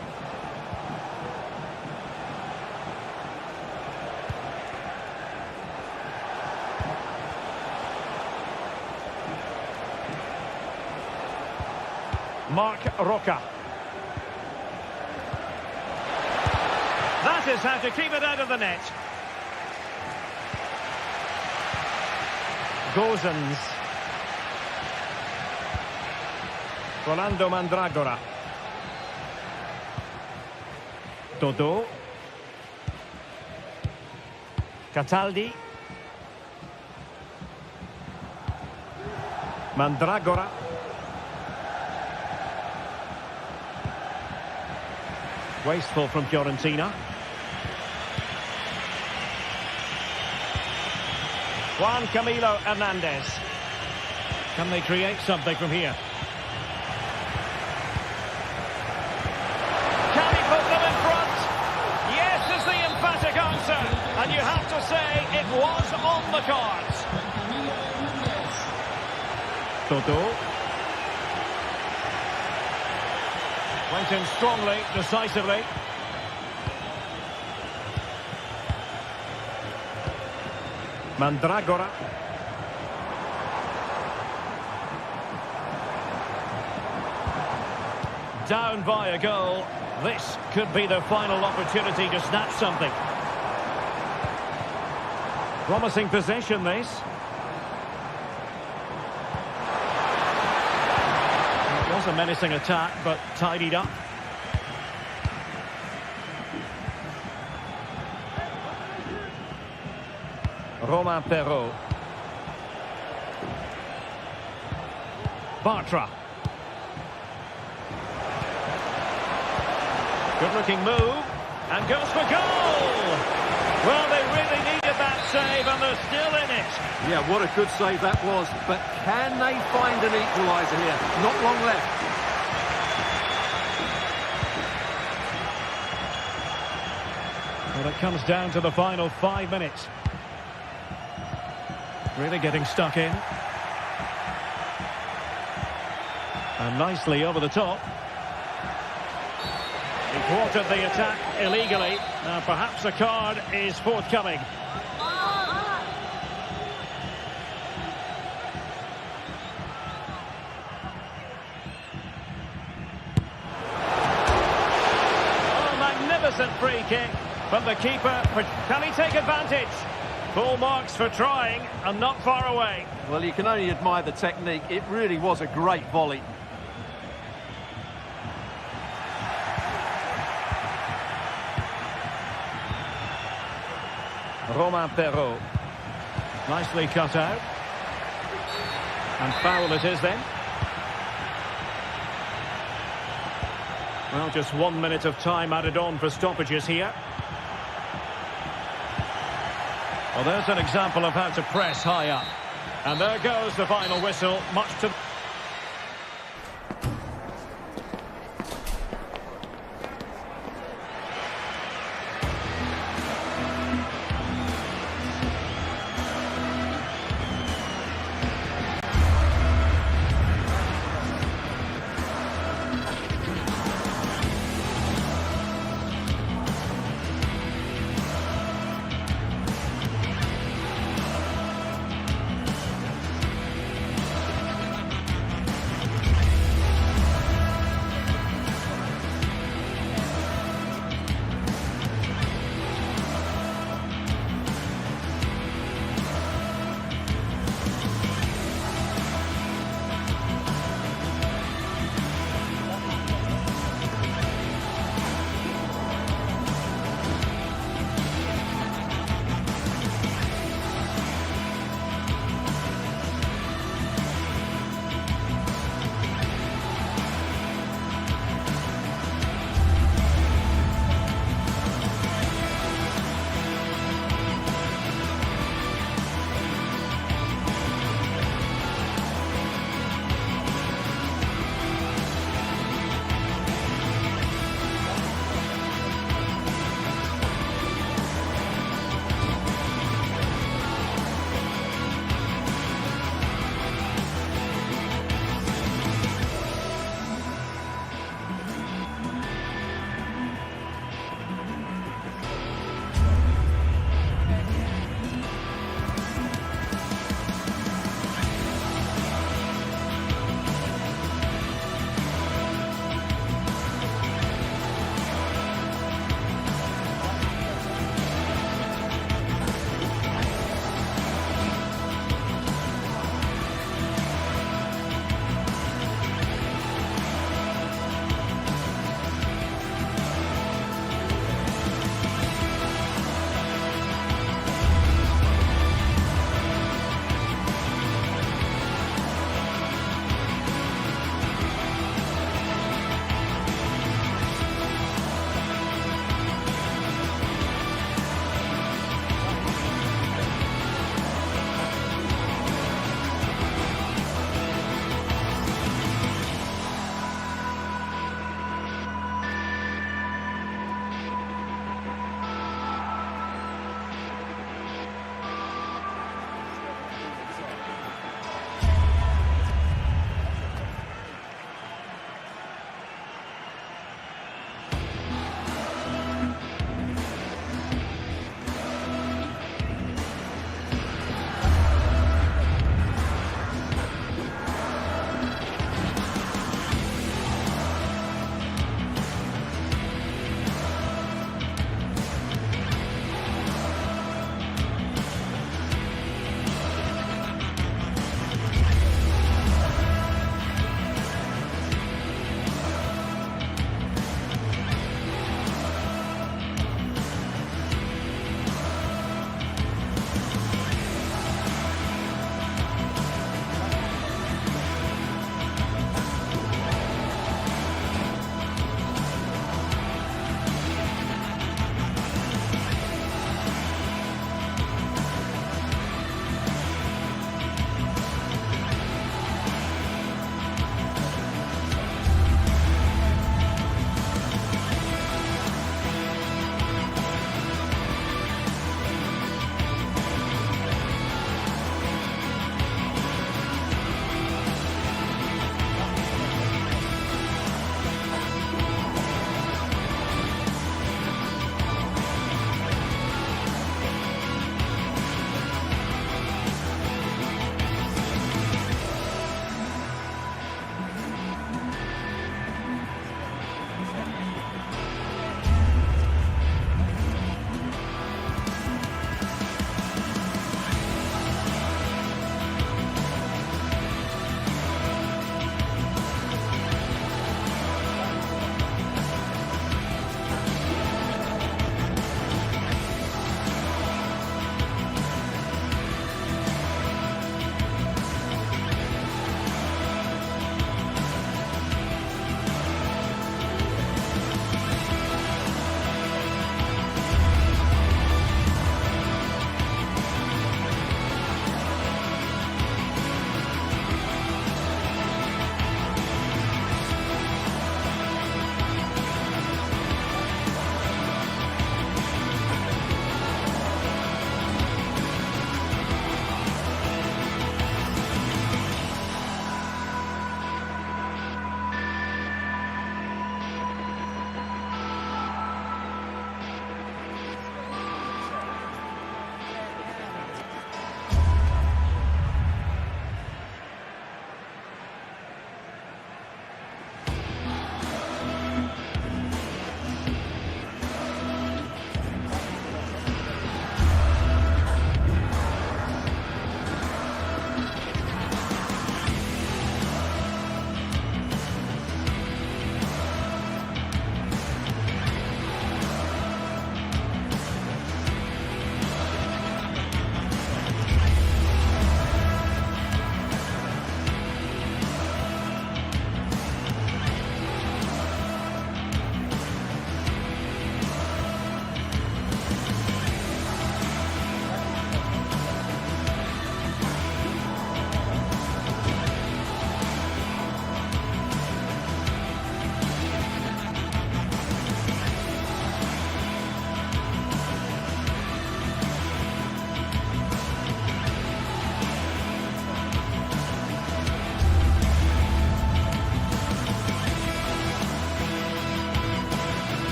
Mark Roca. That is how to keep it out of the net. Gozens. Rolando Mandragora. Dodo. Cataldi. Mandragora. Wasteful from Fiorentina. Juan Camilo Hernandez. Can they create something from here? Can he put them in front? Yes is the emphatic answer. And you have to say it was on the cards. Toto. Went in strongly, decisively. Mandragora. Down by a goal. This could be the final opportunity to snatch something. Promising possession, this. It was a menacing attack, but tidied up. Romain Perrault. Bartra. Good-looking move, and goes for goal! Well, they really needed that save, and they're still in it.
Yeah, what a good save that was. But can they find an equaliser here? Not long left.
Well, it comes down to the final 5 minutes. Really getting stuck in. And nicely over the top. He thwarted the attack illegally. Now perhaps a card is forthcoming. Oh, magnificent free kick. But the keeper, can he take advantage? Full marks for trying, and not far away.
Well, you can only admire the technique. It really was a great volley.
Romain Perrault. Nicely cut out. And foul it is then. Well, just 1 minute of time added on for stoppages here. Well, there's an example of how to press high up. And there goes the final whistle, much to...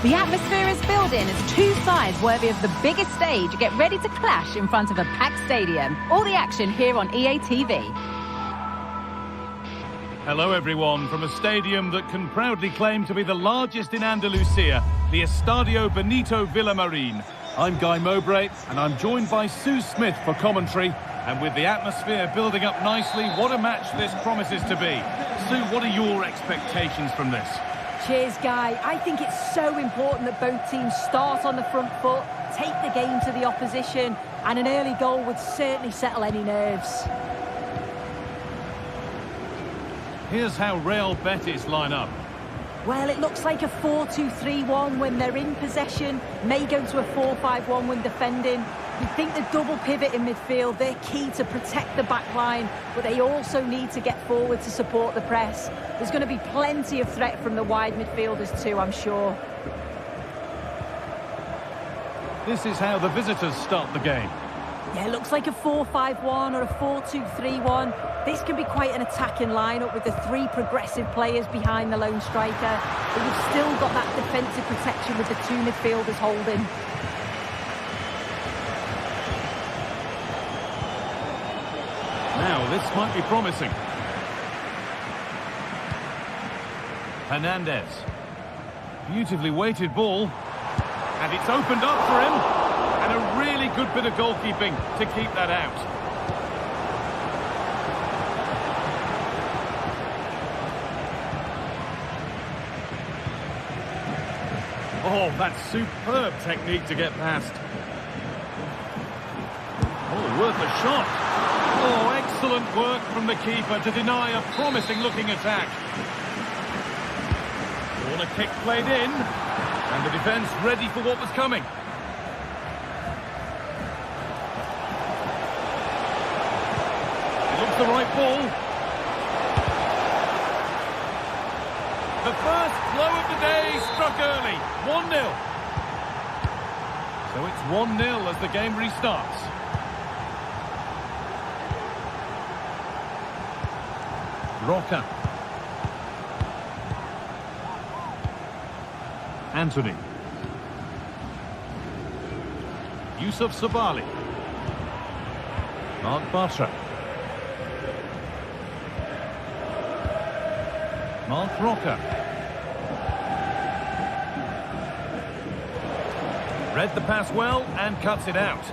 The atmosphere is building as two sides worthy of the biggest stage get ready to clash in front of a packed stadium. All the action here on EA TV.
Hello everyone, from a stadium that can proudly claim to be the largest in Andalusia, the Estadio Benito Villamarín. I'm Guy Mowbray and I'm joined by Sue Smith for commentary. And with the atmosphere building up nicely, what a match this promises to be. Sue, what are your expectations from this?
Cheers, Guy. I think it's so important that both teams start on the front foot, take the game to the opposition, and an early goal would certainly settle any nerves.
Here's how Real Betis line up.
Well, it looks like a 4-2-3-1 when they're in possession, may go to a 4-5-1 when defending. You think the double pivot in midfield, they're key to protect the back line, but they also need to get forward to support the press. There's going to be plenty of threat from the wide midfielders too, I'm sure.
This is how the visitors start the game.
Yeah, it looks like a 4-5-1 or a 4-2-3-1. This can be quite an attacking lineup with the three progressive players behind the lone striker, but you've still got that defensive protection with the two midfielders holding.
Now, this might be promising. Hernandez. Beautifully weighted ball. And it's opened up for him. And a really good bit of goalkeeping to keep that out. Oh, that's superb technique to get past. Oh, worth a shot. Oh, excellent work from the keeper to deny a promising-looking attack. Corner kick played in, and the defence ready for what was coming. It looks the right ball. The first blow of the day struck early, 1-0. So it's 1-0 as the game restarts. Roca. Anthony. Yusuf Sabali. Mark Bartra. Mark Roca. Read the pass well and cuts it out.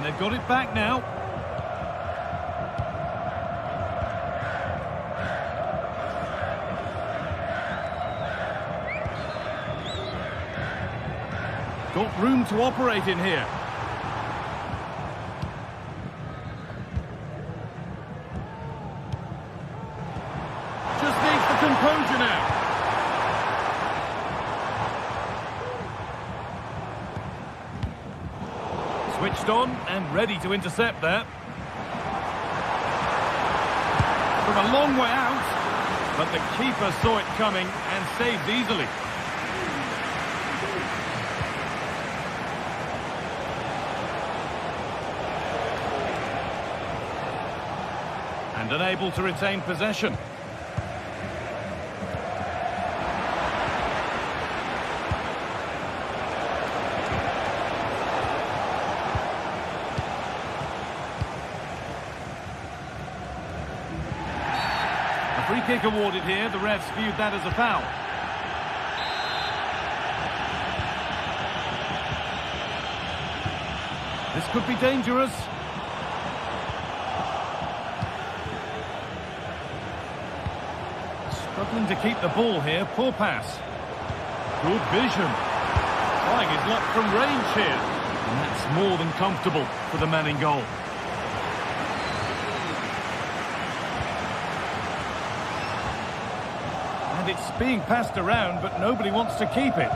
They've got it back now. Got room to operate in here. Just needs the composure now. Switched on and ready to intercept that. From a long way out, but the keeper saw it coming and saved easily. And unable to retain possession. Free kick awarded here. The refs viewed that as a foul. This could be dangerous. Struggling to keep the ball here. Poor pass. Good vision. Trying his luck from range here. And that's more than comfortable for the man in goal. And it's being passed around, but nobody wants to keep it.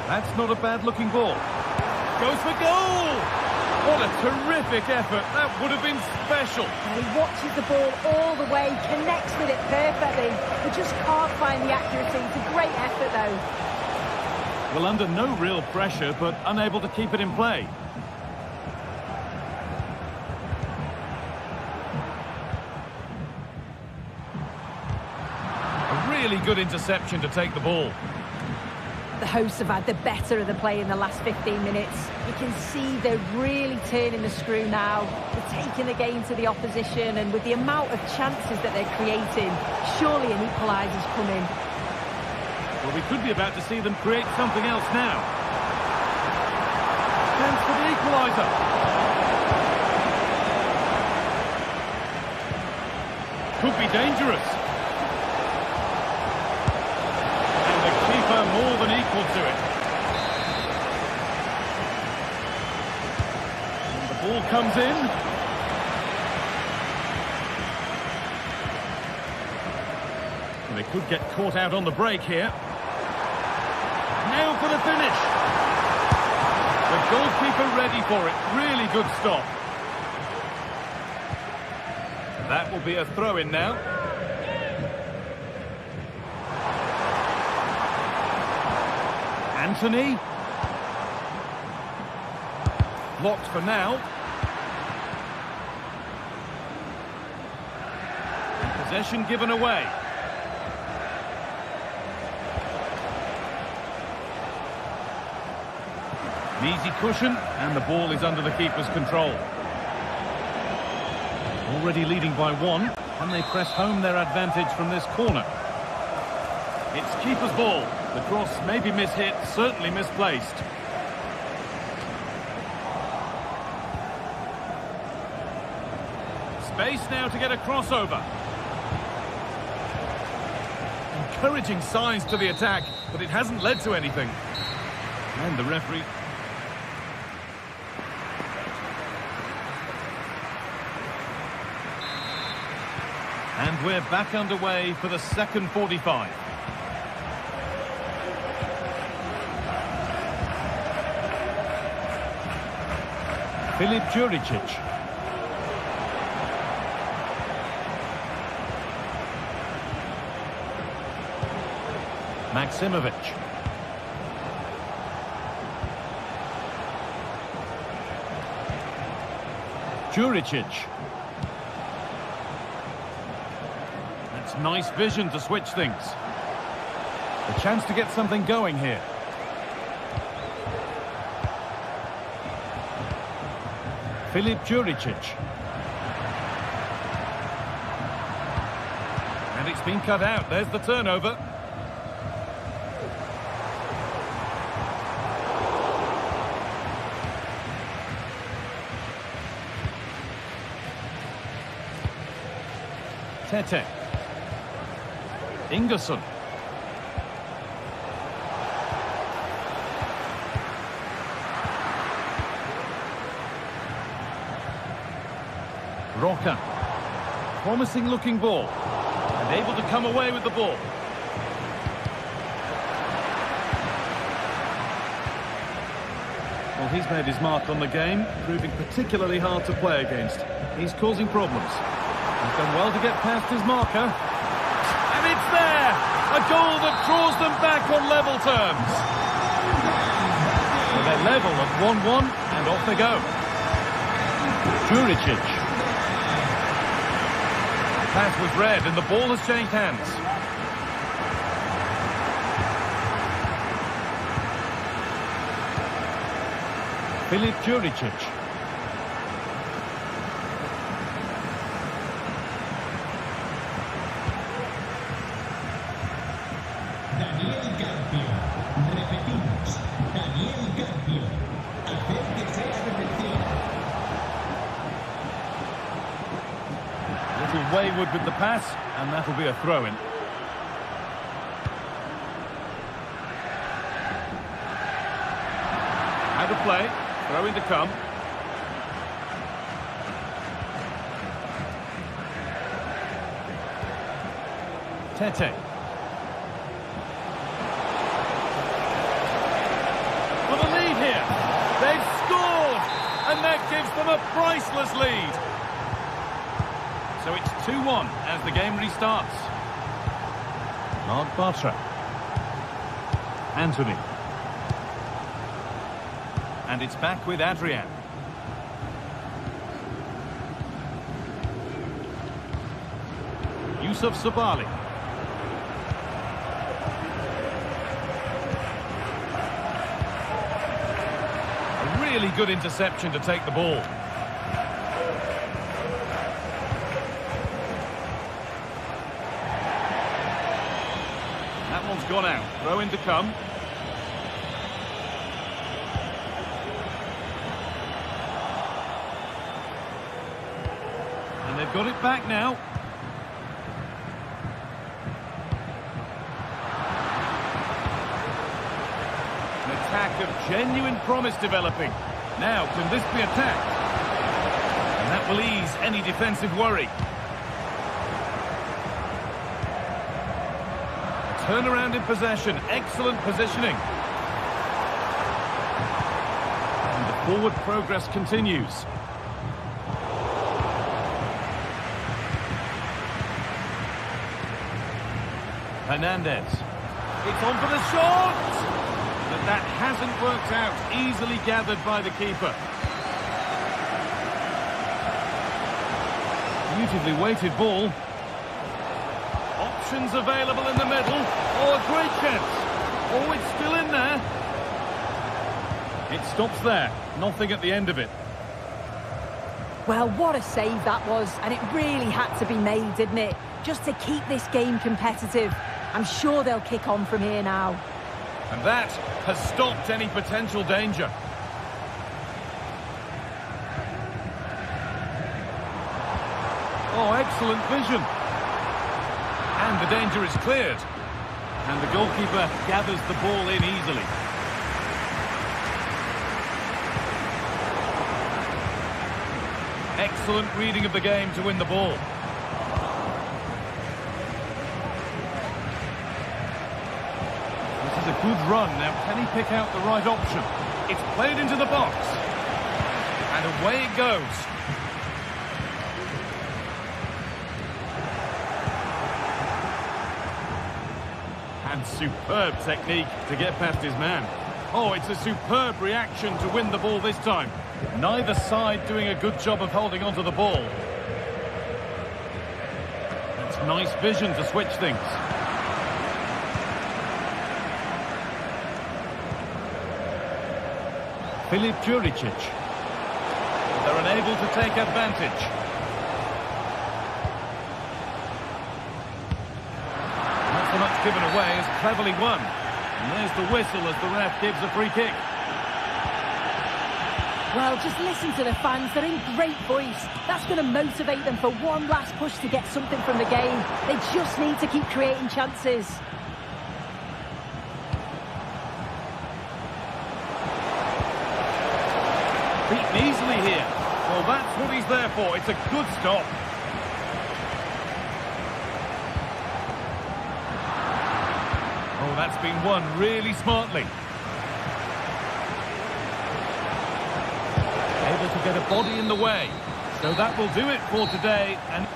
That's not a bad-looking ball. Goes for goal! What a terrific effort. That would have been special.
And he watches the ball all the way, connects with it perfectly. He just can't find the accuracy. It's a great effort, though.
Well, under no real pressure, but unable to keep it in play. A really good interception to take the ball.
The hosts have had the better of the play in the last 15 minutes. You can see they're really turning the screw now. They're taking the game to the opposition, and with the amount of chances that they're creating, surely an equaliser's coming.
Well, we could be about to see them create something else now. Chance for the equaliser. Could be dangerous. And the keeper more than equal to it. And the ball comes in. And they could get caught out on the break here. Now for the finish. The goalkeeper ready for it. Really good stop. That will be a throw-in now. Anthony. Blocked for now. And possession given away. An easy cushion, and the ball is under the keeper's control. Already leading by one, and they press home their advantage from this corner. It's keeper's ball. The cross may be mishit, certainly misplaced. Space now to get a crossover. Encouraging signs to the attack, but it hasn't led to anything. And the referee... And we're back underway for the second 45. Filip Juricic. Maksimovic. Juricic. That's nice vision to switch things. A chance to get something going here. Filip Juricic. And it's been cut out. There's the turnover. Tete. Ingerson. Roca. Promising looking ball. And able to come away with the ball. Well, he's made his mark on the game, proving particularly hard to play against. He's causing problems. He's done well to get past his marker. And it's there! A goal that draws them back on level terms. So they're level at 1-1, and off they go. Juricic. The pass was read, and the ball has changed hands. Filip Juricic. Wayward with the pass, and that'll be a throw-in. Out of play, throw-in to come. Tete. For the lead here. They've scored, and they're gives them a priceless lead. So it's 2-1 as the game restarts. Mark Bartra. Anthony. And it's back with Adrian. Yusuf Sabali. A really good interception to take the ball. That one's gone out. Throw in to come. And they've got it back now. Attack of genuine promise developing. Now, can this be attacked? And that will ease any defensive worry. A turnaround in possession. Excellent positioning. And the forward progress continues. Hernandez. It's on for the shot! But that hasn't worked out. Easily gathered by the keeper. Beautifully weighted ball. Options available in the middle. Oh, a great chance. Oh, it's still in there. It stops there. Nothing at the end of it.
Well, what a save that was. And it really had to be made, didn't it? Just to keep this game competitive. I'm sure they'll kick on from here now.
And that has stopped any potential danger. Oh, excellent vision. And the danger is cleared. And the goalkeeper gathers the ball in easily. Excellent reading of the game to win the ball. This is a good run. Now, can he pick out the right option? It's played into the box. And away it goes. And superb technique to get past his man. Oh, it's a superb reaction to win the ball this time. Neither side doing a good job of holding onto the ball. That's nice vision to switch things. Filip Juricic. They're unable to take advantage. Not so much given away as cleverly won. And there's the whistle as the ref gives a free kick.
Well, just listen to the fans. They're in great voice. That's going to motivate them for one last push to get something from the game. They just need to keep creating chances.
Beaten easily here. Well, that's what he's there for. It's a good stop. Oh, that's been won really smartly. Able to get a body in the way. So that will do it for today. And